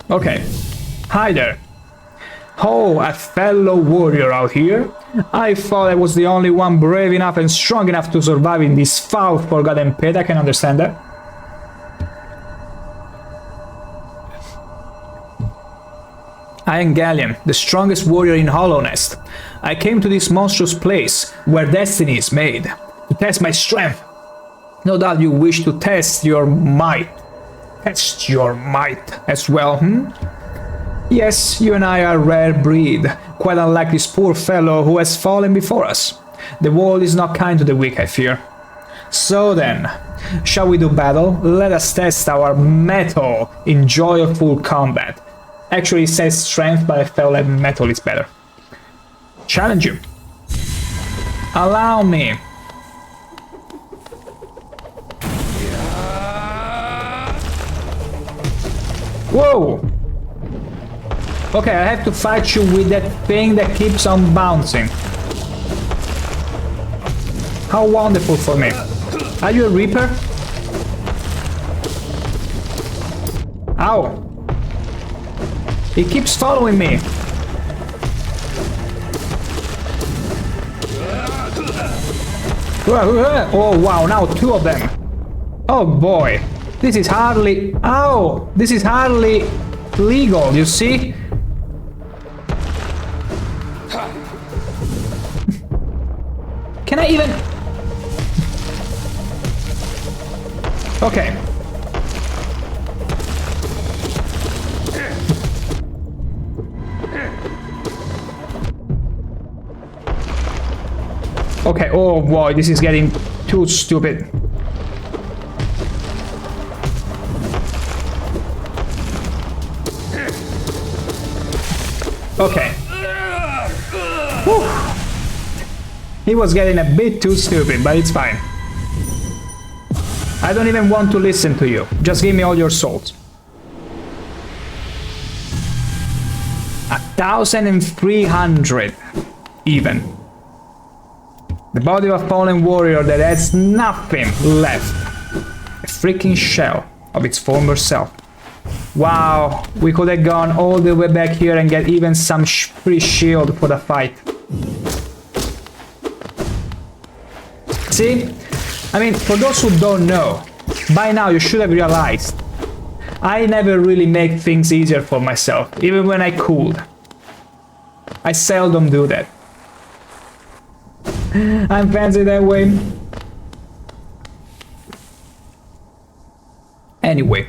Speaker 1: Okay. Hi there. Oh, a fellow warrior out here. I thought I was the only one brave enough and strong enough to survive in this foul, forgotten pit. I can understand that. I am Gallium, the strongest warrior in Hollow Nest. I came to this monstrous place, where destiny is made, to test my strength. No doubt you wish to test your might. Test your might as well, Yes, you and I are a rare breed, quite unlike this poor fellow who has fallen before us. The world is not kind to the weak, I fear. So then, shall we do battle? Let us test our mettle in joyful combat. Actually, it says strength, but I felt like metal is better. Challenge you. Allow me. Whoa! Okay, I have to fight you with that thing that keeps on bouncing. How wonderful for me. Are you a Reaper? Ow! He keeps following me. Oh wow, now two of them. Oh boy. This is hardly... Ow! This is hardly legal, you see? Can I even... Okay. Okay, oh boy, this is getting too stupid. Okay. Whew. He was getting a bit too stupid, but it's fine. I don't even want to listen to you. Just give me all your salt. 1,300 even. The body of a fallen warrior that has nothing left. A freaking shell of its former self. Wow, we could have gone all the way back here and get even some free shield for the fight. See? I mean, for those who don't know, by now you should have realized I never really make things easier for myself, even when I could. I seldom do that. I'm fancy that way. Anyway,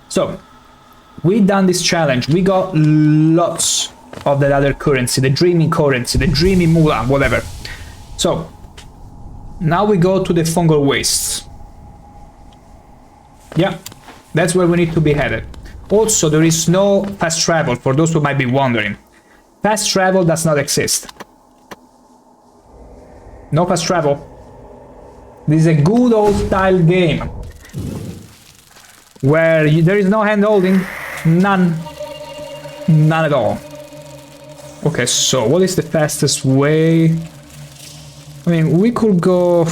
Speaker 1: so we done this challenge. We got lots of that other currency, the dreamy currency, the dreamy moolah, whatever. So now we go to the fungal wastes. Yeah, that's where we need to be headed. Also, there is no fast travel, for those who might be wondering. Fast travel does not exist. No fast travel. This is a good old style game where there is no hand holding. None. None at all. Okay, so what is the fastest way? I mean, we could go...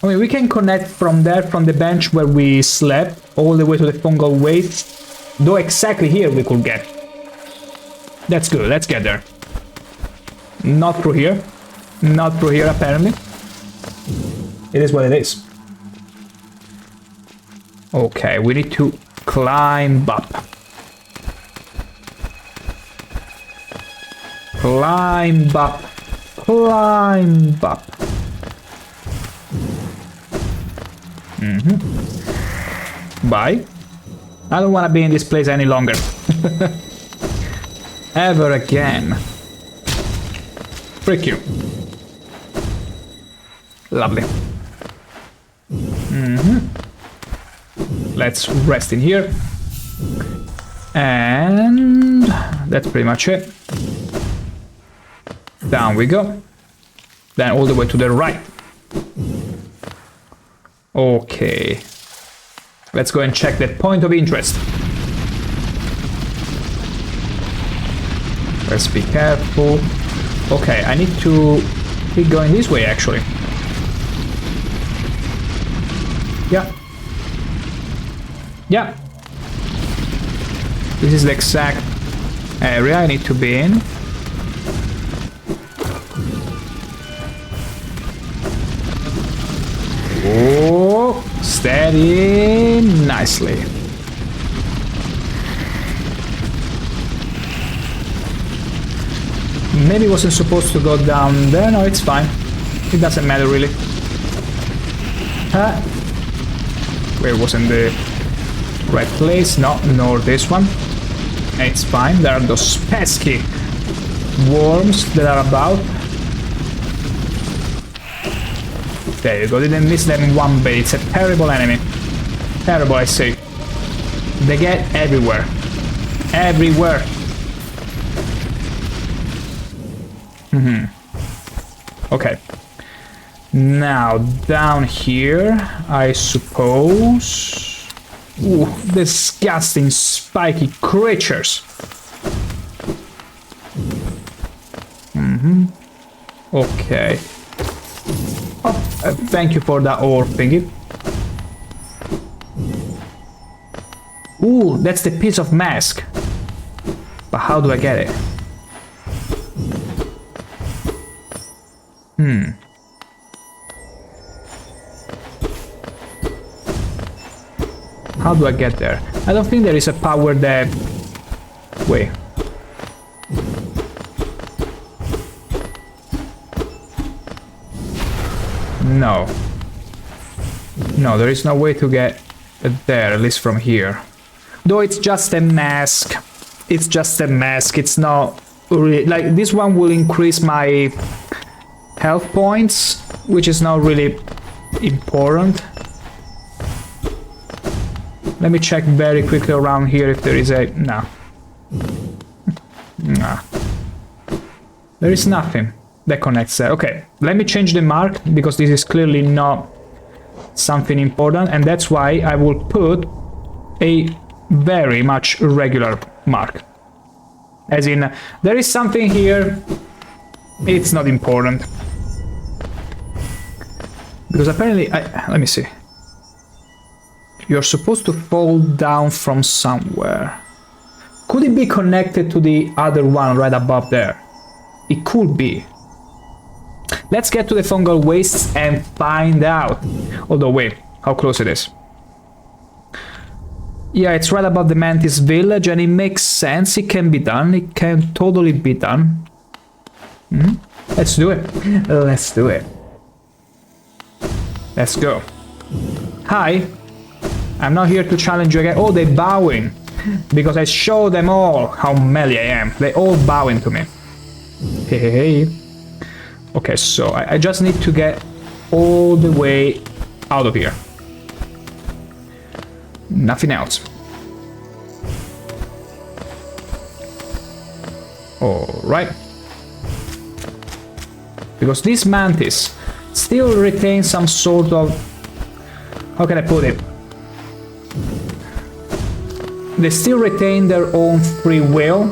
Speaker 1: I mean, we can connect from there, from the bench where we slept, all the way to the fungal waste. Though exactly here we could get. That's good, let's get there. Not through here. Not through here, apparently. It is what it is. Okay, we need to climb up. Climb up. Climb up. Bye. I don't want to be in this place any longer. Ever again. Frick you. Lovely. Let's rest in here. And that's pretty much it. Down we go. Then all the way to the right. Okay. Let's go and check that point of interest. Let's be careful. Okay, I need to keep going this way actually. Yeah. Yeah. This is the exact area I need to be in. Oh, steady nicely. Maybe it wasn't supposed to go down there. No, it's fine. It doesn't matter really. Huh? Where wasn't the right place? No, nor this one. It's fine. There are those pesky worms that are about. There you go. Didn't miss them one bit. It's a terrible enemy. Terrible, I say. They get everywhere. Everywhere. Okay. Now, down here, I suppose... Ooh, disgusting, spiky creatures. Okay. Oh, thank you for that ore thingy. Ooh, that's the piece of mask. But how do I get it? How do I get there? I don't think there is a power that... Wait. No. No, there is no way to get there, at least from here. Though it's just a mask. It's just a mask, it's not... Really, like, this one will increase my health points, which is not really important. Let me check very quickly around here if there is a... no. Nah. There is nothing that connects there. Okay, let me change the mark, because this is clearly not something important, and that's why I will put a very much regular mark. As in, there is something here, it's not important. Because apparently, let me see. You're supposed to fall down from somewhere. Could it be connected to the other one right above there? It could be. Let's get to the fungal wastes and find out. Although, wait, how close it is? Yeah, it's right above the Mantis village, and it makes sense. It can be done. It can totally be done. Let's do it. Let's do it. Let's go. Hi. I'm not here to challenge you again. Oh, they're bowing. Because I showed them all how melee I am. They all bowing to me. Hey. Okay, so I just need to get all the way out of here. Nothing else. Alright. Because this Mantis still retains some sort of... how can I put it? They still retain their own free will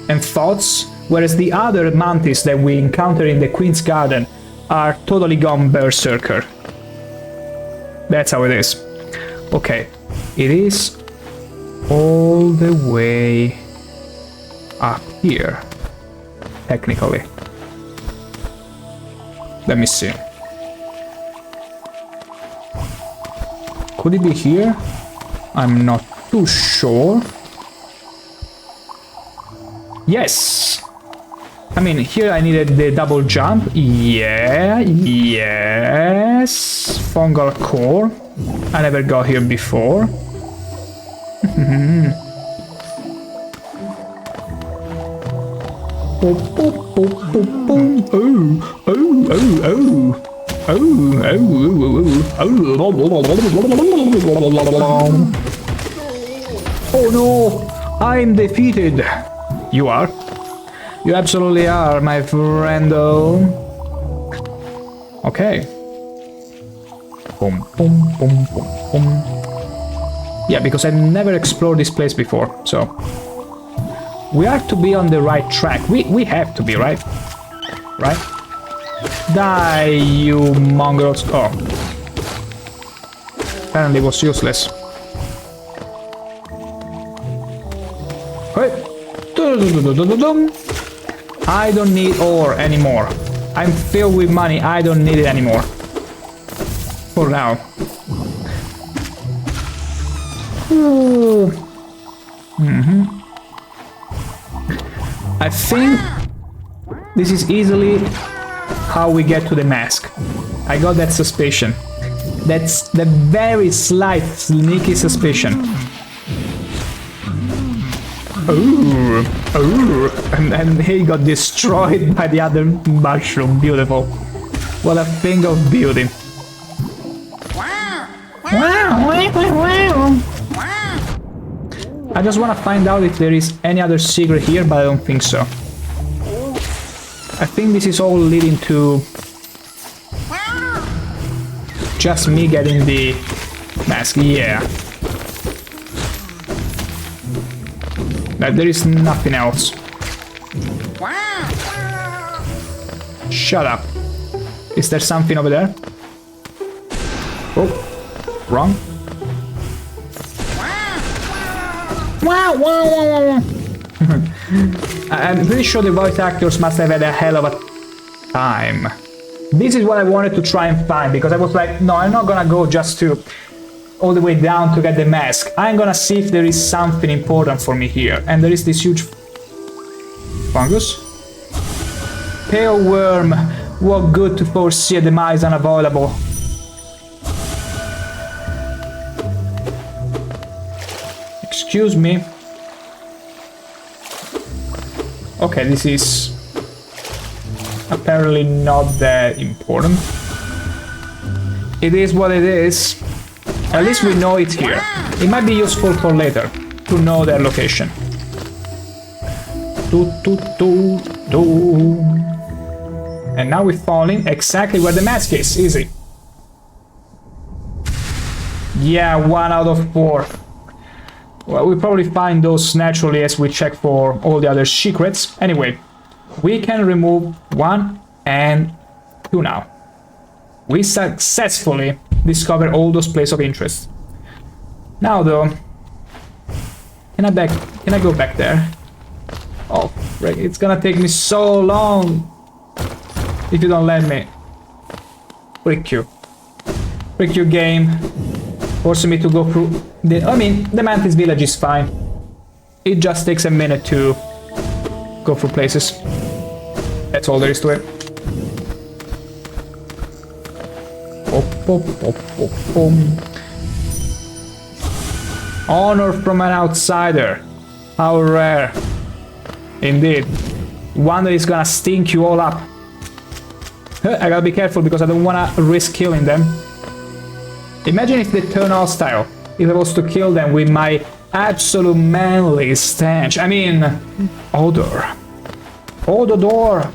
Speaker 1: and thoughts, whereas the other Mantis that we encounter in the Queen's Garden are totally gone berserker. That's how it is. Okay, it is all the way up here, technically. Let me see. Could it be here? I'm not too sure. Yes! I mean, here I needed the double jump. Yeah, yes. Fungal core. I never got here before. Oh no! I'm defeated! You are? You absolutely are, my friendo. Okay. Boom, boom, boom, boom, boom. Yeah, because I've never explored this place before, so... we are to be on the right track. We have to be, right? Right? Die, you mongrels. Oh. Apparently it was useless. Hey. I don't need ore anymore. I'm filled with money. I don't need it anymore. For now. I think this is easily how we get to the mask. I got that suspicion. That's the very slight, sneaky suspicion. Ooh, ooh, and he got destroyed by the other mushroom. Beautiful. What a thing of beauty. I just want to find out if there is any other secret here, but I don't think so. I think this is all leading to just me getting the mask. Yeah. But there is nothing else. Shut up. Is there something over there? Oh, wrong. I'm pretty sure the voice actors must have had a hell of a time. This is what I wanted to try and find, because I was like, no, I'm not gonna go just to all the way down to get the mask. I'm gonna see if there is something important for me here. And there is this huge fungus. Pale worm, what good to foresee a demise unavoidable. Excuse me. Okay, this is apparently not that important. It is what it is. At least we know it's here. It might be useful for later to know their location. And now we're falling exactly where the mask is. Easy. Yeah, 1 out of 4. Well, we probably find those naturally as we check for all the other secrets. Anyway, we can remove 1 and 2 now. We successfully discovered all those places of interest. Now though, can I go back there? Oh, right, it's gonna take me so long if you don't let me. Frick you. Frick your game. Forcing me to go through the... I mean, the Mantis village is fine. It just takes a minute to go through places. That's all there is to it. Honor from an outsider. How rare. Indeed. One that is gonna stink you all up. I gotta be careful because I don't wanna risk killing them. Imagine if they turn hostile. If I was to kill them with my absolute manly stench. I mean, odor. Odor.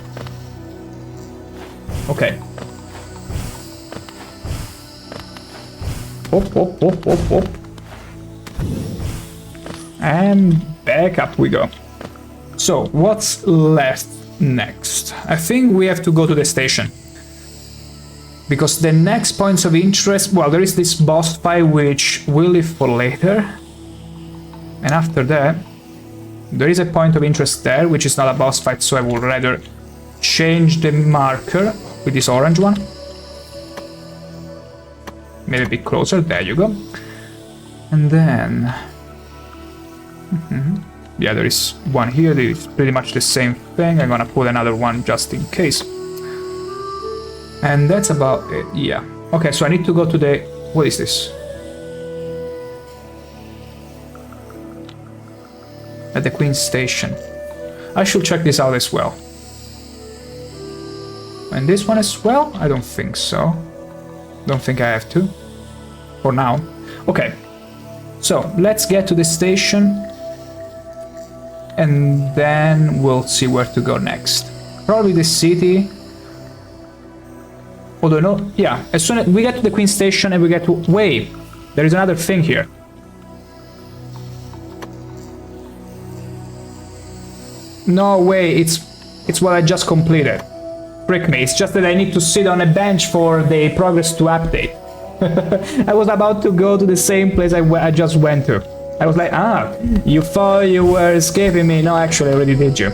Speaker 1: Okay. Hop. And back up we go. So, what's left next? I think we have to go to the station. Because the next points of interest... Well, there is this boss fight which we'll leave for later. And after that, there is a point of interest there, which is not a boss fight, so I would rather change the marker with this orange one. Maybe a bit closer, there you go. And then... yeah, there is one here, that is pretty much the same thing. I'm gonna put another one just in case. And that's about it, yeah. Okay, so I need to go to the... What is this? At the Queen's Station. I should check this out as well. And this one as well? I don't think so. Don't think I have to. For now. Okay. So, let's get to the station. And then we'll see where to go next. Probably the city. Although no, yeah, as soon as we get to the Queen Station and we get to... Wait, there is another thing here. No way, it's what I just completed. Frick me, it's just that I need to sit on a bench for the progress to update. I was about to go to the same place I just went to. I was like, you thought you were escaping me. No, actually, I already did you.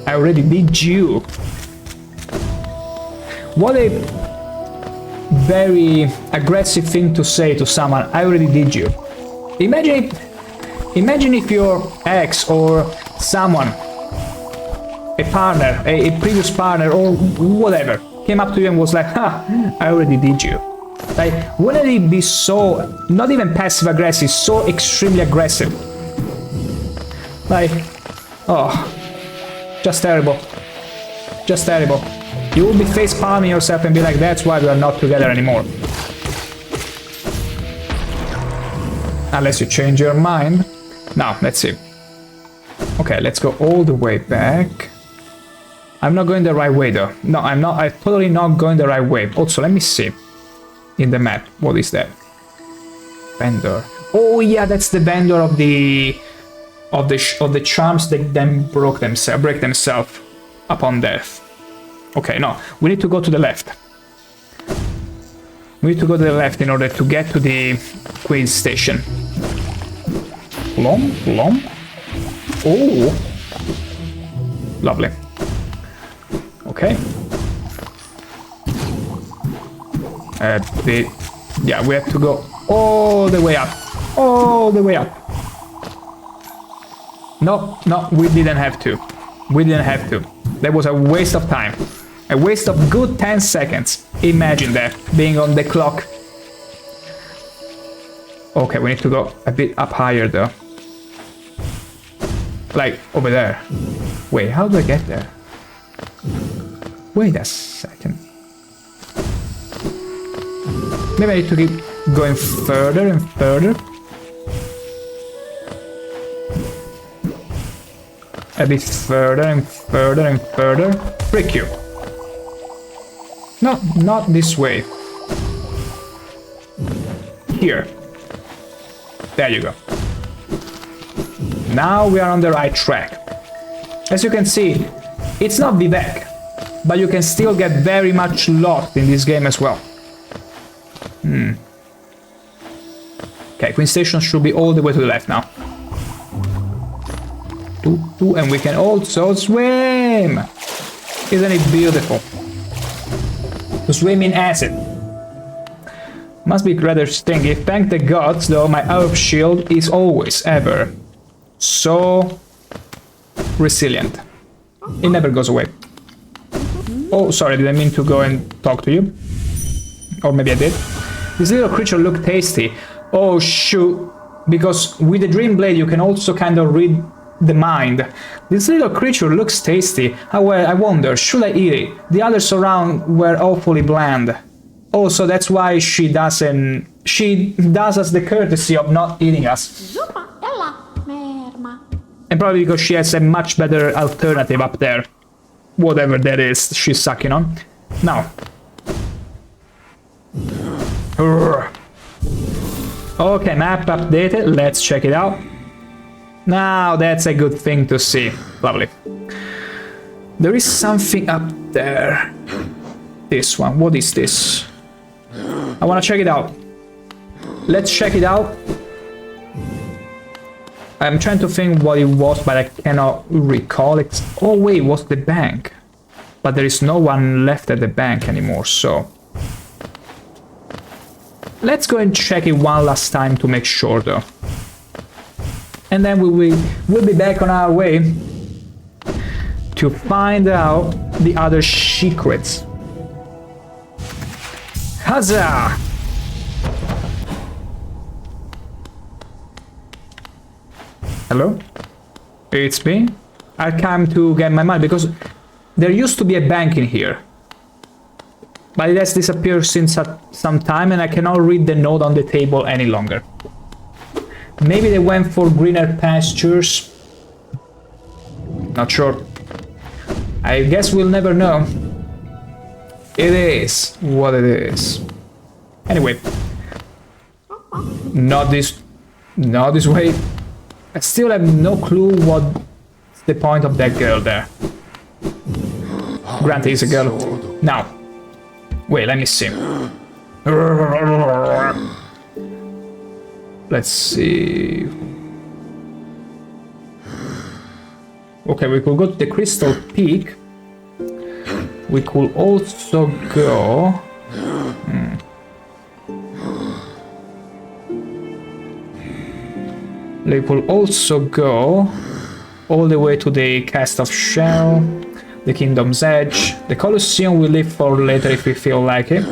Speaker 1: I already did you. What a very aggressive thing to say to someone. I already did you. Imagine if your ex or someone, a partner, a previous partner or whatever, came up to you and was like, I already did you. Like, wouldn't it be so, not even passive aggressive, so extremely aggressive? Like, oh, just terrible. Just terrible. You will be face palming yourself and be like, that's why we are not together anymore. Unless you change your mind. Now, let's see. Okay, let's go all the way back. I'm not going the right way though. No, I'm totally not going the right way. Also, let me see. In the map, what is that? Vendor. Oh yeah, that's the vendor of the charms that then break themselves upon death. Okay, no, we need to go to the left. We need to go to the left in order to get to the Queen's Station. Plum. Oh, lovely. Okay. Yeah, we have to go all the way up. All the way up. No, we didn't have to. We didn't have to. That was a waste of time. A waste of good 10 seconds. Imagine that, being on the clock. Okay, we need to go a bit up higher though. Like, over there. Wait, how do I get there? Wait a second. Maybe I need to keep going further and further. A bit further and further and further. Frick you. No, not this way. Here. There you go. Now we are on the right track. As you can see, it's not Vivek, but you can still get very much lost in this game as well. Okay, Queen Station should be all the way to the left now. And we can also swim! Isn't it beautiful? To swim in acid. Must be rather stingy. Thank the gods, though, my herb shield is always, ever, so resilient. It never goes away. Oh, sorry, did I mean to go and talk to you? Or maybe I did. This little creature looked tasty. Oh, shoot. Because with the Dream Blade you can also kind of read the mind. This little creature looks tasty. I wonder, should I eat it? The others around were awfully bland. Oh, so that's why she does us the courtesy of not eating us. And probably because she has a much better alternative up there. Whatever that is she's sucking on. Now. Okay, map updated. Let's check it out. Now that's a good thing to see. Lovely. There is something up there. This one. What is this? I want to check it out. Let's check it out. I'm trying to think what it was, but I cannot recall it. Oh wait, it was the bank. But there is no one left at the bank anymore, so... Let's go and check it one last time to make sure, though. And then we'll be back on our way to find out the other secrets. Huzzah! Hello? It's me. I came to get my money because there used to be a bank in here. But it has disappeared since some time and I cannot read the note on the table any longer. Maybe they went for greener pastures. Not sure. I guess we'll never know. It is what it is. Anyway. Not this way. I still have no clue what's the point of that girl there. Granted, it's a girl. Now. Wait, let me see. Let's see. Okay, we could go to the Crystal Peak. We could also go... We could also go all the way to the Cast of Shell, the Kingdom's Edge. The Colosseum we leave for later if we feel like it.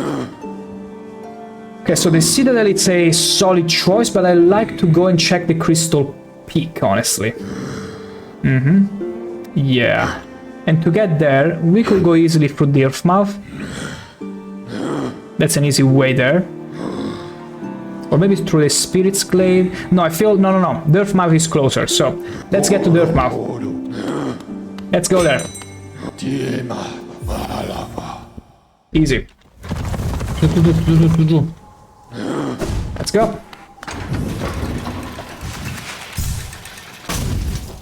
Speaker 1: Okay, so the Citadel, it's a solid choice, but I like to go and check the Crystal Peak, honestly. Yeah. And to get there, we could go easily through the Earthmouth. That's an easy way there. Or maybe through the Spirit's Glade. No, I feel... No. The Earthmouth is closer, so let's get to the Earthmouth. Let's go there. Easy. Let's go.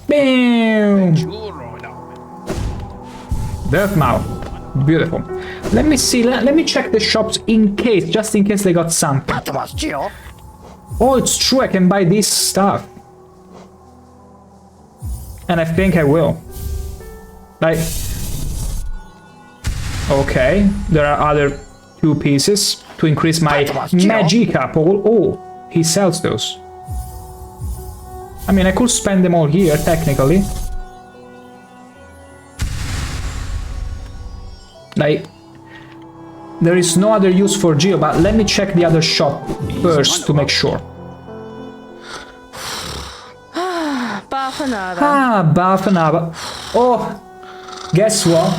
Speaker 1: Bam! Earthmouth. Beautiful. Let me see. Let me check the shops in case, just in case they got something. Oh, it's true. I can buy this stuff. And I think I will. Like... Okay, there are other 2 pieces to increase my Magica pool. Oh, he sells those. I mean, I could spend them all here, technically. Like, there is no other use for Geo, but let me check the other shop first to make sure.
Speaker 3: Bafanada.
Speaker 1: Ah, Bafanada. Oh, guess what?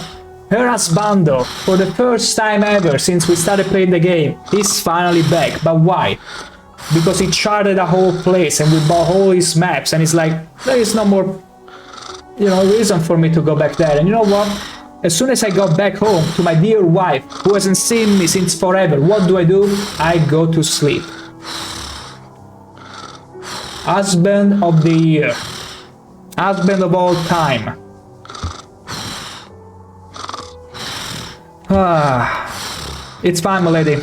Speaker 1: Her husbando, for the first time ever since we started playing the game, is finally back. But why? Because he charted the whole place and we bought all his maps, and it's like, there is no more, you know, reason for me to go back there. And you know what? As soon as I got back home to my dear wife, who hasn't seen me since forever, what do? I go to sleep. Husband of the year. Husband of all time. It's fine, my lady.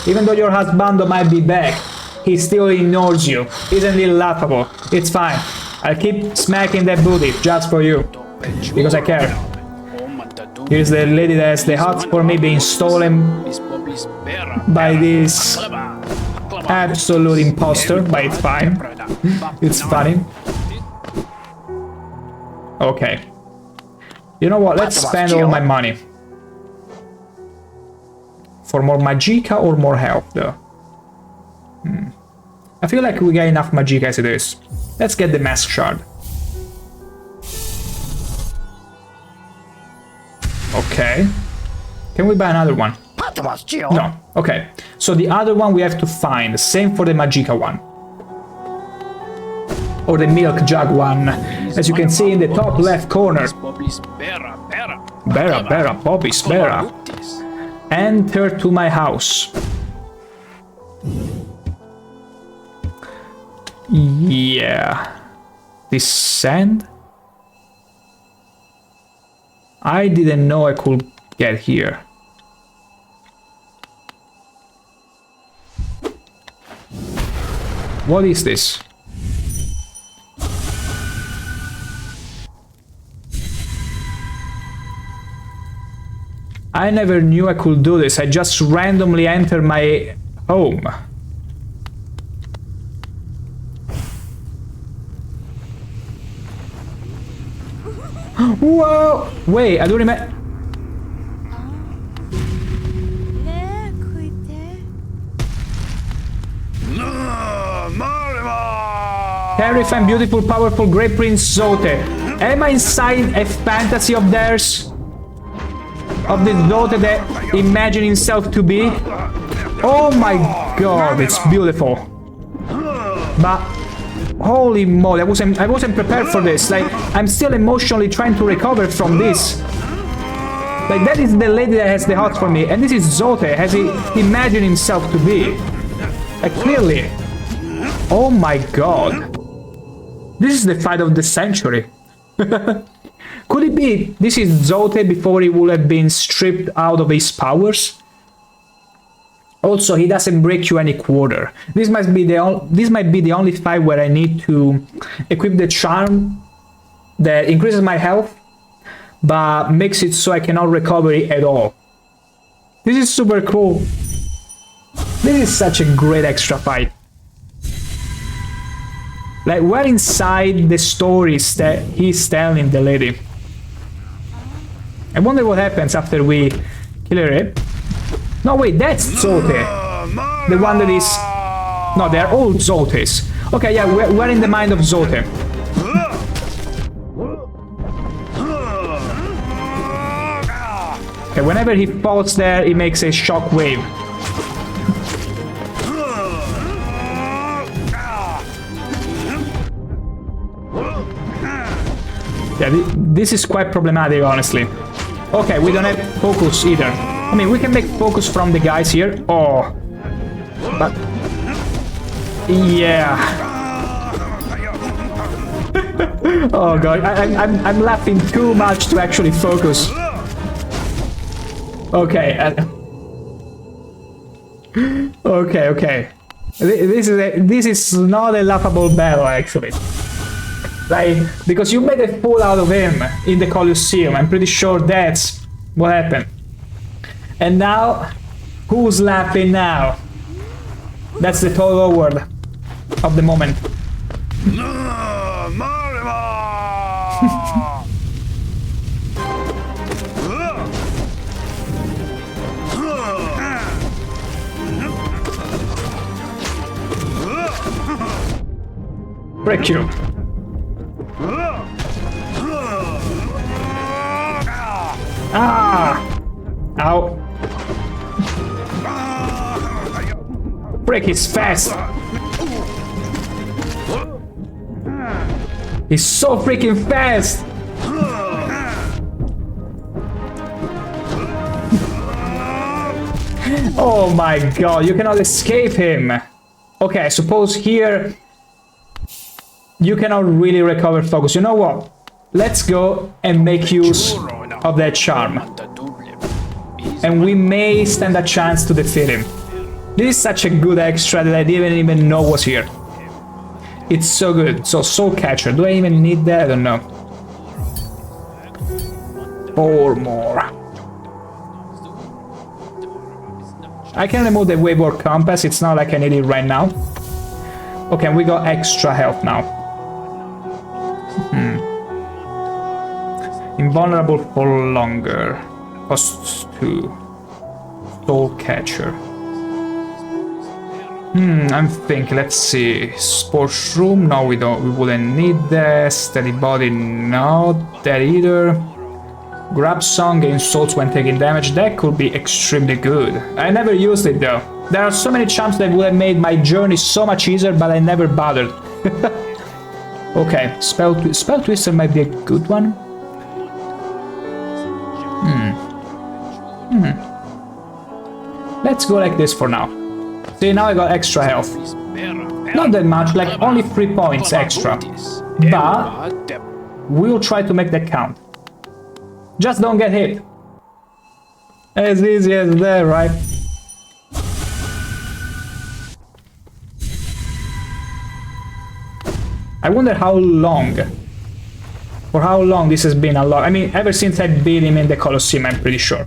Speaker 1: Even though your husband might be back, he still ignores you. Isn't it laughable? It's fine. I'll keep smacking that booty just for you. Because I care. Here's the lady that has the hots for me being stolen by this absolute imposter, but it's fine. It's funny. Okay. You know what? Let's spend all my money. For more Magicka or more health, though? I feel like we got enough Magicka as it is. Let's get the Mask Shard. Okay. Can we buy another one? No. Okay. So the other one we have to find. Same for the Magicka one. Or the Milk Jug one. As you can see in the top left corner. Bera, Bobby's Bera. Enter to my house. Yeah. Descend? I didn't know I could get here. What is this? I never knew I could do this. I just randomly enter my home. Whoa! Wait, I don't remember. Terrifying, beautiful, powerful, great Prince Zote. Am I inside a fantasy of theirs? Of the Zote that imagine himself to be? Oh my god, it's beautiful. But holy moly, I wasn't prepared for this. Like, I'm still emotionally trying to recover from this. Like, that is the lady that has the heart for me, and this is Zote, as he imagined himself to be. Like, clearly. Oh my god. This is the fight of the century. Could it be this is Zote before he would have been stripped out of his powers? Also, he doesn't break you any quarter. This might be the only fight where I need to equip the charm that increases my health, but makes it so I cannot recover it at all. This is super cool. This is such a great extra fight. Like, we're inside the stories that he's telling the lady. I wonder what happens after we kill her. No, wait, that's Zote. The one that is... No, they're all Zotes. Okay, yeah, we're in the mind of Zote. Okay, whenever he falls there, he makes a shock wave. Yeah, this is quite problematic, honestly. Okay, we don't have focus either. I mean, we can make focus from the guys here. Oh. But... yeah. Oh god, I'm laughing too much to actually focus. Okay. Okay. This is not a laughable battle, actually. Like, because you made a fool out of him in the Colosseum. I'm pretty sure that's what happened. And now, who's laughing now? That's the total word of the moment. Break you. Ah! Ow. Frick, he's fast. He's so freaking fast. Oh my god, you cannot escape him. Okay, I suppose here you cannot really recover focus. You know what? Let's go and make use of that charm. And we may stand a chance to defeat him. This is such a good extra that I didn't even know was here. It's so good. So, Soul Catcher. Do I even need that? I don't know. 4 more. I can remove the Wayward Compass. It's not like I need it right now. Okay, we got extra health now. Invulnerable for longer. Costs 2. Soul Catcher. I'm thinking, let's see. Sports Room, no, we wouldn't need that. Steady Body, not that either. Grab Song gains souls when taking damage, that could be extremely good. I never used it though. There are so many charms that would have made my journey so much easier, but I never bothered. Okay, Spell Twister might be a good one. Let's go like this for now. See, now I got extra health. Not that much, like only 3 points extra. But we'll try to make that count. Just don't get hit. As easy as that, right? I wonder how long. For how long this has been unlocked. I mean, ever since I beat him in the Colosseum, I'm pretty sure.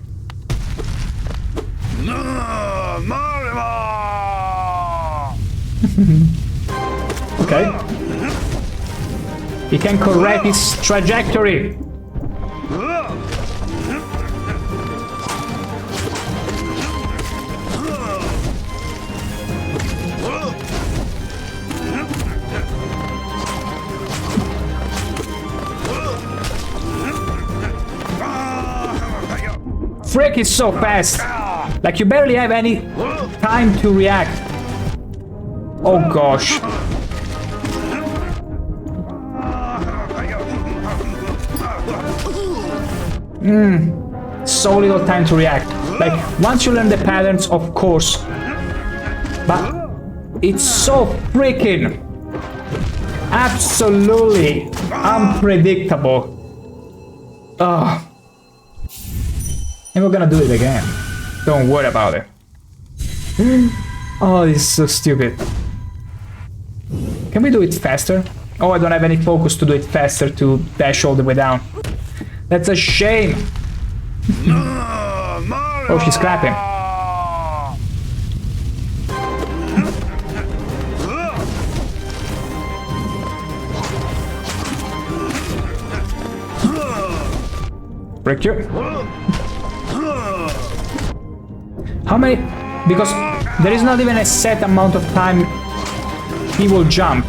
Speaker 1: Okay. He can correct his trajectory. Frick is so fast. Like you barely have any time to react. Oh gosh. So little time to react. Like once you learn the patterns, of course. But it's so freaking absolutely unpredictable. Ugh. And we're gonna do it again. Don't worry about it. Oh, this is so stupid. Can we do it faster? Oh, I don't have any focus to do it faster to dash all the way down. That's a shame. Oh, she's clapping. Break you. How many? Because there is not even a set amount of time he will jump.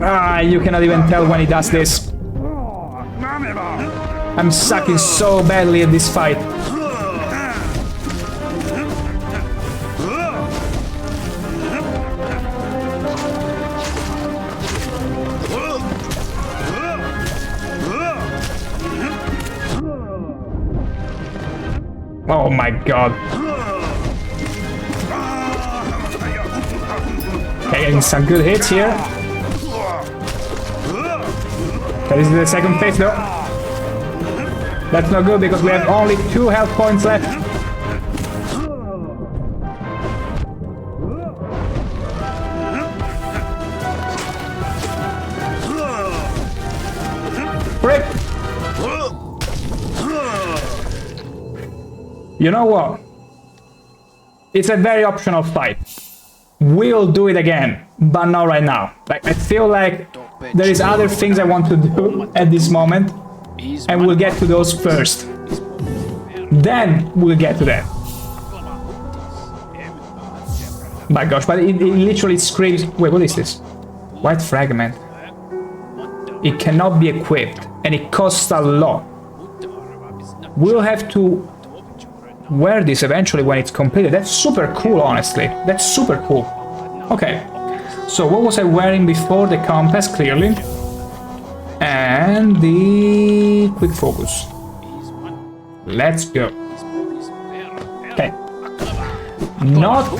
Speaker 1: Ah, you cannot even tell when he does this. I'm sucking so badly at this fight. Oh my god. Okay, getting some good hits here. Okay, this is the second phase though. That's not good because we have only 2 health points left. Frick! You know what? It's a very optional fight. We'll do it again, but not right now. Like, I feel like there is other things I want to do at this moment, and we'll get to those first. Then we'll get to that. My gosh, but it literally screams... Wait, what is this? White fragment. It cannot be equipped, and it costs a lot. We'll have to wear this eventually when it's completed. That's super cool, honestly. That's super cool. Okay, so what was I wearing before? The compass, clearly. And the quick focus. Let's go. Okay. Not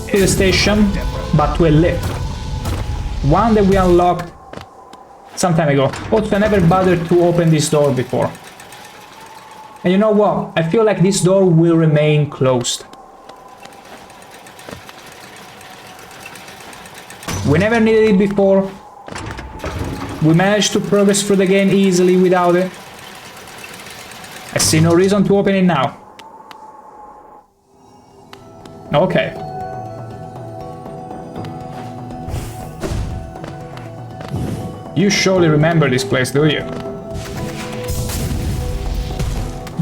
Speaker 1: to the station, but to a lift. One that we unlocked some time ago. Also, I never bothered to open this door before. And you know what? I feel like this door will remain closed. We never needed it before. We managed to progress through the game easily without it. I see no reason to open it now. Okay. You surely remember this place, do you?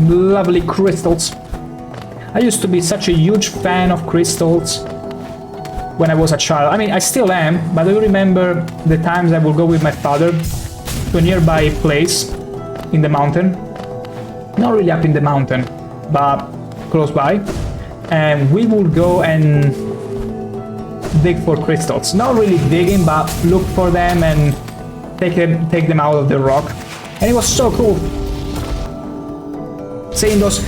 Speaker 1: Lovely crystals. I used to be such a huge fan of crystals when I was a child. I mean, I still am, but I do remember the times I would go with my father to a nearby place in the mountain. Not really up in the mountain, but close by. And we would go and dig for crystals. Not really digging, but look for them and take them out of the rock. And it was so cool. Seeing those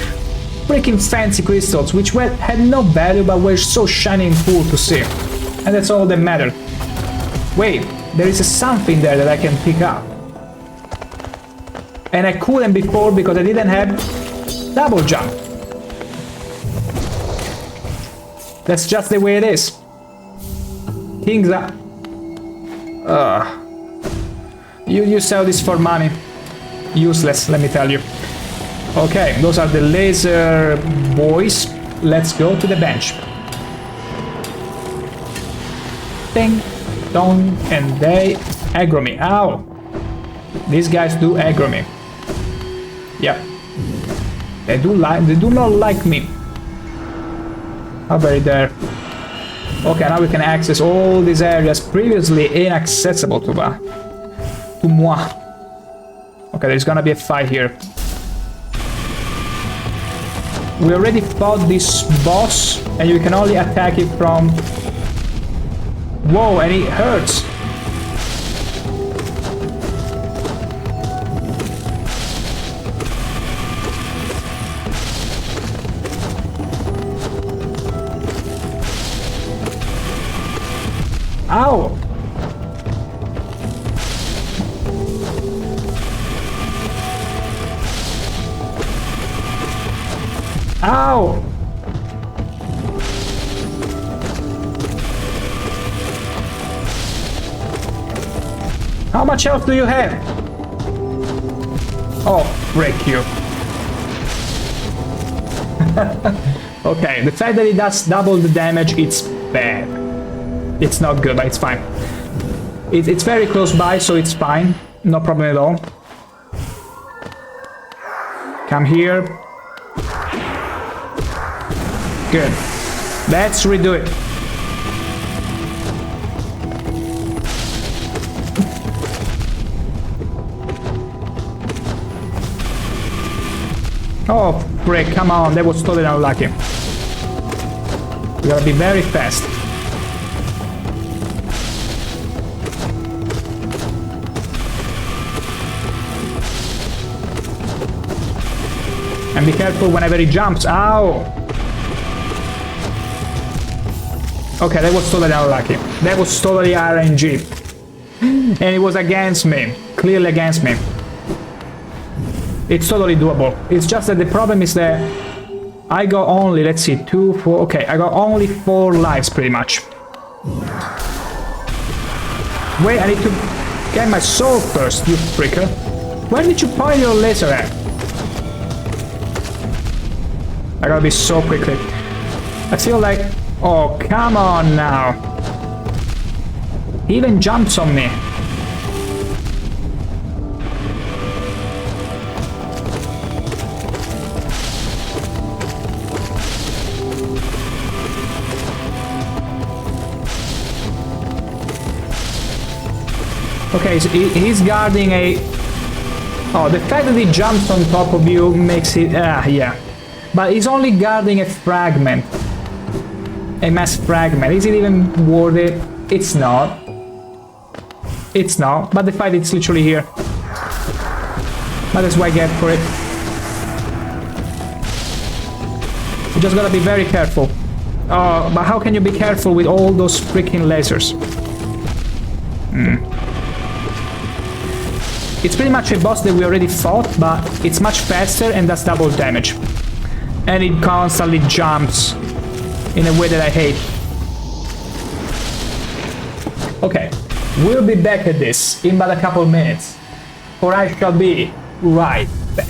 Speaker 1: freaking fancy crystals, which had no value but were so shiny and cool to see. And that's all that mattered. Wait, there is something there that I can pick up. And I couldn't before because I didn't have double jump. That's just the way it is. Things are... You sell this for money. Useless, let me tell you. Okay, those are the laser boys. Let's go to the bench. Ding, dong, and they aggro me. Ow! These guys do aggro me. Yep. They do not like me. How very there. Okay, now we can access all these areas previously inaccessible to moi. Okay, there's gonna be a fight here. We already fought this boss, and you can only attack it from... Whoa, and it hurts! Ow! Ow! How much health do you have? Oh, break you. Okay, the fact that it does double the damage, it's bad. It's not good, but it's fine. It's very close by, so it's fine. No problem at all. Come here. Good. Let's redo it. Oh, frick, come on, that was totally unlucky. We gotta be very fast. And be careful whenever he jumps. Ow! Okay, that was totally unlucky. That was totally RNG. And it was against me. Clearly against me. It's totally doable. It's just that the problem is that I got only, let's see, 2, 4... Okay, I got only 4 lives, pretty much. Wait, I need to get my soul first, you freaker. Where did you point your laser at? I gotta be so quickly. I feel like... Oh, come on now. He even jumps on me. Okay, so he's guarding a... Oh, the fact that he jumps on top of you makes it... yeah. But he's only guarding a fragment. A mass fragment. Is it even worth it? It's not. It's not. But the fight is literally here. But that's what I get for it. You just gotta be very careful. Oh, but how can you be careful with all those freaking lasers? It's pretty much a boss that we already fought, but it's much faster and does double damage. And it constantly jumps in a way that I hate. Okay, we'll be back at this in about a couple minutes, for I shall be right back.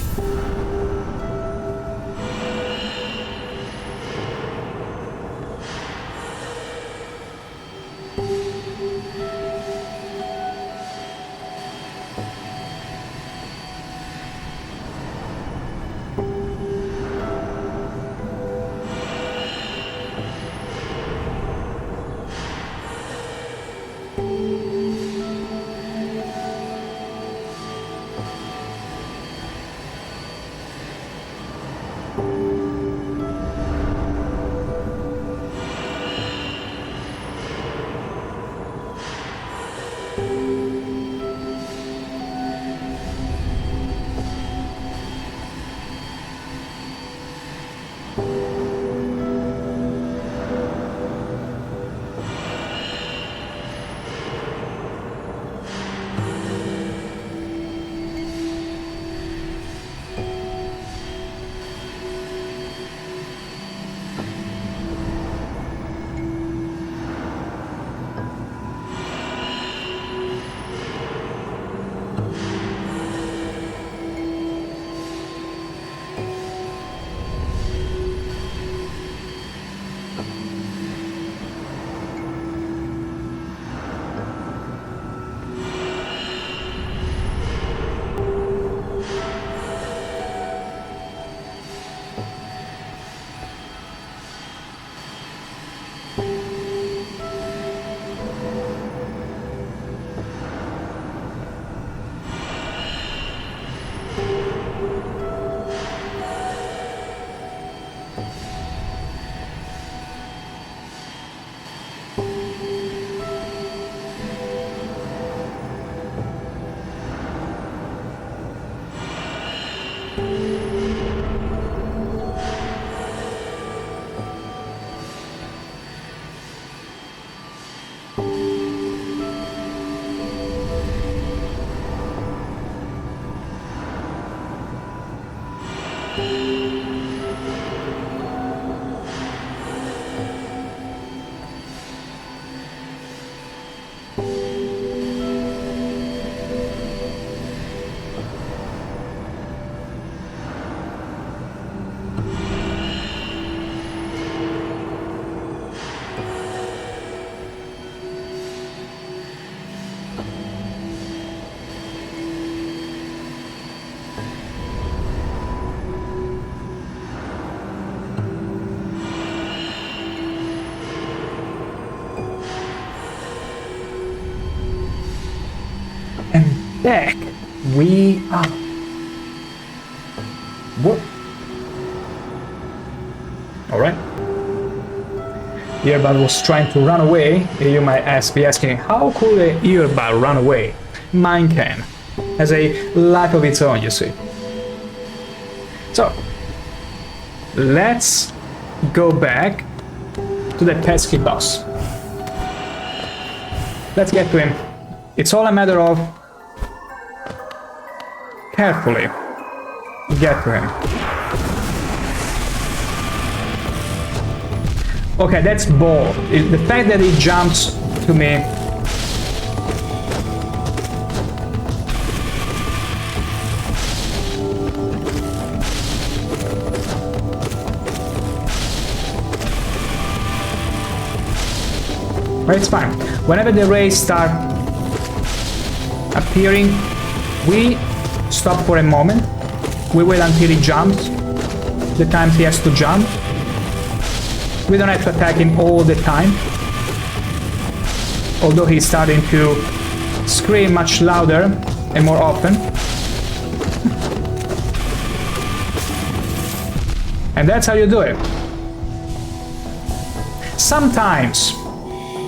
Speaker 1: Back we are. What? Alright. The earbud was trying to run away. You might be asking, how could an earbud run away? Mine can. Has a life of its own, you see. So, let's go back to the pesky boss. Let's get to him. It's all a matter of carefully get to him. Okay, that's bold. The fact that he jumps to me. But it's fine. Whenever the rays start appearing, we stop for a moment. We wait until he jumps. The times he has to jump. We don't have to attack him all the time. Although he's starting to scream much louder and more often. And that's how you do it. Sometimes,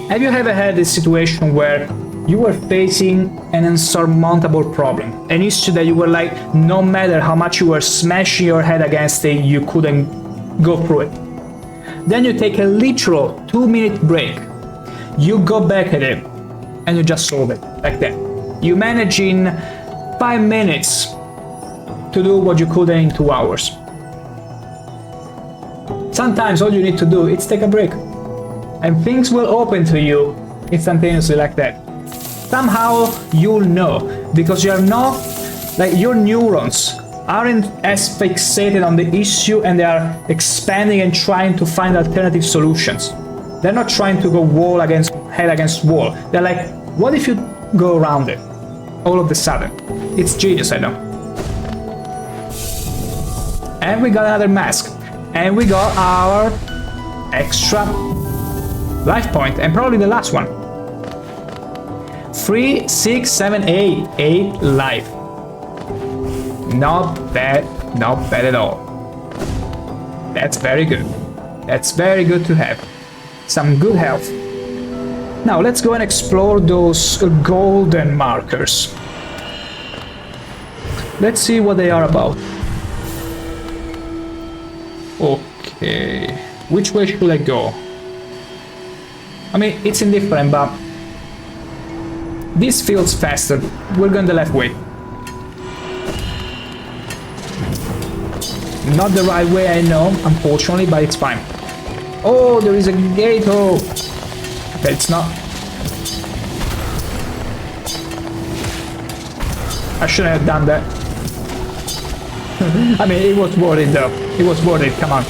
Speaker 1: have you ever had a situation where you were facing an insurmountable problem, an issue that you were like, no matter how much you were smashing your head against it, you couldn't go through it? Then you take a literal 2-minute break, you go back at it, and you just solve it, like that. You manage in 5 minutes to do what you couldn't in 2 hours. Sometimes all you need to do is take a break, and things will open to you instantaneously like that. Somehow you'll know, because you're not, like, your neurons aren't as fixated on the issue and they are expanding and trying to find alternative solutions. They're not trying to go head against wall. They're like, what if you go around it? All of a sudden. It's genius, I know. And we got another mask. And we got our extra life point, and probably the last one. 3, 6, 7, 8. 8 life. Not bad at all. That's very good. That's very good to have. Some good health. Now let's go and explore those golden markers. Let's see what they are about. Okay, which way should I go? I mean, it's indifferent, but this feels faster. We're going the left way. Not the right way, I know, unfortunately, but it's fine. Oh, there is a gate. Oh, okay, it's not. I shouldn't have done that. I mean, it was worth it though. It was worth it, come on.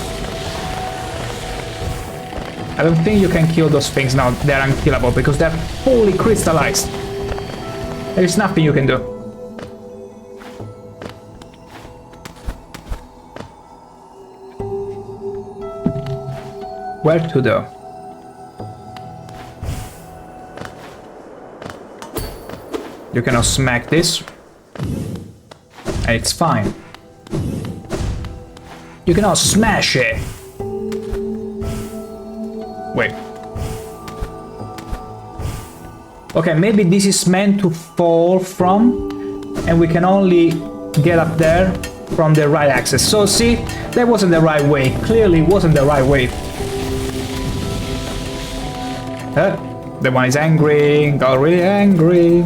Speaker 1: I don't think you can kill those things now. They're unkillable because they're fully crystallized. There's nothing you can do. Where to though? You cannot smack this. And it's fine. You cannot smash it. Wait. Okay, maybe this is meant to fall from, and we can only get up there from the right axis. So see, that wasn't the right way. Clearly wasn't the right way. The one is angry, got really angry.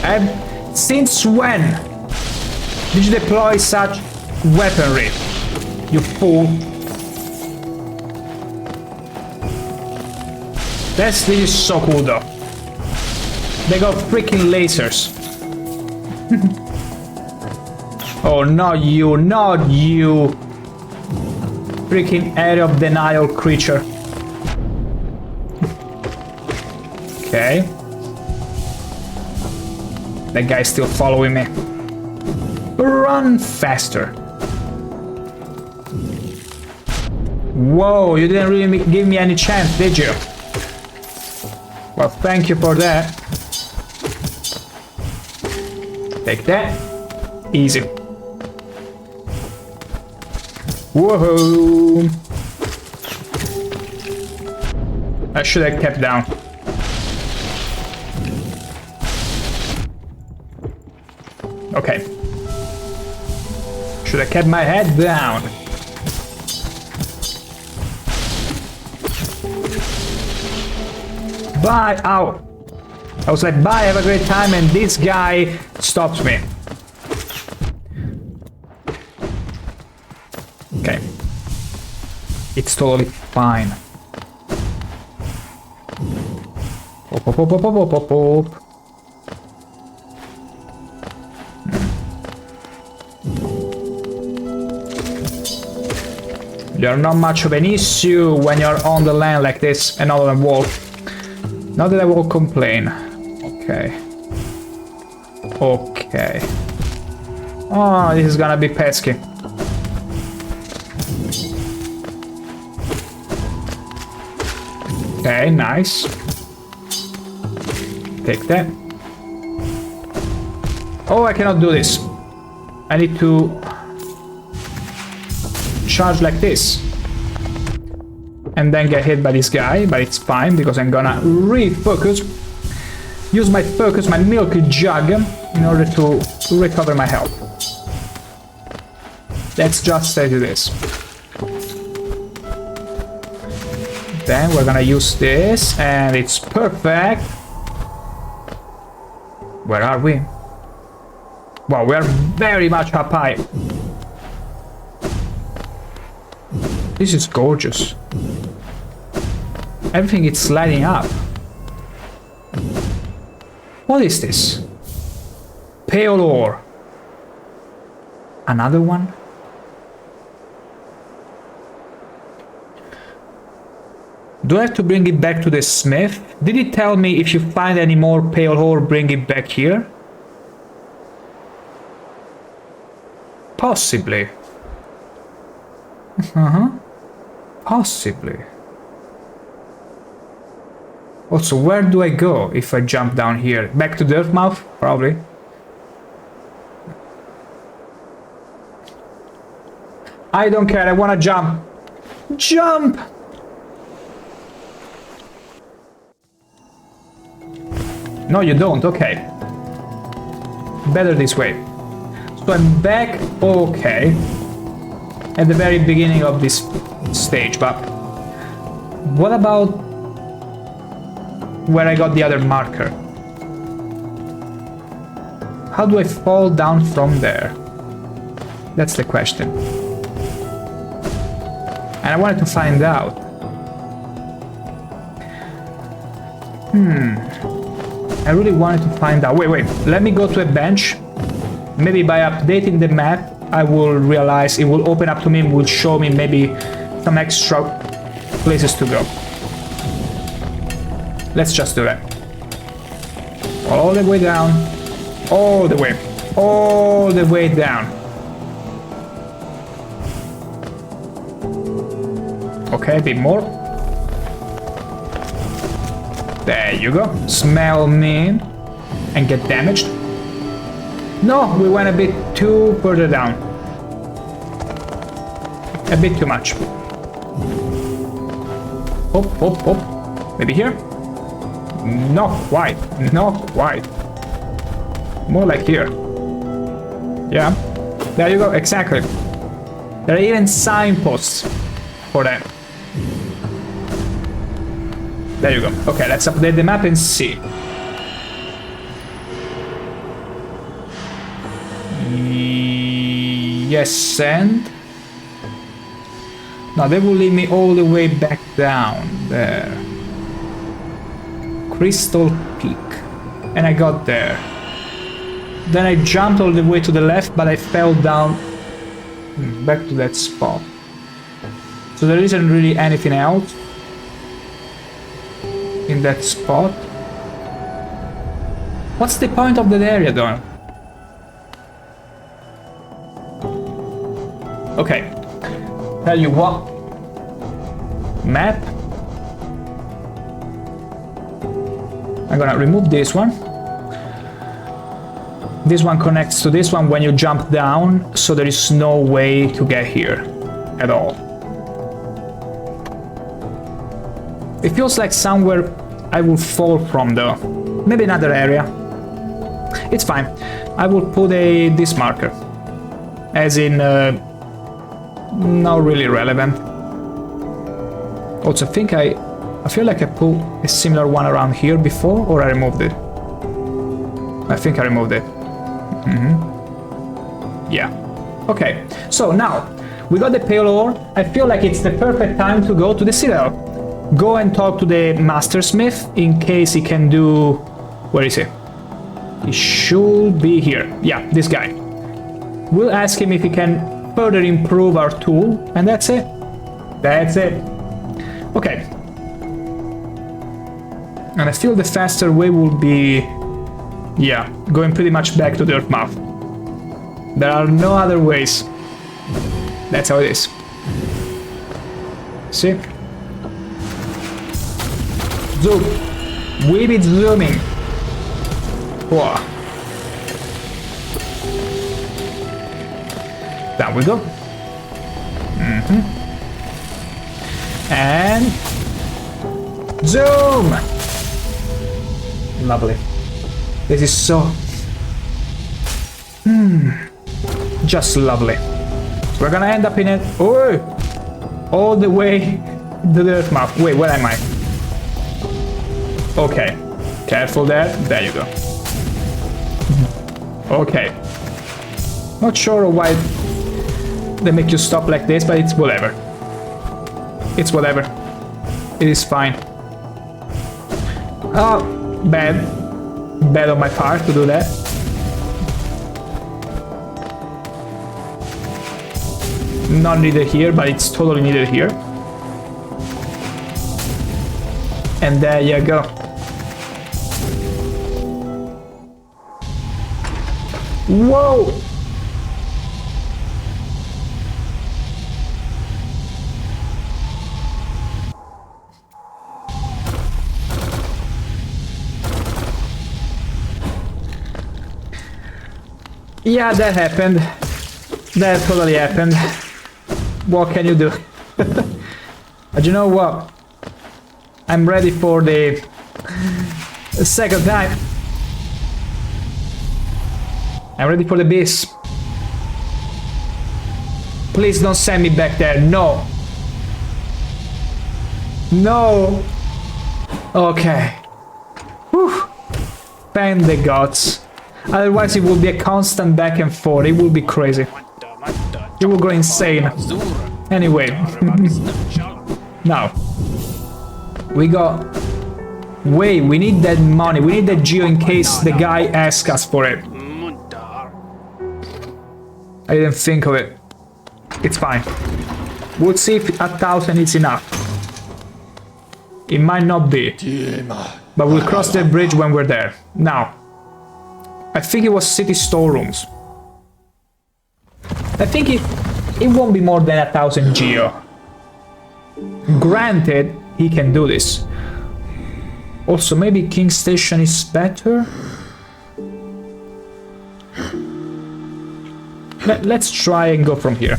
Speaker 1: And since when did you deploy such weaponry, you fool? This is so cool though. They got freaking lasers. Oh, not you, not you. Freaking area of denial creature. Okay. That guy's still following me. Run faster. Whoa, you didn't really give me any chance, did you? Well, thank you for that. Take that. Easy. Whoa! I should have kept down. Okay. Should have kept my head down. Bye! Ow! I was like, bye, have a great time, and this guy stops me. Okay. It's totally fine. Hop, hop, hop, hop, hop, hop, hop. You're not much of an issue when you're on the land like this and not on a wall. Not that I will complain. Okay. Okay. Oh, this is gonna be pesky. Okay, nice. Take that. Oh, I cannot do this. I need to charge like this. And then get hit by this guy, but it's fine because I'm gonna refocus. Use my focus, my milk jug, in order to recover my health. Let's just say this. Then we're gonna use this, and it's perfect. Where are we? Wow, we are very much up high. This is gorgeous. Everything is sliding up. What is this? Pale ore. Another one? Do I have to bring it back to the smith? Did he tell me if you find any more pale ore, bring it back here? Possibly. Possibly. Also, where do I go if I jump down here? Back to Dirtmouth? Probably. I don't care, I wanna jump. Jump! No, you don't, okay. Better this way. So I'm back, okay, at the very beginning of this stage, but what about where I got the other marker? How do I fall down from there? That's the question. And I wanted to find out. I really wanted to find out. Wait, let me go to a bench. Maybe by updating the map, I will realize it will open up to me and will show me maybe some extra places to go. Let's just do that. All the way down. All the way down. Okay, a bit more. There you go. Smell me and get damaged. No, we went a bit too further down. A bit too much. Hop. Maybe here? Not quite. More like here. Yeah. There you go, exactly. There are even signposts for that. There you go. Okay, let's update the map and see. Yes, and... Now they will lead me all the way back down there. Crystal Peak. And I got there. Then I jumped all the way to the left, but I fell down back to that spot. So there isn't really anything else in that spot. What's the point of that area though? Okay, tell you what. Map. I'm gonna remove this one. This one connects to this one when you jump down, so there is no way to get here at all. It feels like somewhere I will fall from though. Maybe another area. It's fine. I will put this marker. As in, not really relevant. Also, I feel like I put a similar one around here before, or I removed it. I think I removed it. Yeah. Okay. So now we got the pale ore. I feel like it's the perfect time to go to the citadel. Go and talk to the mastersmith in case he can do... Where is he? He should be here. Yeah, this guy. We'll ask him if he can further improve our tool, and that's it. That's it. Okay. And I feel the faster way will be... Yeah, going pretty much back to Dirtmouth. There are no other ways. That's how it is. See? Zoom. We've been zooming. Whoa. Down we go. And zoom. Lovely. This is so just lovely. We're gonna end up in it. Oh, all the way to the earth map. Wait, where am I? Okay, careful there. There you go. Okay. Not sure why they make you stop like this, but it's whatever. It's whatever. It is fine. Oh, bad. Bad on my part to do that. Not needed here, but it's totally needed here. And there you go. Whoa! Yeah, that happened. That totally happened. What can you do? But you know what? I'm ready for the second time. I'm ready for the beast. Please don't send me back there. No. No. Okay. Whew. Thank the gods. Otherwise it will be a constant back and forth. It will be crazy. You will go insane. Anyway. Now. We got... Wait, we need that money. We need that geo in case the guy asks us for it. I didn't think of it. It's fine. We'll see if 1,000 is enough. It might not be. But we'll cross the bridge when we're there. Now. I think it was city storerooms. I think it won't be more than 1,000 geo. Granted, he can do this. Also, maybe King Station is better? Let's try and go from here.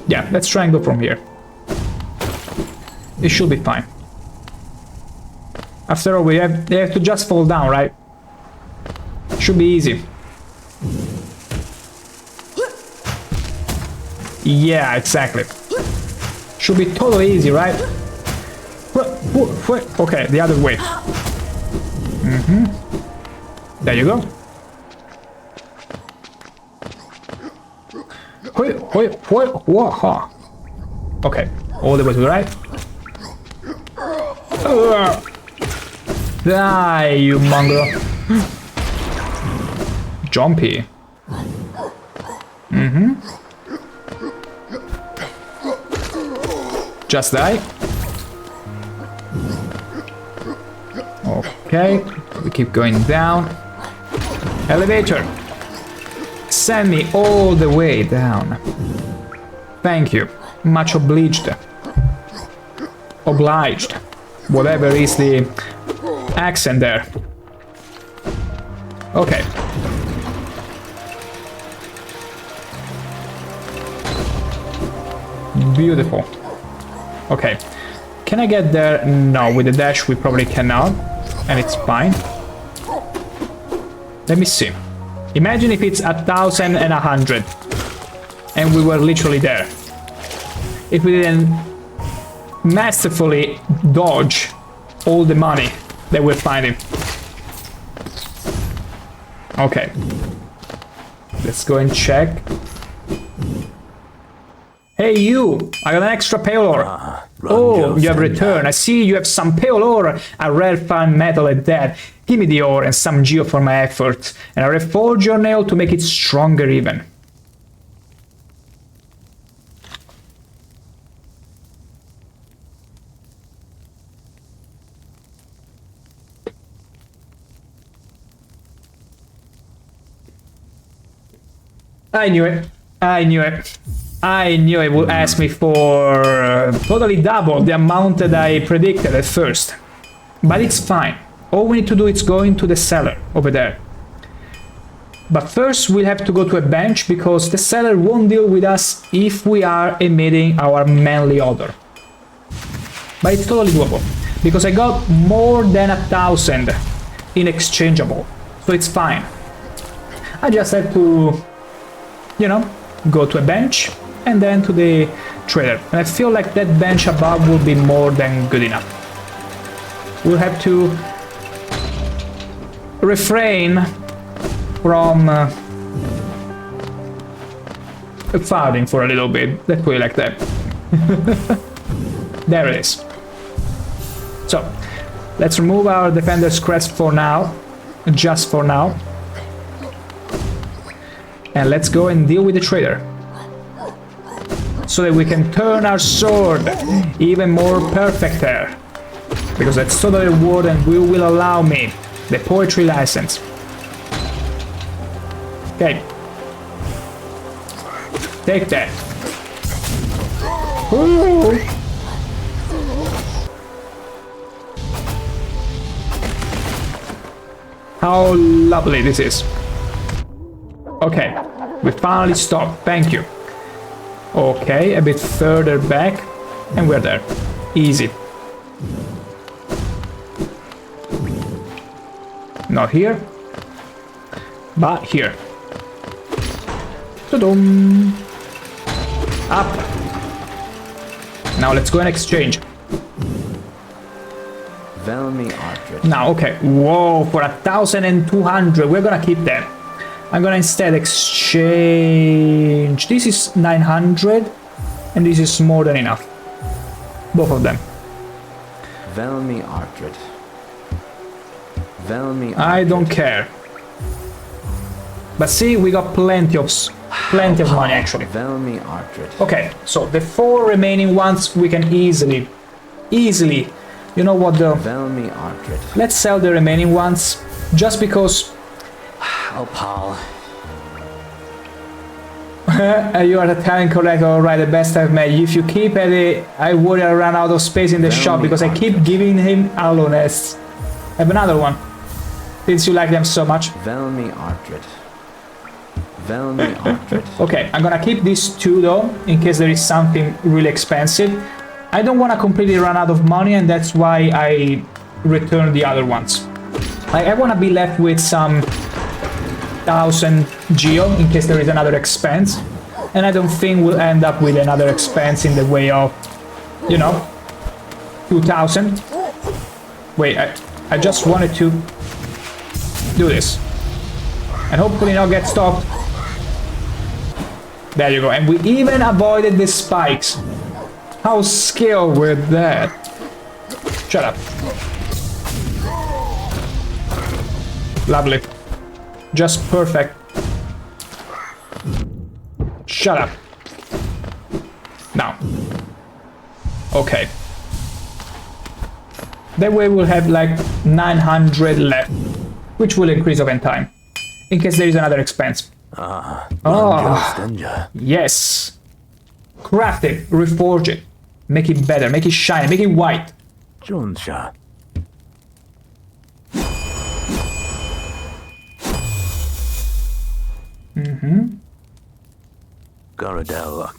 Speaker 1: Yeah, let's try and go from here. It should be fine. After all, they have to just fall down, right? Should be easy. Yeah, exactly. Should be totally easy, right? Okay, the other way. There you go. Okay, all the way to the right. Die, you mongrel. Jumpy. Just die. Okay, we keep going down. Elevator. Send me all the way down. Thank you. Much obliged. Obliged. Whatever is the accent there. Okay. Beautiful. Okay. Can I get there? No, with the dash we probably cannot. And it's fine. Let me see. Imagine if it's 1,100. And we were literally there. If we didn't masterfully dodge all the money that we're finding. Okay. Let's go and check. Hey you! I got an extra pale ore. Oh, you have returned. I see you have some pale ore, a rare fine metal at that. Give me the ore and some geo for my efforts, and I reforge your nail to make it stronger even. I knew it. I knew it. I knew it would ask me for totally double the amount that I predicted at first. But it's fine. All we need to do is go into the cellar over there. But first we'll have to go to a bench because the cellar won't deal with us if we are emitting our manly odor. But it's totally doable because I got more than 1,000 in exchangeable. So it's fine. I just have to, you know, go to a bench and then to the trader. And I feel like that bench above will be more than good enough. We'll have to refrain from farting for a little bit. Let's put it like that. There it is. So, let's remove our defender's crest for now. Just for now. And let's go and deal with the trader. So that we can turn our sword even more perfect there. Because that's totally reward and will allow me the poetry license. Okay. Take that. Ooh. How lovely this is. Okay, we finally stopped. Thank you. Okay, a bit further back, and we're there. Easy. Not here, but here. Ta-dum! Up. Now let's go and exchange. Now, okay. Whoa, for 1,200, we're gonna keep that. I'm gonna instead exchange. This is 900, and this is more than enough. Both of them. I don't care. But see, we got plenty of money actually. Okay, so the 4 remaining ones we can easily, you know what though? Let's sell the remaining ones, just because.
Speaker 3: Oh, Paul.
Speaker 1: You are Italian, correct? Alright, the best I've met. If you keep at it, I worry I run out of space in the shop because I keep giving him aloe nests. I have another one, since you like them so much. Okay, I'm gonna keep these 2 though, in case there is something really expensive. I don't want to completely run out of money, and that's why I return the other ones. I want to be left with some 1,000 geo in case there is another expense, and I don't think we'll end up with another expense in the way of, you know, 2,000. Wait, I just wanted to do this and hopefully not get stopped. There you go, and we even avoided the spikes. How skilled with that. Shut up. Lovely. Just perfect. Shut up. Now. Okay. That way we'll have like 900 left, which will increase over time, in case there is another expense. Yes. Craft it, reforge it, make it better, make it shiny, make it white.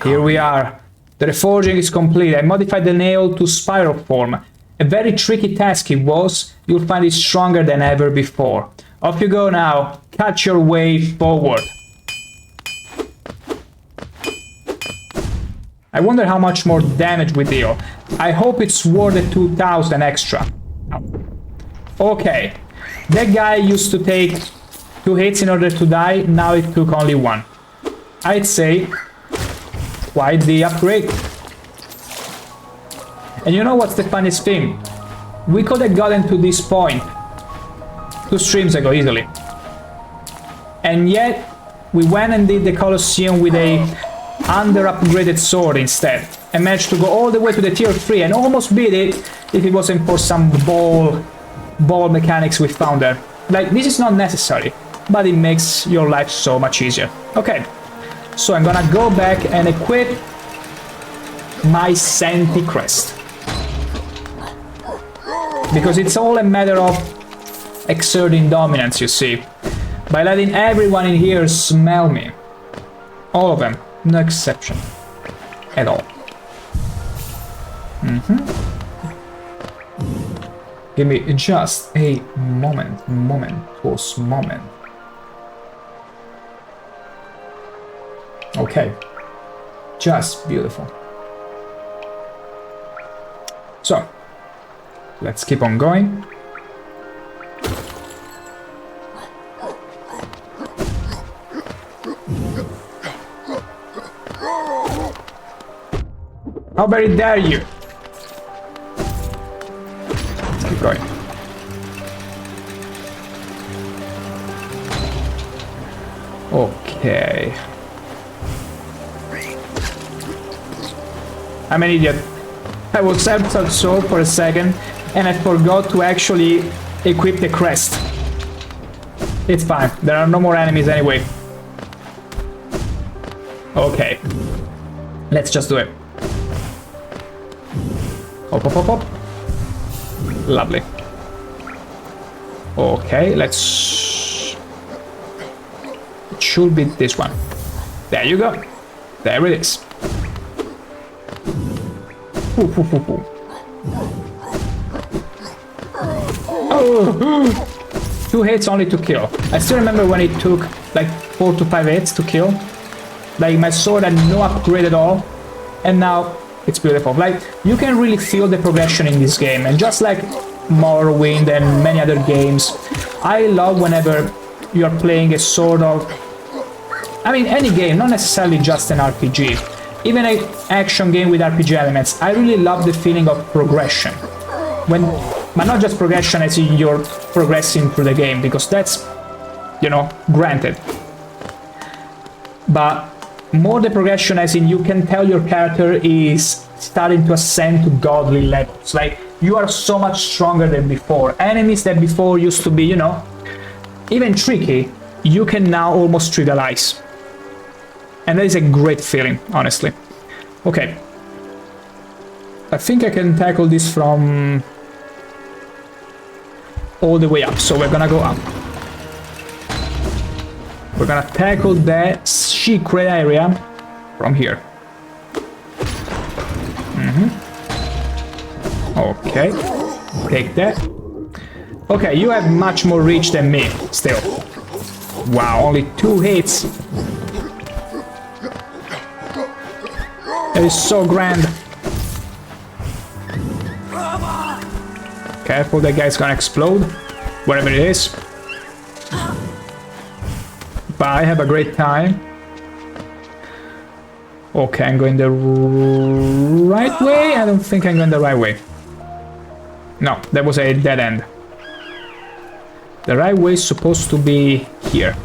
Speaker 1: Here we are. The reforging is complete. I modified the nail to spiral form. A very tricky task it was. You'll find it stronger than ever before. Off you go now. Cut your way forward. I wonder how much more damage we deal. I hope it's worth the 2,000 extra. Okay. That guy used to take 2 hits in order to die. Now it took only 1. I'd say quite the upgrade. And you know what's the funniest thing? We could have gotten to this point 2 streams ago easily. And yet we went and did the Colosseum with a under-upgraded sword instead, and managed to go all the way to the tier 3 and almost beat it if it wasn't for some ball mechanics we found there. Like, this is not necessary, but it makes your life so much easier. Okay, So I'm gonna go back and equip my Senti crest. Because it's all a matter of exerting dominance, you see. By letting everyone in here smell me. All of them, no exception. At all. Give me just a moment. Okay. Just beautiful. So, let's keep on going. How very dare you! Let's keep going. Okay. I'm an idiot. I was absorbed for a second and I forgot to actually equip the crest. It's fine, there are no more enemies anyway. Okay. Let's just do it. Hop, hop, hop, hop. Lovely. Okay, let's... It should be this one. There you go. There it is. Oh. 2 hits only to kill. I still remember when it took like 4 to 5 hits to kill. Like my sword had no upgrade at all. And now it's beautiful. Like, you can really feel the progression in this game. And just like Morrowind and many other games, I love whenever you're playing a sort of... I mean, any game, not necessarily just an RPG. Even an action game with RPG elements, I really love the feeling of progression. But not just progression as in you're progressing through the game, because that's, you know, granted. But more the progression as in you can tell your character is starting to ascend to godly levels. Like, you are so much stronger than before. Enemies that before used to be, you know, even tricky, you can now almost trivialize. And that is a great feeling, honestly. Okay. I think I can tackle this from all the way up. So we're gonna go up. We're gonna tackle the secret area from here. Okay. Take that. Okay, you have much more reach than me, still. Wow, only 2 hits. That is so grand. Careful, that guy's gonna explode. Wherever it is. But I have a great time. Okay, I'm going the right way? I don't think I'm going the right way. No, that was a dead end. The right way is supposed to be here.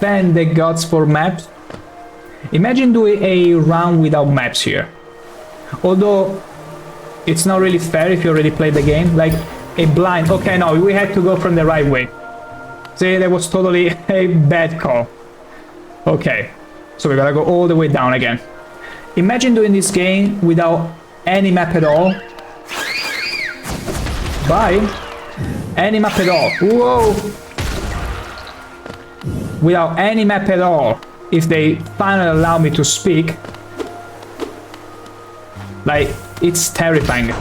Speaker 1: Thank the gods for maps. Imagine doing a run without maps here. Although, it's not really fair if you already played the game. Like, a blind... Okay, no, we had to go from the right way. See, that was totally a bad call. Okay, so we gotta go all the way down again. Imagine doing this game without any map at all. Bye. Any map at all. Whoa! Without any map at all. If they finally allow me to speak. Like, it's terrifying.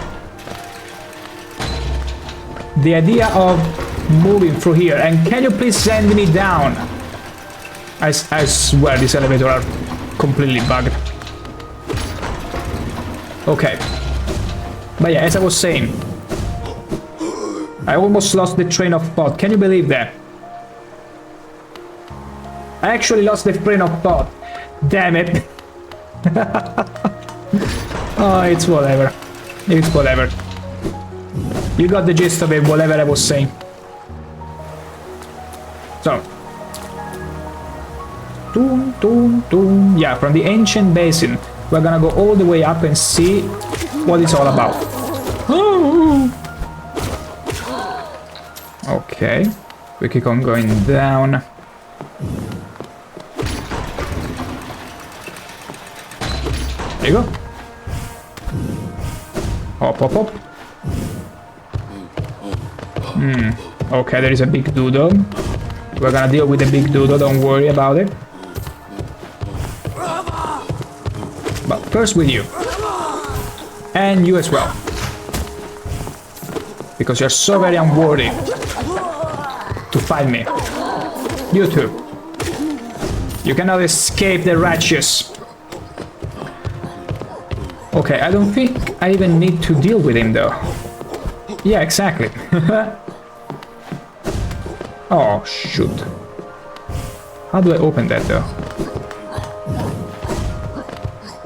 Speaker 1: The idea of moving through here, and can you please send me down? I swear these elevators are completely bugged. Okay. But yeah, as I was saying, I almost lost the train of thought. Can you believe that? I actually lost the train of thought. Damn it. Oh, it's whatever. It's whatever. You got the gist of it, whatever I was saying. So. Doom, doom, doom. Yeah, from the ancient basin. We're gonna go all the way up and see what it's all about. Okay. We keep on going down. you go. Hop, hop, hop. Okay, there is a big doodle. We're gonna deal with the big doodle, don't worry about it. But first with you. And you as well. Because you're so very unworthy to fight me. You too. You cannot escape the righteous. Okay, I don't think I even need to deal with him though. Yeah, exactly. Oh, shoot. How do I open that though?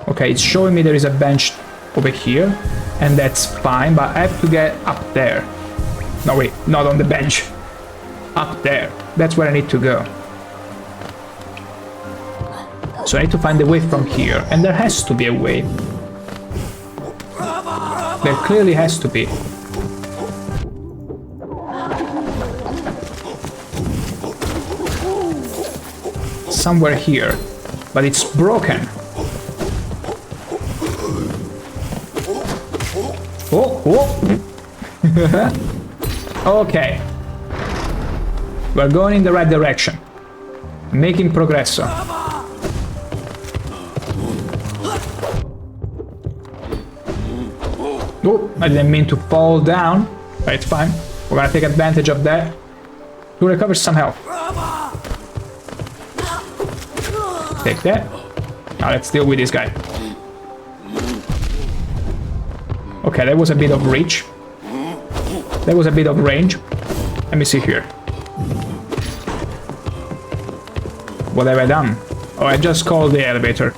Speaker 1: Okay, it's showing me there is a bench over here, and that's fine, but I have to get up there. No, wait, not on the bench. Up there. That's where I need to go. So I need to find a way from here, and there has to be a way. There clearly has to be. Somewhere here, but it's broken. Oh. Okay. We're going in the right direction. Making progress. Oh, I didn't mean to fall down. But it's fine. We're gonna take advantage of that to recover some health. Take that. Now let's deal with this guy. Okay, that was a bit of reach. That was a bit of range. Let me see here. What have I done? Oh, I just called the elevator.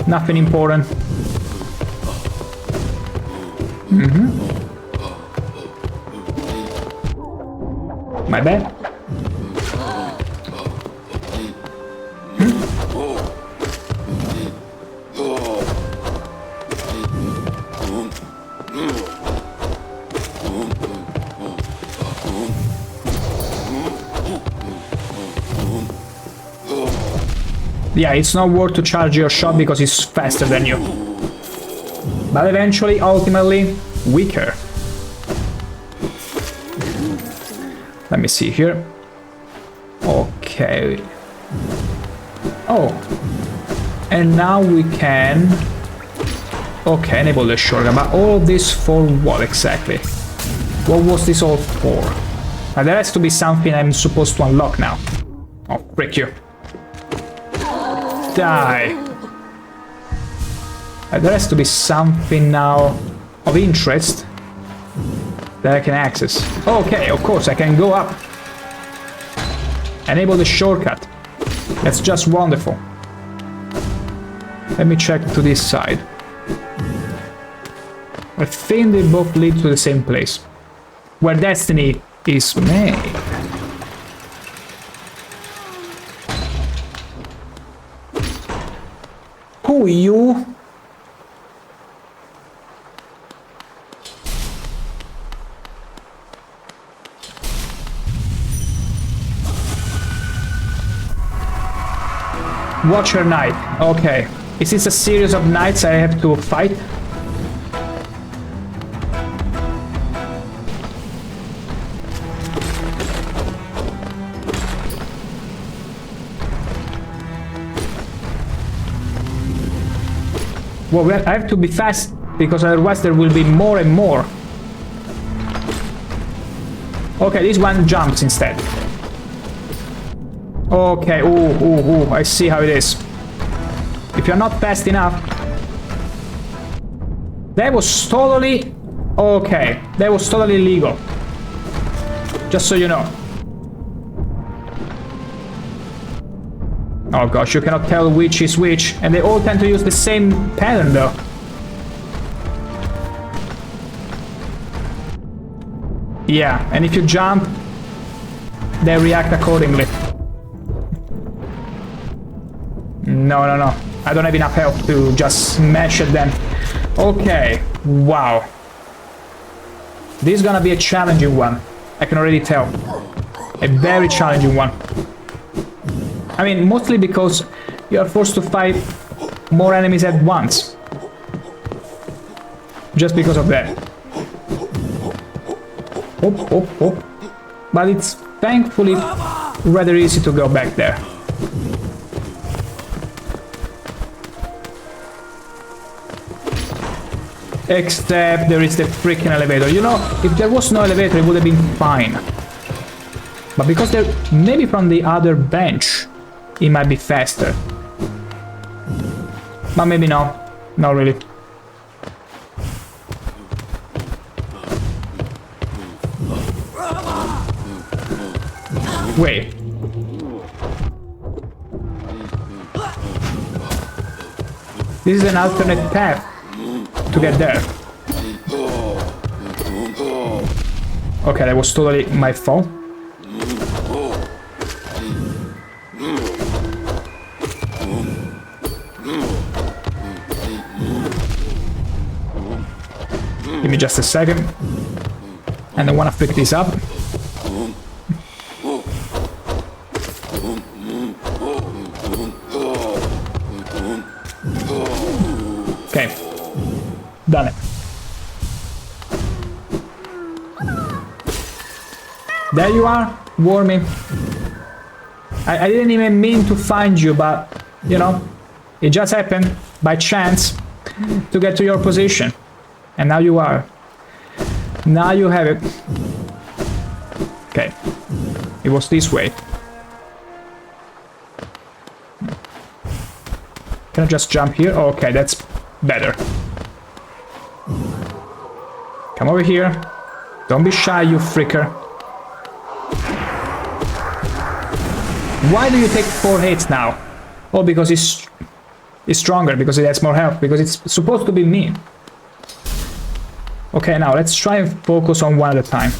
Speaker 1: Nothing important. My bad. Yeah, it's not worth to charge your shot because it's faster than you. But eventually, ultimately, weaker. Let me see here. Okay. Oh. And now we can... Okay, enable the shotgun. But all of this for what exactly? What was this all for? Now, there has to be something I'm supposed to unlock now. Oh, frick you. Die. There has to be something now of interest that I can access. Okay, of course, I can go up. Enable the shortcut. That's just wonderful. Let me check to this side. I think they both lead to the same place, where destiny is made. Who are you? Watcher Knight. Okay. Is this a series of knights I have to fight? Well, I have to be fast, because otherwise there will be more and more. Okay, this one jumps instead. Okay, ooh, I see how it is. If you're not fast enough... That was totally... Okay, that was totally legal. Just so you know. Oh gosh, you cannot tell which is which, and they all tend to use the same pattern though. Yeah, and if you jump, they react accordingly. No. I don't have enough health to just smash at them. Okay, wow. This is gonna be a challenging one. I can already tell. A very challenging one. I mean, mostly because you are forced to fight more enemies at once. Just because of that. Oh. But it's thankfully rather easy to go back there. Except there is the freaking elevator. You know, if there was no elevator, it would have been fine. But because they're maybe from the other bench, it might be faster. But maybe no. Not really. Wait. This is an alternate path to get there. Okay, that was totally my fault. Give me just a second. And I want to pick this up. Okay. Done it. There you are, Wormy. I didn't even mean to find you, but, you know, it just happened by chance to get to your position. And now you are. Now you have it. Okay. It was this way. Can I just jump here? Oh, okay, that's better. Come over here. Don't be shy, you fricker. Why do you take 4 hits now? Oh, because it's stronger, because it has more health, because it's supposed to be me. Okay, now let's try and focus on one at a time.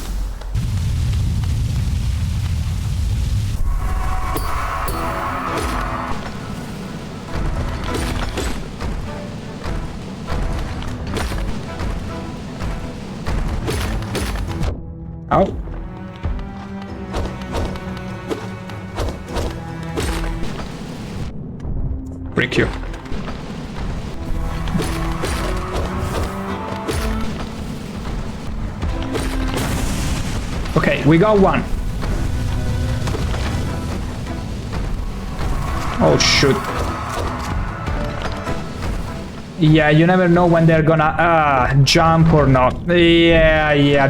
Speaker 1: Ow. Break you. Okay, we got one. Oh shoot. Yeah, you never know when they're gonna jump or not. Yeah, yeah,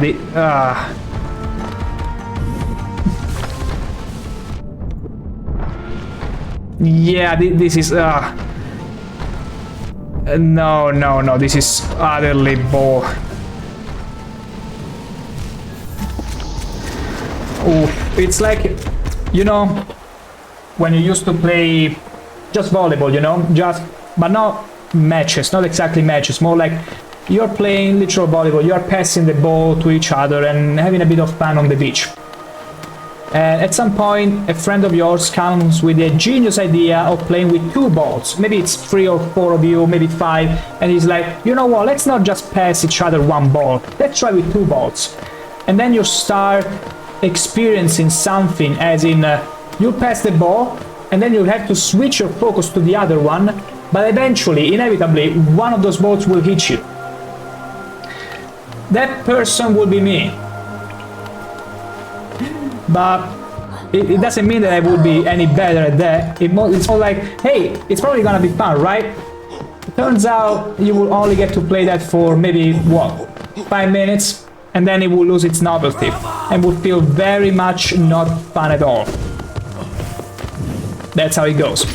Speaker 1: this is no, this is utterly bull. Oh, it's like, you know, when you used to play just volleyball, you know, but not matches, not exactly matches, more like you're playing literal volleyball, you're passing the ball to each other and having a bit of fun on the beach. And at some point, a friend of yours comes with a genius idea of playing with 2 balls. Maybe it's 3 or 4 of you, maybe 5, and he's like, you know what, let's not just pass each other 1 ball, let's try with 2 balls. And then you start experiencing something, as in you'll pass the ball and then you'll have to switch your focus to the other one, but eventually, inevitably, one of those balls will hit you. That person will be me. But it doesn't mean that I would be any better at that. It's more like, hey, it's probably gonna be fun, right? It turns out you will only get to play that for maybe, what, 5 minutes? And then it will lose its novelty and will feel very much not fun at all. That's how it goes.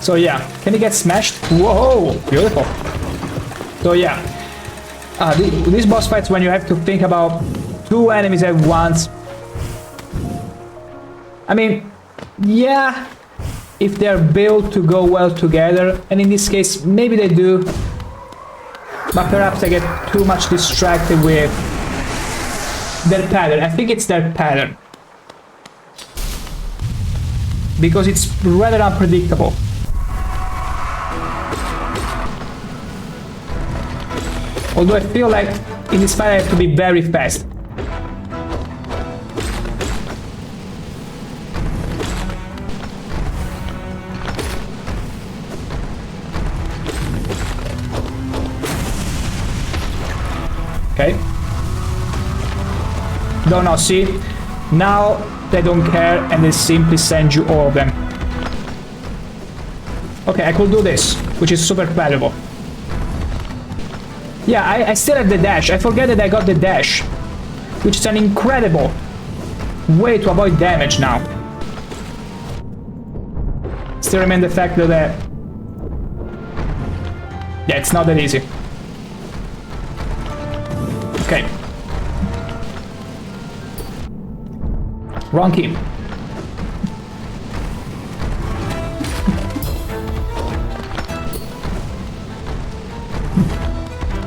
Speaker 1: So yeah, can he get smashed? Whoa, beautiful. So yeah, these boss fights, when you have to think about 2 enemies at once, I mean, yeah, if they're built to go well together, and in this case maybe they do, but perhaps I get too much distracted with their pattern. I think it's their pattern, because it's rather unpredictable. Although I feel like in this fight I have to be very fast. Don't know, see? Now they don't care and they simply send you all of them. Okay, I could do this, which is super valuable. Yeah, I still have the dash. I forget that I got the dash, which is an incredible way to avoid damage now. Still remain the fact that yeah, it's not that easy. Okay. Wrong key.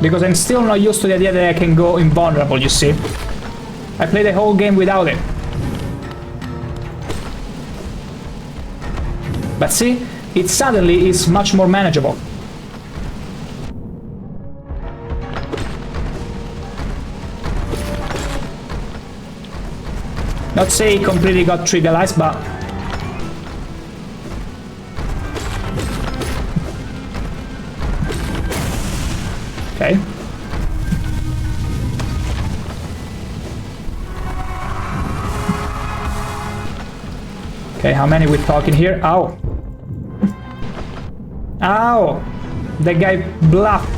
Speaker 1: Because I'm still not used to the idea that I can go invulnerable, you see. I played the whole game without it. But see, it suddenly is much more manageable. Not say it completely got trivialized, but okay. Okay, how many we talking here? Ow. Ow! That guy bluffed.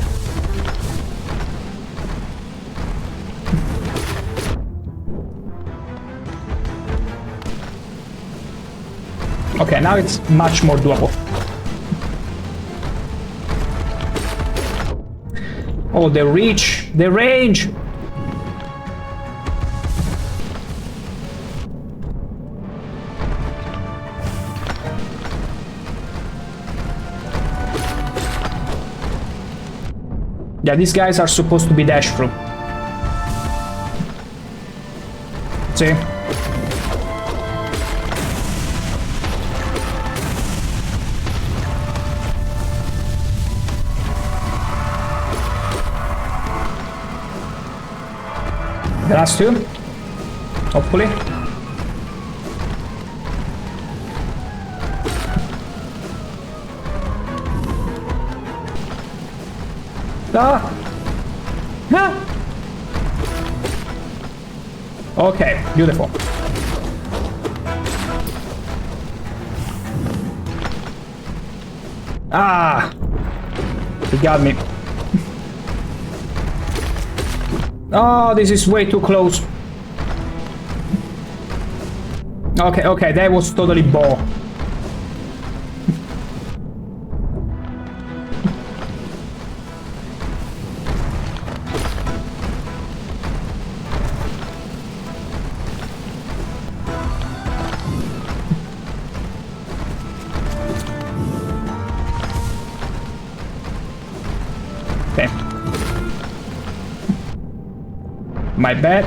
Speaker 1: Okay, now it's much more doable. Oh, the reach, the range! Yeah, these guys are supposed to be dash through. See? The last two, hopefully. Ah! Ah! Okay, beautiful. Ah! He got me. Oh, this is way too close. Okay, okay, that was totally ball. Okay. My bad.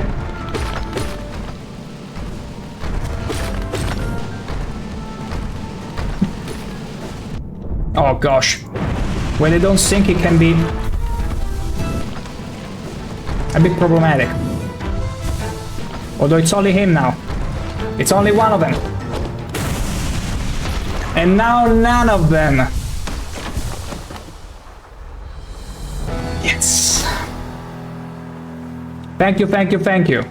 Speaker 1: Oh gosh. When they don't sync, it can be a bit problematic. Although it's only him now. It's only one of them. And now none of them. Yes. Thank you, thank you, thank you.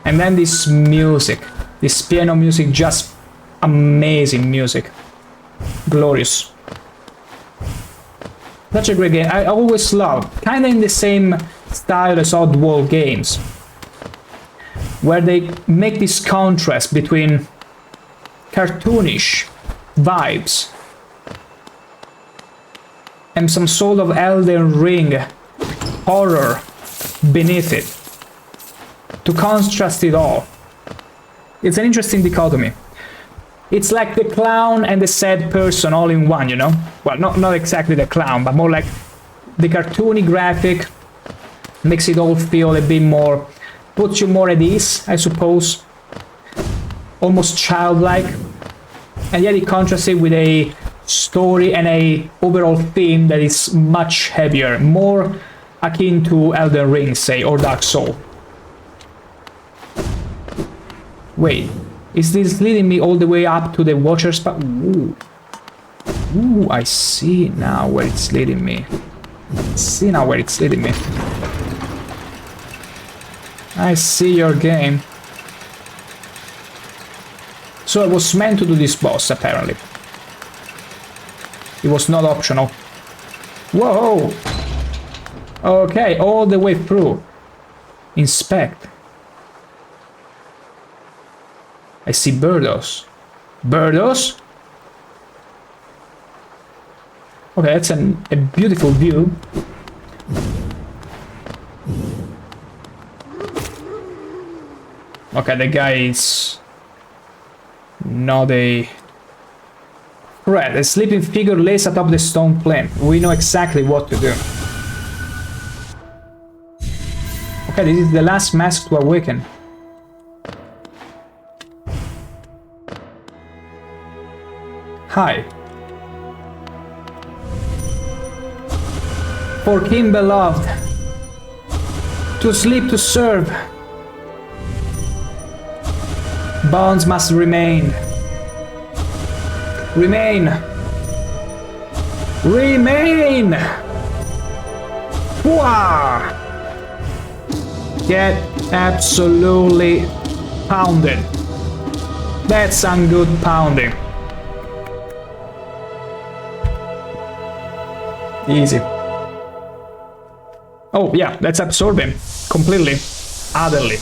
Speaker 1: And then this music. This piano music, just amazing music. Glorious. Such a great game. I always love, kinda in the same style as Oddworld games, where they make this contrast between cartoonish vibes and some sort of Elden Ring horror beneath it, to contrast it all. It's an interesting dichotomy. It's like the clown and the sad person all in one, you know? Well, not exactly the clown, but more like the cartoony graphic makes it all feel a bit more, puts you more at ease, I suppose. Almost childlike. And yet it contrasts it with a story and a overall theme that is much heavier, more akin to Elden Ring, say, or Dark Souls. Wait, is this leading me all the way up to the Watcher spot? Ooh. Ooh, I see now where it's leading me. I see now where it's leading me. I see your game. So I was meant to do this boss, apparently. It was not optional. Whoa! Okay, all the way through. Inspect. I see birdos. Birdos? Okay, that's a beautiful view. Okay, the guy is not a threat. A sleeping figure lays atop the stone plinth. We know exactly what to do. Okay, this is the last mask to awaken. Hi. For King beloved, to sleep to serve. Bonds must remain. Remain. Remain. Wah! Get absolutely pounded. That's some good pounding. Easy. Oh yeah, let's absorb him completely, utterly.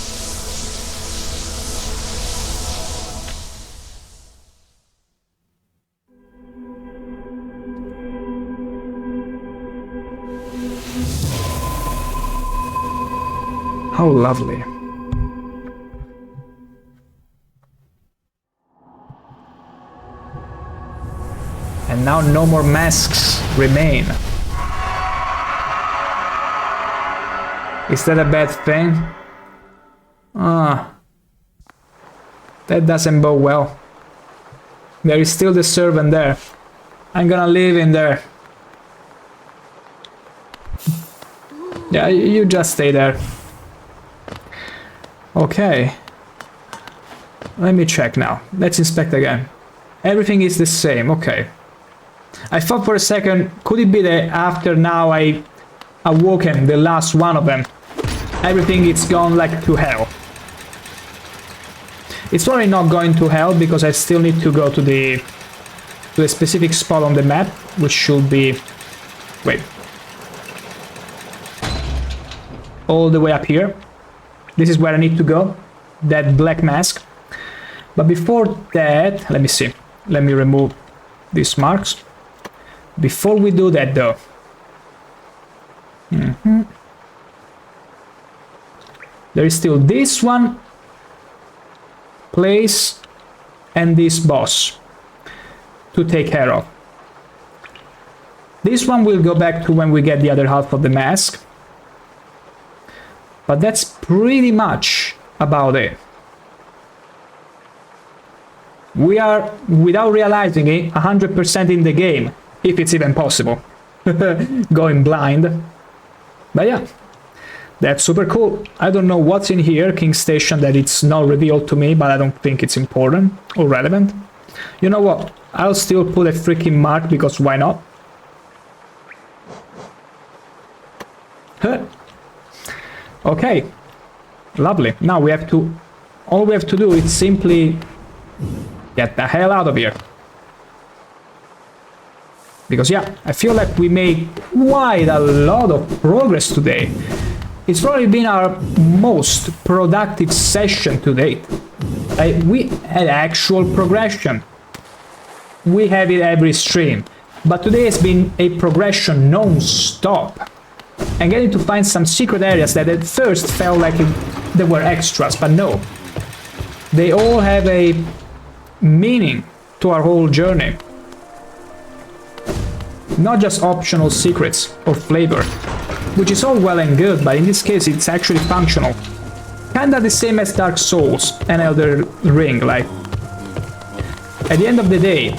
Speaker 1: How lovely. And now no more masks remain. Is that a bad thing? That doesn't bode well. There is still the servant there. I'm gonna live in there. Yeah, you just stay there. Okay. Let me check now. Let's inspect again. Everything is the same, okay. I thought for a second, could it be that after now I awoken the last one of them, everything is gone like to hell? It's probably not going to hell because I still need to go to the specific spot on the map, which should be... wait. All the way up here. This is where I need to go, that black mask. But before that, let me see. Let me remove these marks. Before we do that though, there is still this one place and this boss to take care of. This one will go back to when we get the other half of the mask. But that's pretty much about it. We are, without realizing it, 100% in the game, if it's even possible. Going blind. But yeah, that's super cool. I don't know what's in here, King Station, that it's not revealed to me, but I don't think it's important or relevant. You know what? I'll still put a freaking mark, because why not? Huh. Okay, lovely. Now we have to... all we have to do is simply get the hell out of here. Because yeah, I feel like we made quite a lot of progress today. It's probably been our most productive session to date. We had actual progression. We have it every stream. But today has been a progression non-stop. And getting to find some secret areas that at first felt like they were extras, but no. They all have a meaning to our whole journey. Not just optional secrets or flavor, which is all well and good, but in this case it's actually functional. Kinda the same as Dark Souls and Elden Ring, like. At the end of the day,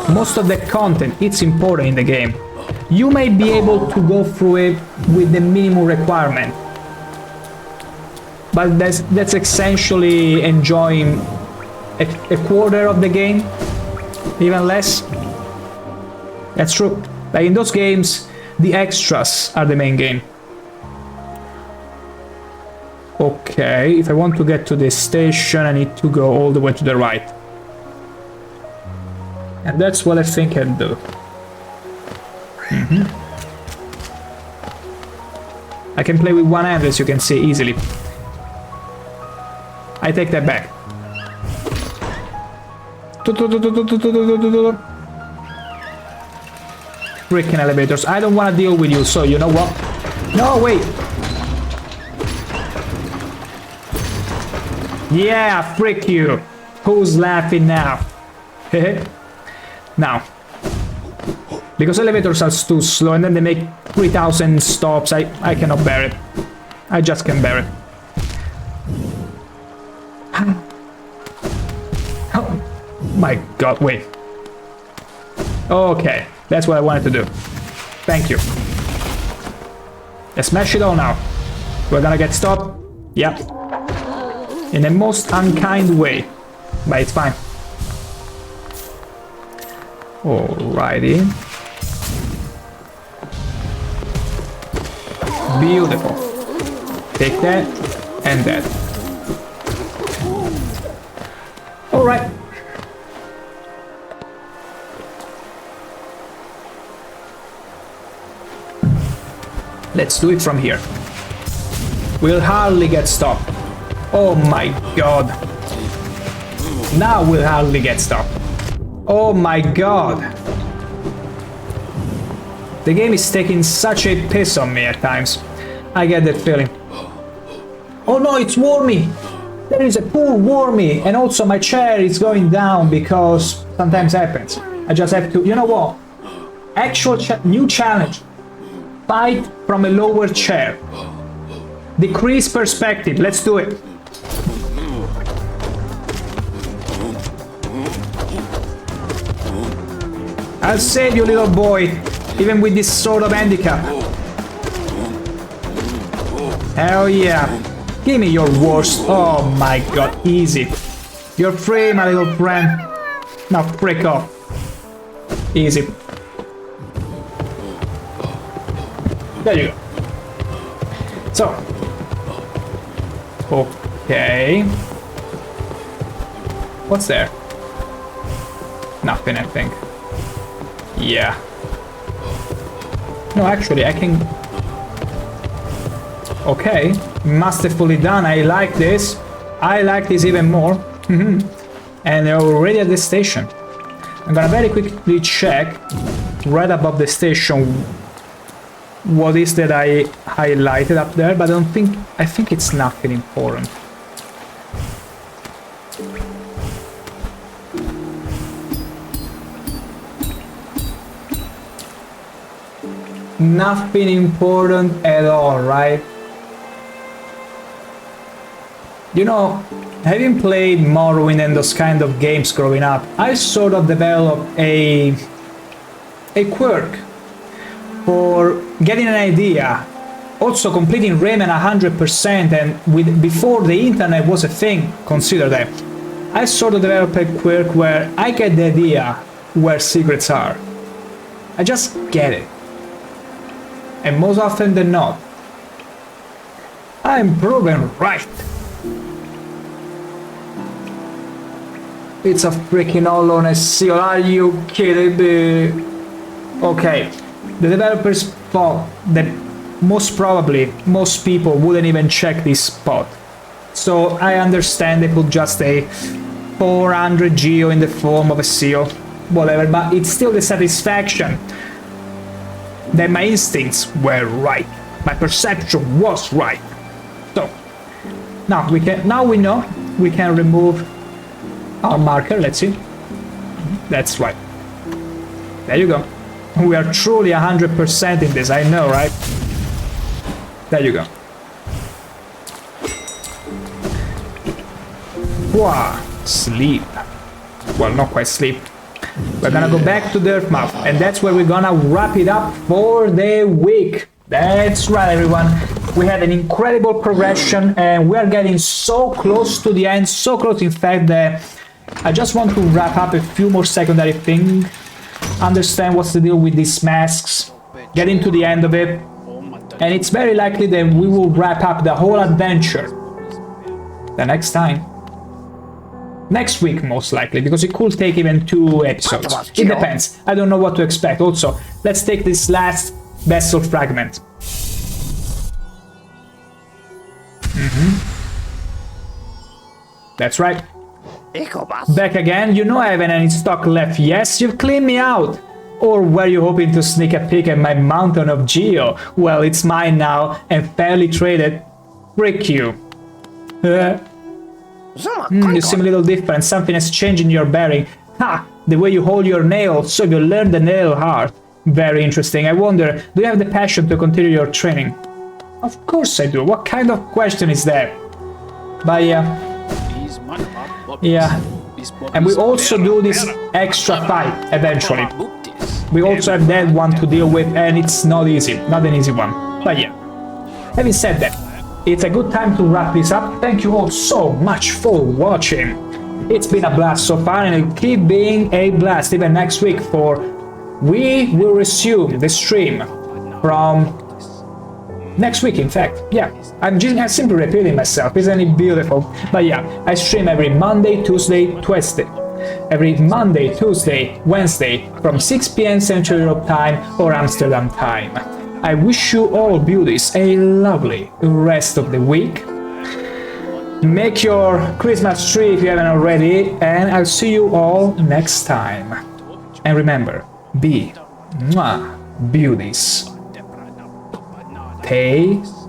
Speaker 1: most of the content is important in the game. You may be able to go through it with the minimum requirement, but that's essentially enjoying a quarter of the game, even less. That's true. Like in those games, the extras are the main game. Okay. Okay, if I want to get to this station, I need to go all the way to the right. And that's what I think I'll do. I can play with one hand, as you can see, easily. I take that back. Freaking elevators. I don't want to deal with you, so you know what? No, wait! Yeah, frick you! Who's laughing now? Now. Because elevators are too slow and then they make 3000 stops, I cannot bear it. I just can't bear it. Oh my god, wait. Okay, that's what I wanted to do. Thank you. Let's smash it all now. We're gonna get stopped. Yep. In the most unkind way. But it's fine. Alrighty. Beautiful. Take that and that. Alright. Let's do it from here. We'll hardly get stopped. Oh my god. Now we'll hardly get stopped. Oh my god. The game is taking such a piss on me at times. I get that feeling. Oh no, it's Wormy! There is a poor Wormy! And also my chair is going down because sometimes happens. I just have to... You know what? Actual new challenge. Fight from a lower chair. Decrease perspective. Let's do it. I'll save you, little boy. Even with this sort of handicap. Hell yeah. Give me your worst. Oh my god, easy. You're free, my little friend. Now frick off. Easy. There you go. So. Okay. What's there? Nothing, I think. Yeah. No, actually, I can... Okay. Masterfully done. I like this. I like this even more. And they're already at the station. I'm gonna very quickly check right above the station what is that I highlighted up there, but I think it's nothing important. Nothing important at all, right? You know, having played Morrowind and those kind of games growing up, I sort of developed a quirk for getting an idea, also completing Rayman 100%, and before the internet was a thing, consider that. I sort of developed a quirk where I get the idea where secrets are. I just get it. And most often than not, I'm proven right. It's a freaking all on a seal. Are you kidding me? Okay, the developers thought that most probably most people wouldn't even check this spot. So I understand they put just a 400 geo in the form of a seal, whatever, but it's still the satisfaction that my instincts were right. My perception was right. So now we know we can remove our marker. Let's see. That's right. There you go. We are truly 100% in this, I know, right? There you go. Wow, sleep. Well, not quite sleep. We're gonna go back to Dirtmouth, and that's where we're gonna wrap it up for the week. That's right, everyone. We had an incredible progression, and we are getting so close to the end, so close in fact that I just want to wrap up a few more secondary things, understand what's the deal with these masks, get into the end of it, and it's very likely that we will wrap up the whole adventure the next time. Next week, most likely, because it could take even 2 episodes. It depends. I don't know what to expect. Also, let's take this last vessel fragment. That's right. Back again. You know I haven't any stock left. Yes, you've cleaned me out. Or were you hoping to sneak a peek at my mountain of Geo? Well, it's mine now and fairly traded. Frick you. You seem a little different. Something has changed in your bearing. Ha! The way you hold your nail, so you learned the nail art. Very interesting. I wonder, do you have the passion to continue your training? Of course I do. What kind of question is that? But yeah. Yeah. And we also do this extra fight eventually. We also have that one to deal with, and it's not easy. Not an easy one. But yeah. Having said that, it's a good time to wrap this up. Thank you all so much for watching. It's been a blast so far, and it'll keep being a blast even next week, for we will resume the stream from next week, in fact. Yeah, I'm simply repeating myself. Isn't it beautiful? But yeah, I stream every Monday, Tuesday, Wednesday. Every Monday, Tuesday, Wednesday from 6 p.m. Central Europe time or Amsterdam time. I wish you all beauties a lovely rest of the week. Make your Christmas tree if you haven't already, and I'll see you all next time. And remember, be beauties. Peace.